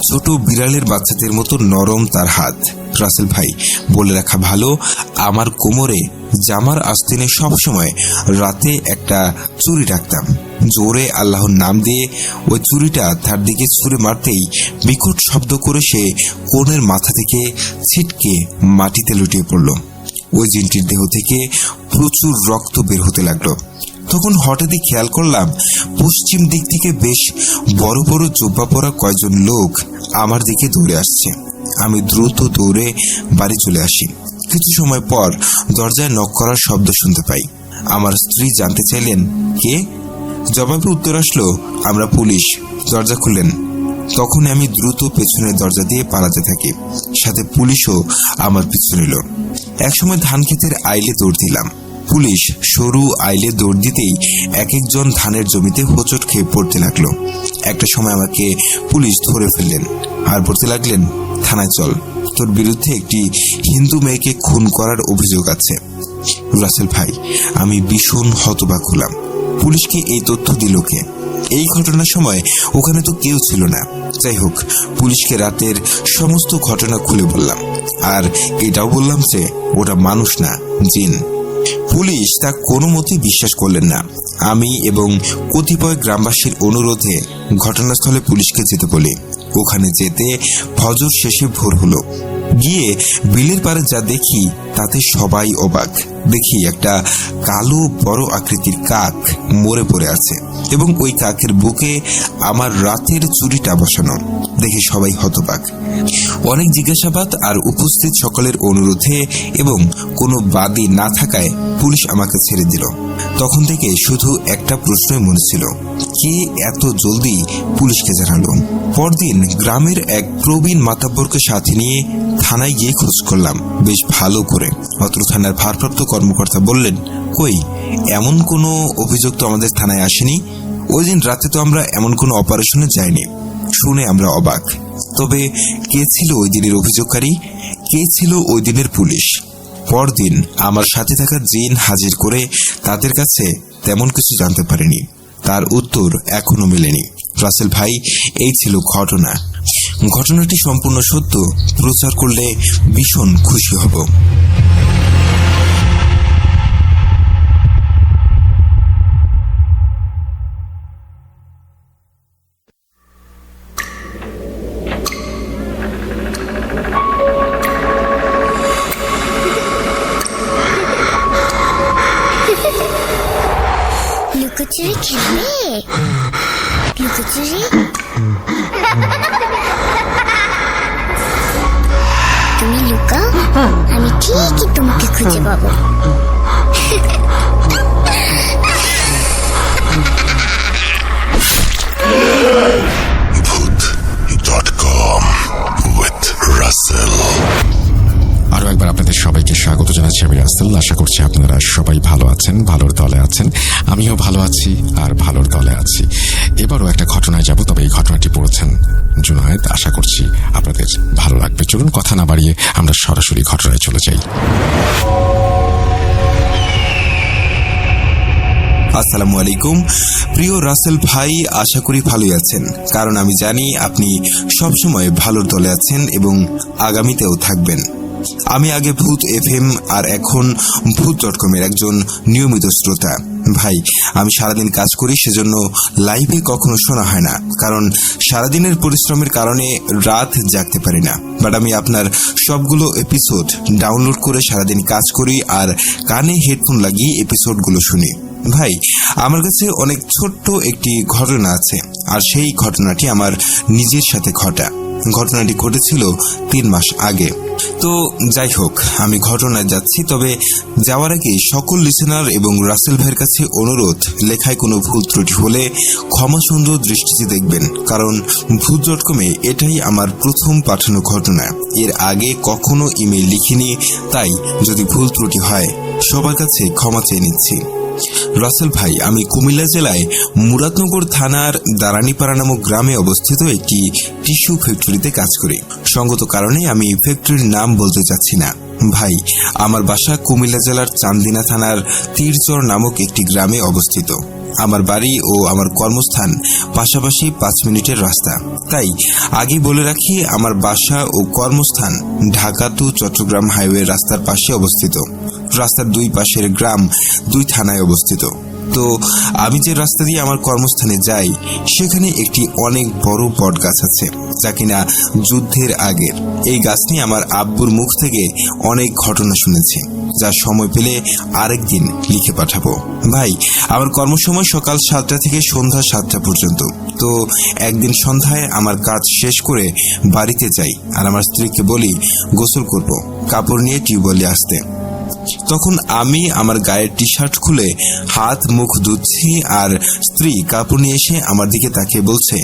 [SPEAKER 5] ছোট বিড়ালের বাচ্চাদের মতো নরম তার হাত। রাসেল ভাই, বলে রাখা ভালো, আমার কোমরে জামার আস্তিনে সবসময় রাতে একটা চুরি রাখতাম। জোরে আল্লাহর নাম দিয়ে ওই চুরিটা তার দিকে ছুঁড়ে মারতেই বিকট শব্দ করে সে কোণের মাথা থেকে ছিটকে মাটিতে লুটিয়ে পড়ল। ওই জিনটির দেহ থেকে প্রচুর রক্ত বের হতে লাগলো। তখন হঠাৎই খেয়াল করলাম পশ্চিম দিক থেকে বেশ বড় বড় জুব্বা পরা কয়েকজন লোক আমার দিকে দৌড়ে আসছে। আমি দ্রুত দৌড়ে বাড়ি চলে আসি। কিছু সময় পর দরজায় নক করার শব্দ শুনতে পাই। আমার স্ত্রী জানতে চাইলেন, কে? জবাবে উত্তর আসলো, আমরা পুলিশ। দরজা খুললেন। তখন আমি দ্রুত পেছনের দরজা দিয়ে পালাতে থাকি, সাথে পুলিশও আমার পিছু নিল। একসময় ধান ক্ষেতের আইলে দৌড় দিলাম। পুলিশ সরু আইলে দৌড় দিতেই এক একজন ধানের জমিতে হোঁচট খেয়ে পড়তে লাগলো। একটা সময় আমাকে পুলিশ ধরে ফেললেন আর বলতে লাগলেন, থানায় চল, তোর বিরুদ্ধে একটি হিন্দু মেয়েকে খুন করার অভিযোগ আছে। রাসেল ভাই, আমি ভীষণ হতবাক হলাম। পুলিশকে এই তথ্য দিল কে? এই ঘটনার সময় ওখানে তো কেউ ছিল না। যাই হোক, পুলিশকে রাতের সমস্ত ঘটনা খুলে বললাম, আর এটাও বললাম যে ওটা মানুষ না, জিন। পুলিশ তা কোনো মতেই বিশ্বাস করলেন না। আমি এবং কতিপয় গ্রামবাসীর অনুরোধে ঘটনাস্থলে পুলিশকে যেতে বলি। ওখানে যেতে ফজর শেষে ভোর হলো। গিয়ে বিলের পারে যা দেখি তাতে সবাই অবাক। দেখি একটা কালো বড় আকৃতির কাক মরে পড়ে আছে এবং ওই কাকের বুকে আমার রাতের চুরিটা বসানো। দেখে সবাই হতবাক। অনেক জিজ্ঞাসাবাদ আর উপস্থিত সকলের অনুরোধে এবং কোনো বাদী না থাকায় পুলিশ আমাকে ছেড়ে দিল। তখন থেকে শুধু একটা প্রশ্নই মনে ছিল, কে এত জলদি পুলিশকে জানালো? পরদিন গ্রামের এক প্রবীণ মাতাব্বরকে সাথে নিয়ে থানায় গিয়ে খোঁজ করলাম বেশ ভালো করে। অত্র থানার ভারপ্রাপ্ত কর্মকর্তা বললেন, কই, এমন কোনো অভিযোগ তো আমাদের থানায় আসেনি। ওই দিন রাতে তো আমরা এমন কোনো অপারেশনে যাইনি। শুনে আমরা অবাক। তবে কে ছিল ওই দিনের অভিযোগকারী? কে ছিল ওই দিনের পুলিশ? পরদিন আমার সাথে থাকা জিন হাজির করে তাদের কাছে তেমন কিছু জানতে পারেনি। তার উত্তর এখনো মেলেনি। রাসেল ভাই, এই ছিল ঘটনা। ঘটনাটি সম্পূর্ণ সত্য, প্রচার করলে ভীষণ খুশি হব।
[SPEAKER 3] লুকোচুরি খেলবে? লুকোচুরি? তুমি লুকাও, আমি ঠিকই তোমাকে খুঁজে পাবো।
[SPEAKER 4] Bhoot.com with Russell.
[SPEAKER 1] আরো একবার আপনাদের সবাইকে স্বাগত জানাচ্ছি। আমি রাসেল। আশা করছি আপনারা সবাই ভালো আছেন, ভালোর দলে আছেন। আমিও ভালো আছি আর ভালোর দলে আছি। এবারও একটা ঘটনায় যাব, তবে এই ঘটনাটি পড়েছেন জুনায়েদ। আশা করছি আপনাদের ভালো লাগবে। চলুন কথা না বাড়িয়ে আমরা সরাসরি ঘটনায় চলে যাই।
[SPEAKER 5] আসসালামু আলাইকুম প্রিয় রাসেল ভাই, আশা করি ভালোই আছেন, কারণ আমি জানি আপনি সবসময় ভালোর দলে আছেন এবং আগামীতেও থাকবেন। আমি আগে ভূত FM আর এখন Bhoot.com এর একজন নিয়মিত শ্রোতা। ভাই, আমি সারাদিন কাজ করি, সেজন্য লাইভে কখনো শোনা হয় না, কারণ সারাদিনের পরিশ্রমের কারণে রাত জাগতে পারি না। বাট আমি আপনার সবগুলো এপিসোড ডাউনলোড করে সারাদিন কাজ করি আর কানে হেডফোন লাগিয়ে এপিসোডগুলো শুনি। ভাই, আমার কাছে অনেক ছোট্ট একটি ঘটনা আছে, আর সেই ঘটনাটি আমার নিজের সাথে ঘটা। ঘটনাটি ঘটেছিল 3 মাস আগে। তো যাই হোক, আমি ঘটনায় যাচ্ছি, তবে যাওয়ার আগে সকল লিসেনার এবং রাসেল ভাইয়ের কাছে অনুরোধ, লেখায় কোনো ভুল ত্রুটি হলে ক্ষমা সুন্দর দৃষ্টিতে দেখবেন, কারণ ভূত.com-এ এটাই আমার প্রথম পাঠানো ঘটনা। এর আগে কখনো ইমেল লিখিনি, তাই যদি ভুল ত্রুটি হয় সবার কাছে ক্ষমা চেয়ে নিচ্ছি। রাসেল ভাই, আমি কুমিল্লা জেলায় মুরাদনগর থানার দারানিপাড়া নামক গ্রামে অবস্থিত একটি টিস্যু ফ্যাক্টরিতে কাজ করি। সঙ্গত কারণে আমি ফ্যাক্টরির নাম বলতে চাচ্ছি না। ভাই, আমার বাসা কুমিল্লা জেলার চান্দিনা থানার তীরচর নামক একটি গ্রামে অবস্থিত। আমার বাড়ি ও আমার কর্মস্থান পাশাপাশি 5 মিনিটের রাস্তা। তাই আগে বলে রাখি, আমার বাসা ও কর্মস্থান ঢাকা টু চট্টগ্রাম হাইওয়ে রাস্তার পাশে অবস্থিত। রাস্তার 2 পাশের গ্রাম 2 থানায় অবস্থিত। তো আমি যে রাস্তা দিয়ে আমার কর্মস্থানে যাই, সেখানে একটি অনেক বড় বট গাছ আছে, যা কিনা যুদ্ধের আগের। এই গাছ নিয়ে আমার আব্বুর মুখ থেকে অনেক ঘটনা শুনেছি, যা সময় পেলে আরেকদিন লিখে পাঠাবো। ভাই, আমার কর্মসময় সকাল 7টা থেকে সন্ধ্যা 7টা পর্যন্ত। তো একদিন সন্ধ্যায় আমার কাজ শেষ করে বাড়িতে যাই, আর আমার স্ত্রীকে বলি গোসল করব, কাপড় নিয়ে টিউবওয়েলে আসতে। তখন আমি আমার গায়ের টি শার্ট খুলে হাত মুখ ধুচ্ছি, আর স্ত্রী কাপড় নিয়ে এসে আমার দিকে তাকিয়ে বলছে,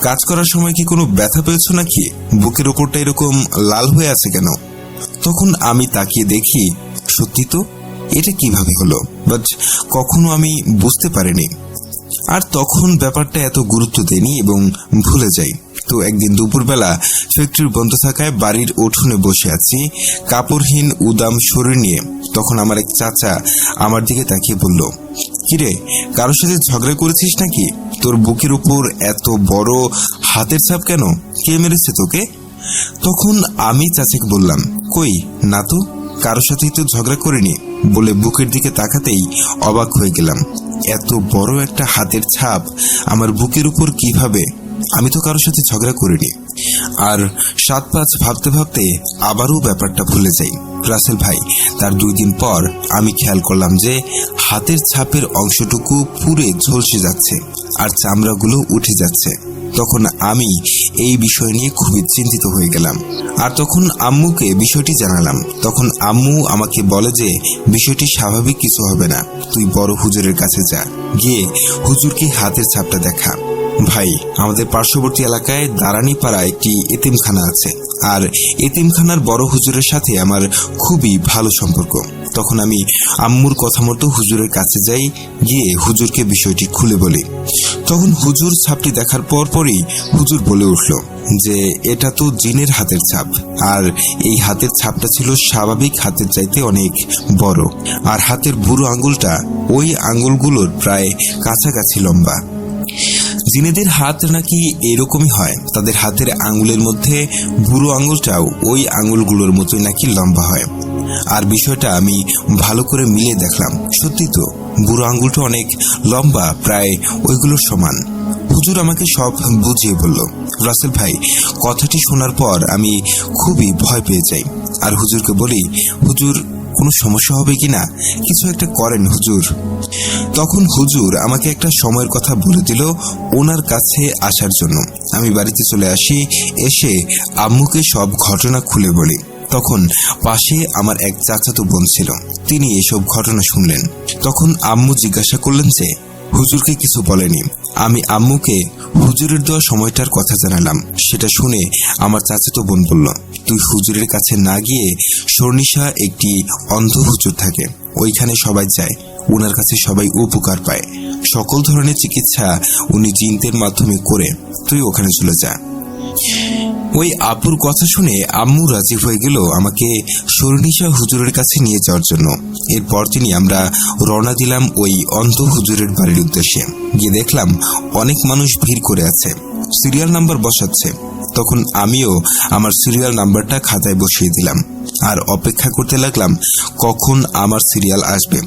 [SPEAKER 5] কাজ করার সময় কি কোনো ব্যথা পেয়েছো নাকি? বুকের ওপরটা এরকম লাল হয়ে আছে কেন? তখন আমি তাকিয়ে দেখি, সত্যি তো, এটা কিভাবে হলো, বাট কখনো আমি বুঝতে পারিনি। আর তখন ব্যাপারটা এত গুরুত্ব দেইনি এবং ভুলে যাই। তো একদিন দুপুরবেলা ফ্যাক্টরি বন্ধ থাকায় বাড়ির উঠোনে বসে আছি, কাপড়হীন উদাম শরীর নিয়ে। তখন আমার এক চাচা আমার দিকে তাকিয়ে বলল, কিরে, কারোর সাথে ঝগড়া করেছিস নাকি? তোর বুকের উপর এত বড় হাতের ছাপ কেন? কে মেরেছে তোকে? তখন আমি চাচাকে বললাম, কই না তো, কারোর সাথেই তো ঝগড়া করিনি। বলে বুকের দিকে তাকাতেই অবাক হয়ে গেলাম, এত বড় একটা হাতের ছাপ আমার বুকের উপর কিভাবে? আমি তো কারোর সাথে ঝগড়া করিনি। আর 7-5 ভাবতে ভাবতে আবারও ব্যাপারটা ভুলে যাই। রাসেল ভাই, তার 2 দিন পর আমি খেয়াল করলাম যে হাতের ছাপের অংশটুকু পুরে ঝলসে যাচ্ছে আর চামড়াগুলো উঠে যাচ্ছে। তখন আমি এই বিষয় নিয়ে খুবই চিন্তিত হয়ে গেলাম, আর তখন আম্মুকে বিষয়টি জানালাম। তখন আম্মু আমাকে বলে যে বিষয়টি স্বাভাবিক কিছু হবে না, তুই বড় হুজুরের কাছে যা, গিয়ে হুজুরকে হাতের ছাপটা দেখা। ভাই, আমাদের পার্শ্ববর্তী এলাকায় দারানিপাড়া একটি এতিমখানা আছে, আর এতিমখানার বড় হুজুরের সাথে আমার খুবই ভালো সম্পর্ক। তখন আমি আম্মুর কথা মতো হুজুরের কাছে যাই, গিয়ে হুজুরকে বিষয়টি খুলে বলি। তখন হুজুর ছাপটি দেখার পরই হুজুর বলে উঠল যে এটা তো জিনের হাতের ছাপ, আর এই হাতের ছাপটা ছিল স্বাভাবিক হাতের চাইতে অনেক বড়, আর হাতের বুড়ো আঙ্গুলটা ওই আঙ্গুলগুলোর প্রায় কাছাকাছি লম্বা। জিনেদের হাত নাকি এরকমই হয়, তাদের হাতের আঙ্গুলের মধ্যে বুড়ো আঙ্গুলটাও ওই আঙ্গুলগুলোর মতোই নাকি লম্বা হয়। আর বিষয়টা আমি ভালো করে মিলিয়ে দেখলাম, সত্যি তো বুড়ো আঙ্গুলটা অনেক লম্বা, প্রায় ওইগুলোর সমান। হুজুর আমাকে সব বুঝিয়ে বলল। রাসেল ভাই, কথাটি শোনার পর আমি খুবই ভয় পেয়ে যাই, আর হুজুরকে বলি, হুজুর কোনো সমস্যা হবে কিনা, কিছু একটা করেন হুজুর। তখন হুজুর আমাকে একটা সময়ের কথা বলে দিল ওনার কাছে আসার জন্য। আমি বাড়িতে চলে আসি, এসে আম্মুকে সব ঘটনা খুলে বলি। তখন পাশে আমার এক চাচাতো বোন ছিল, তিনি এসব ঘটনা শুনলেন। তখন আম্মু জিজ্ঞাসা করলেন যে হুজুরকে কিছু বলেনি। আমি আম্মুকে হুজুরের দেওয়া সময়টার কথা জানালাম। সেটা শুনে আমার চাচাতো বোন বলল, তুই হুজুরের কাছে না গিয়ে সর্নিশা একটি অন্ধ হুজুর থাকে, ওইখানে সবাই যায়, ওনার কাছে সবাই উপকার পায়, সকল ধরনের চিকিৎসা উনি জিনদের মাধ্যমে করে, তুই ওখানে চলে যা। ওই আপুর কথা শুনে আম্মু রাজি হয়ে গেল আমাকে সর্নিশা হুজুরের কাছে নিয়ে যাওয়ার জন্য। এরপর আমরা রওনা দিলাম ওই অন্ধ হুজুরের বাড়ির উদ্দেশ্যে। গিয়ে দেখলাম অনেক মানুষ ভিড় করে আছে, সিরিয়াল নাম্বার বসাচ্ছে। তখন আমিও আমার সিরিয়াল নাম্বারটা খাতায় বসিয়ে দিলাম আর অপেক্ষা করতে লাগলাম কখন আমার সিরিয়াল আসবে।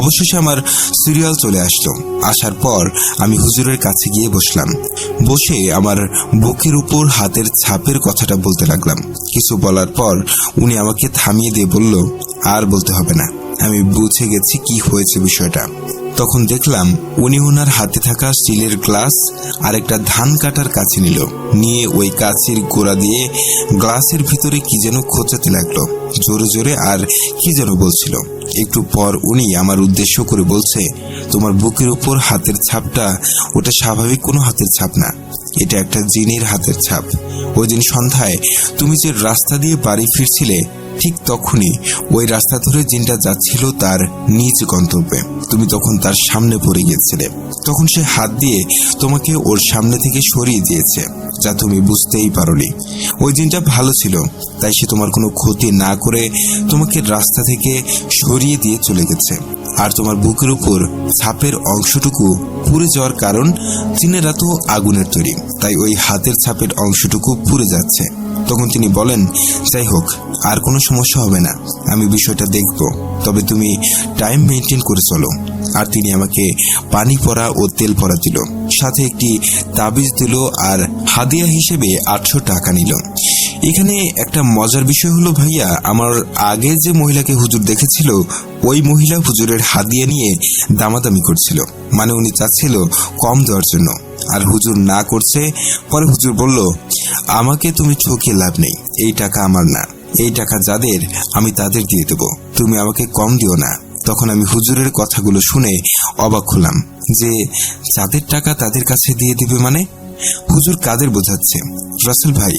[SPEAKER 5] অবশেষে আমার সিরিয়াল চলে আসলো। আসার পর আমি হুজুরের কাছে গিয়ে বসলাম। বসে আমার বুকের উপর হাতের ছাপের কথাটা বলতে লাগলাম। কিছু বলার পর উনি আমাকে থামিয়ে দিয়ে বলল, আর বলতে হবে না, আমি বুঝে গেছি কি হয়েছে বিষয়টা। তখন দেখলাম উনি ওনার হাতে থাকা স্টিলের গ্লাস আর একটা ধান কাটার কাছে নিয়ে ওই কাছের গোড়া দিয়ে গ্লাসের ভিতরে কি যেন খোঁচাতে লাগলো জোরে জোরে, আর কি যেন বলছিল। একটু পর উনি আমার উদ্দেশ্য করে বলছে, তোমার বুকের উপর হাতের ছাপটা ওটা স্বাভাবিক কোনো হাতের ছাপ না, এটা একটা জিনের হাতের ছাপ। ওই দিন সন্ধ্যায় তুমি যে রাস্তা দিয়ে বাড়ি ফিরছিলে ঠিক তখনই ওই রাস্তা ধরে জিনটা যাচ্ছিল তার নিজ গন্তব্যে। তুমি তখন তার সামনে পড়ে গিয়েছিলে, তখন সে হাত দিয়ে তোমাকে ওর সামনে থেকে সরিয়ে দিয়েছে, যা তুমি বুঝতেই পারোনি। ওই জিনটা ভালো ছিল, তাই সে তোমার কোনো ক্ষতি না করে তোমাকে রাস্তা থেকে সরিয়ে দিয়ে চলে গেছে। আর তোমার বুকের উপর ছাপের অংশটুকু পুড়ে যাওয়ার কারণ জিনেরা তো আগুনের তৈরি, তাই ওই হাতের ছাপের অংশটুকু পুড়ে যাচ্ছে। তখন তিনি বলেন, যাই হোক, আর কোনো সমস্যা হবে না, আমি বিষয়টা দেখব, তবে তুমি টাইম মেনটেন করে চলো। আর তিনি আমাকে পানি পড়া ও তেল পড়া দিল, সাথে একটি তাবিজ দিল, আর হাদিয়া হিসেবে 800 টাকা নিল। এখানে একটা মজার বিষয় হলো ভাইয়া, আমার আগে যে মহিলাকে হুজুর দেখেছিল ওই মহিলা হুজুরের হাদিয়া নিয়ে দামাদামি করছিল, মানে উনি চাচ্ছিল কম দেওয়ার জন্য, আর হুজুর না করছে। পরে হুজুর বলল, আমাকে তুমি ঠকিয়ে লাভ নেই, এই টাকা আমার না, এই টাকা যাদের আমি তাদের দিয়ে দেব, তুমি আমাকে কম দিও না। তখন আমি হুজুরের কথাগুলো শুনে অবাক হলাম যে যাদের টাকা তাদের কাছে দিয়ে দিবে মানে? হুজুর কাদের বোঝাচ্ছে? রাসেল ভাই,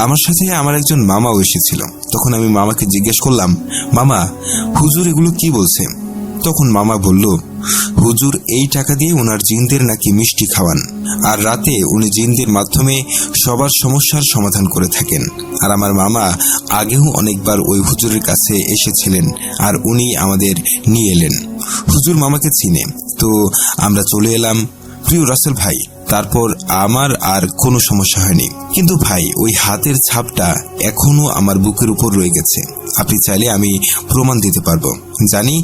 [SPEAKER 5] আমার সাথে আমার একজন মামাও এসেছিল। তখন আমি মামাকে জিজ্ঞেস করলাম, মামা, হুজুর এগুলো কি বলছে? তখন মামা বলল, হুজুর এই টাকা দিয়ে ওনার জিনদের নাকি মিষ্টি খাওয়ান, আর রাতে উনি জিনদের মাধ্যমে সবার সমস্যার সমাধান করে থাকেন। আর আমার মামা আগেও অনেকবার ওই হুজুরের কাছে এসেছিলেন, আর উনি আমাদের নিয়ে এলেন। হুজুর মামাকে চিনে, তো আমরা চলে এলাম। প্রিয় রাসেল ভাই, তারপর আমার আর কোনো সমস্যা হয়নি, কিন্তু ভাই ওই হাতের ছাপটা এখনো আমার বুকের উপর রয়ে গেছে। আপনি চাইলে আমি প্রমাণ দিতে পারবো। জানি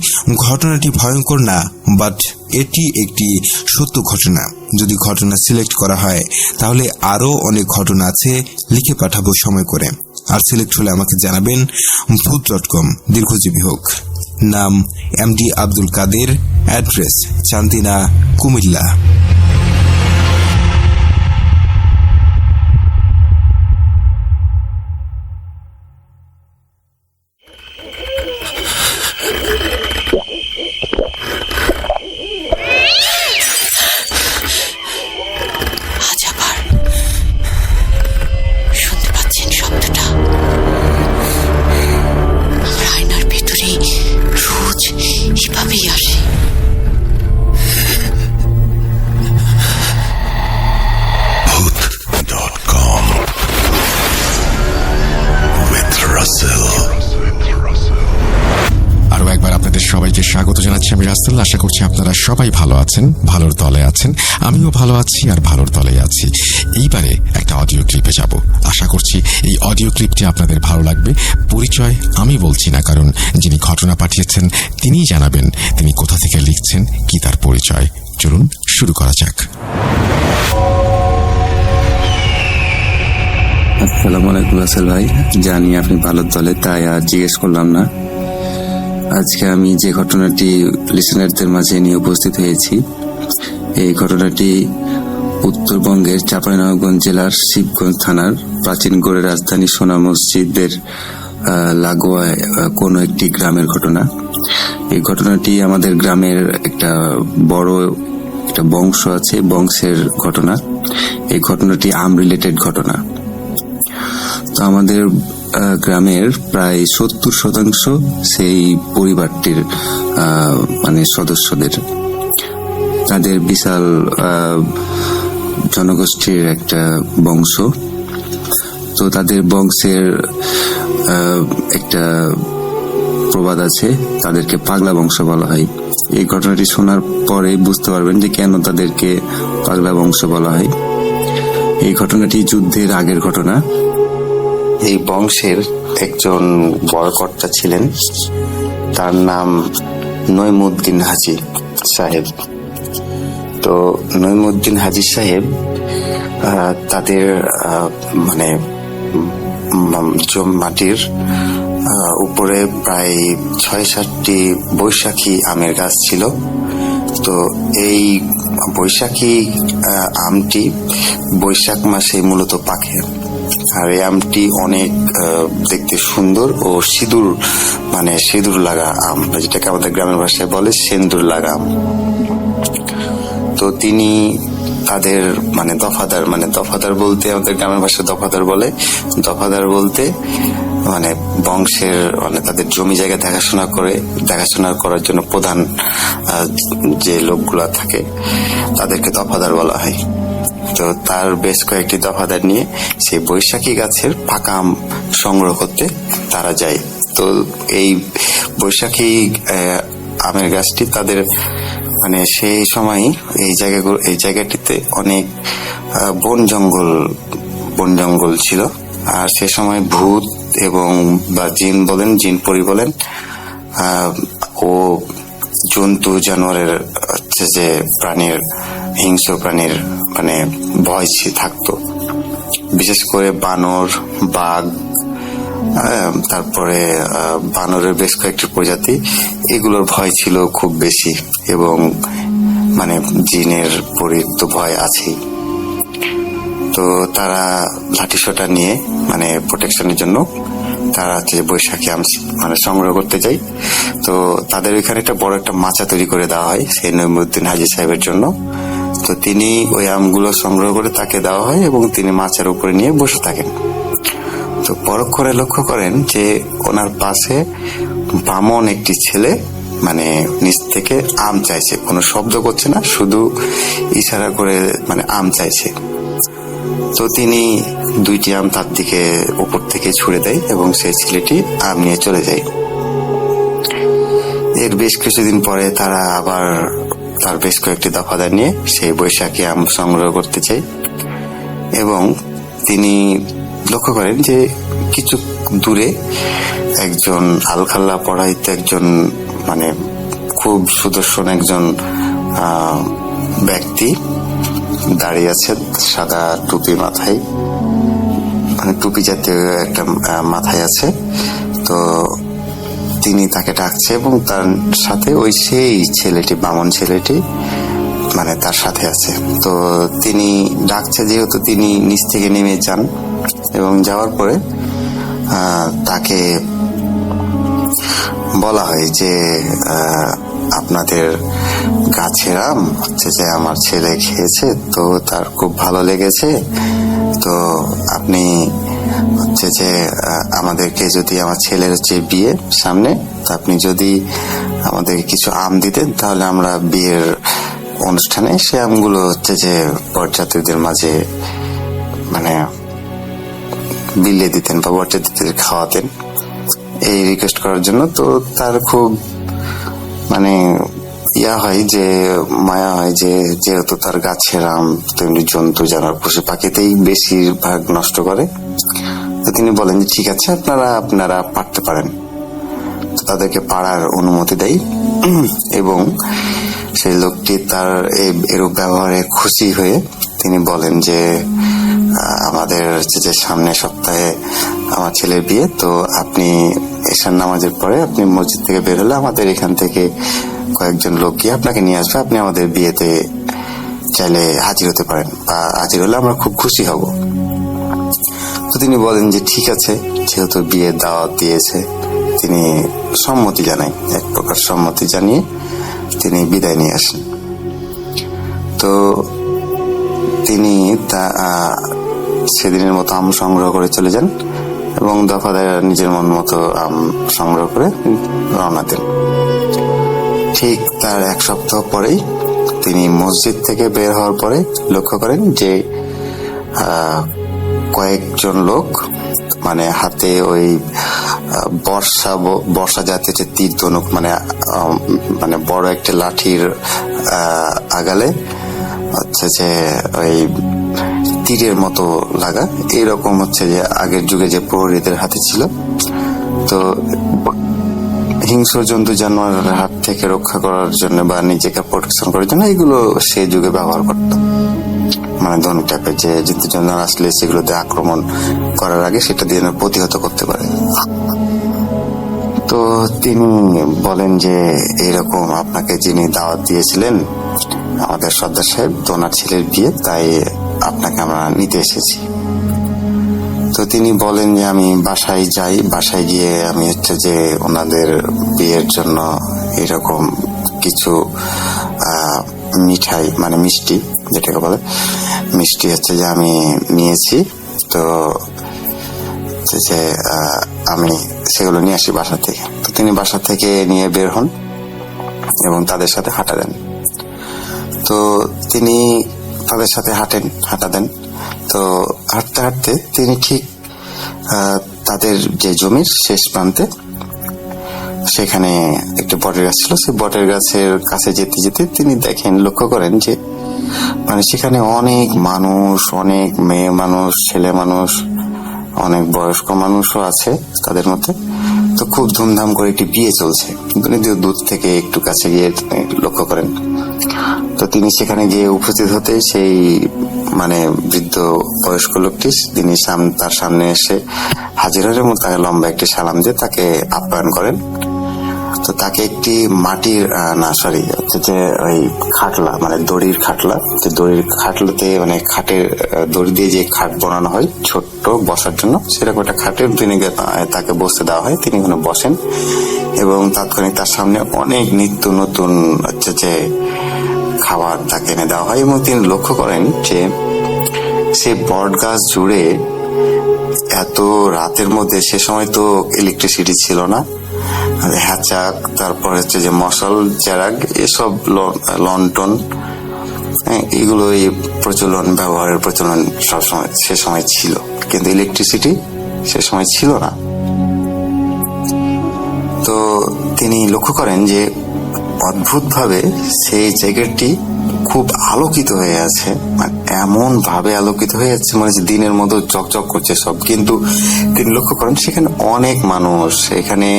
[SPEAKER 5] ঘটনাটি ভয়ঙ্কর না, বাট এটি একটি সত্য ঘটনা। যদি ঘটনা সিলেক্ট করা হয় তাহলে আরো অনেক ঘটনা আছে, লিখে পাঠাবো সময় করে। আর সিলেক্ট হলে আমাকে জানাবেন। ভূত.com দীর্ঘজীবী হোক। নাম MD আব্দুল কাদের, অ্যাড্রেস চান্দিনা, কুমিল্লা।
[SPEAKER 6] শুনতে পাচ্ছেন শব্দটা? আমার আয়নার ভেতরে রোজ এভাবেই আসে।
[SPEAKER 4] Booth.com with Russell.
[SPEAKER 1] আরো একবার আপনাদের সবাইকে স্বাগত জানাচ্ছি। আমি রাসেল। আশা করছি আপনারা সবাই ভালো আছেন, ভালোর দলে আছেন। আমিও ভালো আছি আর ভালোর দলে আছি। এইবারে একটা অডিও ক্লিপে যাব। আশা করছি এই অডিও ক্লিপটি আপনাদের ভালো লাগবে। পরিচয় আমি বলছি না, কারণ যিনি ঘটনা পাঠিয়েছেন তিনিই জানাবেন তিনি কোথা থেকে লিখছেন, কি তার পরিচয়। চলুন শুরু করা যাক।
[SPEAKER 7] আসসালামু আলাইকুম রাসেল ভাই, জানি আপনি ভালোর দলে, তাই আর জিজ্ঞেস করলাম না। আজকে আমি যে ঘটনাটি লিসেনারদের মাঝে নিয়ে উপস্থিত হয়েছি, এই ঘটনাটি উত্তরবঙ্গের চাঁপাইনবাবগঞ্জ জেলার শিবগঞ্জ থানার প্রাচীন গড়ের রাজধানী সোনা মসজিদের লাগোয়া কোনো একটি গ্রামের ঘটনা। এই ঘটনাটি আমাদের গ্রামের একটা বড় একটা বংশ আছে, বংশের ঘটনা। এই ঘটনাটি আনরিলেটেড ঘটনা। তো আমাদের গ্রামের প্রায় 70% সেই পরিবারটির মানে সদস্যদের, তাদের বিশাল জনগোষ্ঠীর একটা বংশ। তো তাদের বংশের একটা প্রবাদ আছে, তাদেরকে পাগলা বংশ বলা হয়। এই ঘটনাটি শোনার পরে বুঝতে পারবেন যে কেন তাদেরকে পাগলা বংশ বলা হয়। এই ঘটনাটি যুদ্ধের আগের ঘটনা। এই বংশের একজন বড় কর্তা ছিলেন, তার নাম নইমুদ্দিন হাজি সাহেব। তো নইমুদ্দিন হাজি সাহেব তাদের মানে মাটির উপরে প্রায় 6-7টি বৈশাখী আমের গাছ ছিল। তো এই বৈশাখী আমটি বৈশাখ মাসে মূলত পাকে। আর এই আমটি অনেক দেখতে সুন্দর ও সিঁদুর লাগা আম, যেটাকে আমাদের গ্রামের ভাষায় বলে সেন্দুর লাগা আম। তো তিনি তাদের দফাদার বলতে আমাদের গ্রামের ভাষায় দফাদার বলতে বংশের তাদের জমি জায়গা দেখাশোনা করার জন্য প্রধান যে লোকগুলা থাকে তাদেরকে দফাদার বলা হয়। তো তার বেশ কয়েকটি দফাদার নিয়ে সেই বৈশাখী গাছের পাকা আম সংগ্রহ করতে তারা যায়। তো এই বৈশাখী আমের গাছটি তাদের সেই সময় এই জায়গাটিতে অনেক বন জঙ্গল ছিল। আর সে সময় ভূত এবং বা জিন পরি বলেন ও জন্তু জানোয়ারের যে হিংস্র প্রাণীর ভয় থাকতো। বিশেষ করে বানর, বাঘ, তারপরে বানরের বেশ কয়েকটি প্রজাতি, এগুলোর ভয় ছিল খুব বেশি। এবং জিনের পরীর তো ভয় আছেই। তো তারা লাঠিসোঁটা নিয়ে প্রোটেকশনের জন্য তারা বৈশাখী আম সংগ্রহ করতে যায়। তো তাদের ওইখানে একটা বড় একটা মাচা তৈরি করে দেওয়া হয় সেই নইমুদ্দিন হাজী সাহেবের জন্য। তো তিনি ওই আমগুলো সংগ্রহ করে তাকে দেওয়া হয় এবং তিনি মাচার উপরে নিয়ে বসে থাকেন। তো পরক্ষণে লক্ষ্য করেন যে ওনার পাশে বামন একটি ছেলে নিচ থেকে আম চাইছে, কোনো শব্দ করছে না, শুধু ইশারা করে আম চাইছে। তো তিনি 2টি আম তার দিকে উপর থেকে ছুড়ে দেয় এবং সেই ছেলেটি আম নিয়ে চলে যায়। এর বেশ কিছুদিন পরে তারা আবার তার বেশ কয়েকটি দফাদার নিয়ে সেই বৈশাখী আম সংগ্রহ করতে চায় এবং তিনি লক্ষ্য করেন যে কিছু দূরে একজন আলখাল্লা পড়াইতে একজন খুব সুদর্শন একজন ব্যক্তি দাঁড়িয়ে আছে, সাদা টুপি মাথায়, টুপি জাতীয় একটা মাথায় আছে। তো তিনি তাকে ডাকছে এবং তার সাথে সেই ছেলেটি, বামন ছেলেটি তার সাথে আছে। তো তিনি ডাকছে যেহেতু তিনি নিচ থেকে নেমে যান এবং যাওয়ার পরে তাকে বলা হয় যে আপনাদের গাছের আম যে আমার ছেলে খেয়েছে, তো তার খুব ভালো লেগেছে। তো আপনি যে আমাদেরকে যদি, আমার ছেলের বিয়ে সামনে, তো আপনি যদি আমাদের কিছু আম দিতেন তাহলে আমরা বিয়ের অনুষ্ঠানে সে আমগুলো যে বরযাত্রীদের মাঝে বিলিয়ে দিতেন বা বরযাত্রীদের খাওয়াতেন, এই রিকোয়েস্ট করার জন্য। তো তার খুব মায়া হয় যে যেহেতু তার গাছের আম তেমনি জন্তু জানোয়ার পশু পাখিতেই বেশিরভাগ নষ্ট করে। তো তিনি বলেন যে ঠিক আছে, আপনারা পারতে পারেন। তো তাদেরকে পাড়ার অনুমতি দেয় এবং সেই লোকটি তার এরূপ ব্যবহারে খুশি হয়ে তিনি বলেন যে আমাদের যে সামনের সপ্তাহে আমার ছেলের বিয়ে, তো আপনি এশার নামাজের পরে আপনি মসজিদ থেকে বের হলে আমাদের এখান থেকে কয়েকজন লোক গিয়ে আপনাকে নিয়ে আসবে, আপনি আমাদের বিয়েতে চাইলে হাজির হতে পারেন, বা হাজির হলে আমরা খুব খুশি হব। তো তিনি বলেন যে ঠিক আছে, যেহেতু বিয়ের দাওয়াত দিয়েছে, তিনি সম্মতি জানায়, এক প্রকার সম্মতি জানিয়ে তিনি বিদায় নিয়ে আসেন। তো তিনি সেদিনের মতো আম সংগ্রহ করে চলে যান এবং দফাদার নিজের মন মতো আম সংগ্রহ করে রওনা দেন। ঠিক তার 1 সপ্তাহ পরেই তিনি মসজিদ থেকে বের হওয়ার পরে লক্ষ্য করেন যে কয়েকজন লোক হাতে ওই বর্ষা জাতীয় যে তীর ধনুক বড় একটা লাঠির আগালে যে ওই তীরের মতো লাগা, এরকম যে আগের যুগে যে প্রহরীদের হাতে ছিল। তো হিংস্র জন্তু জানোয়ারের হাত থেকে রক্ষা করার জন্য বা নিজেকে প্রোটেকশন করার জন্য এগুলো সেই যুগে ব্যবহার করত। ধনুক টাইপের যে জন্তু জানোয়ার আসলে সেগুলোতে আক্রমণ করার আগে সেটা দিয়ে প্রতিহত করতে পারে। তো
[SPEAKER 8] তিনি বলেন যে এরকম আপনাকে যিনি দাওয়াত দিয়েছিলেন আমাদের সর্দার সাহেব ওনার ছেলের বিয়ে, তাই আপনাকে আমরা নিতে এসেছি। তো তিনি বলেন যে আমি বাসায় যাই, বাসায় গিয়ে আমি হচ্ছে যে ওনাদের বিয়ের জন্য এরকম কিছু মিঠাই মানে মিষ্টি যেটাকে বলে মিষ্টি হচ্ছে যে আমি নিয়েছি। তো যে আমি সেগুলো নিয়ে আসি বাসা থেকে। তো তিনি বাসা থেকে নিয়ে বের হন এবং তাদের সাথে হাঁটা দেন। তো তিনি তাদের সাথে হাঁটা দেন। তো হাঁটতে হাঁটতে তিনি ঠিক তাদের যে জমির শেষ প্রান্তে সেখানে একটি বটের গাছ ছিল, সেই বটের গাছের কাছে যেতে যেতে তিনি লক্ষ্য করেন যে মানে সেখানে অনেক মানুষ, অনেক মেয়ে মানুষ, ছেলে মানুষ, অনেক বয়স্ক মানুষও আছে তাদের মধ্যে। তো খুব ধুমধাম করে একটি বিয়ে চলছে। তিনি দূর থেকে একটু কাছে গিয়ে লক্ষ্য করেন। তো তিনি সেখানে গিয়ে উপস্থিত হতে সেই মানে বৃদ্ধ বয়স্ক লোকটি তিনি তার সামনে এসে হাজির হলেন এবং তাকে লম্বা একটি সালাম দিয়ে তাকে আপ্যায়ন করেন। তো তাকে একটি মাটির হচ্ছে ওই খাটলা মানে দড়ির খাটলা, যে দড়ির খাটলাতে মানে খাটের দড়ি দিয়ে যে খাট বানানো হয় ছোট্ট বসার জন্য, সেরকম একটা খাটের তাকে বসতে দেওয়া হয়। তিনি ওখানে বসেন এবং তাৎক্ষণিক তার সামনে অনেক নিত্য নতুন হচ্ছে যে খাবার তাকে এনে দেওয়া হয় এবং তিনি লক্ষ্য করেন যে সে বট গাছ জুড়ে এত রাতের মধ্যে, সে সময় তো ইলেকট্রিসিটি ছিল না, হ্যাচাক, তারপর হচ্ছে যে মশাল চেরাগ, এসব লন্ঠন, এগুলো এই ব্যবহারের প্রচলন সবসময় সে সময় ছিল, কিন্তু ইলেকট্রিসিটি সে সময় ছিল না। তো তিনি লক্ষ্য করেন যে অদ্ভুতভাবে সেই জায়গাটি খুব আলোকিত হয়ে আছে, মানে এমন ভাবে আলোকিত হয়ে যাচ্ছে মানে দিনের মতো চকচক করছে সব। কিন্তু তিনি লক্ষ্য করেন সেখানে অনেক মানুষ, এখানে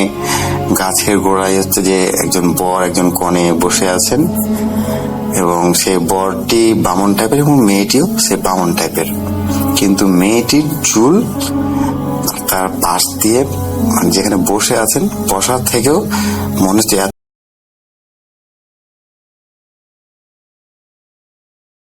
[SPEAKER 8] গাছের গোড়ায় হচ্ছে যে একজন বর একজন কনে বসে আছেন এবং সেই বরটি বামন টাইপের এবং মেয়েটিও সে বামন টাইপের, কিন্তু মেয়েটির চুল তার পাশ দিয়ে মানে যেখানে বসে আছেন বসার থেকেও মনে হচ্ছে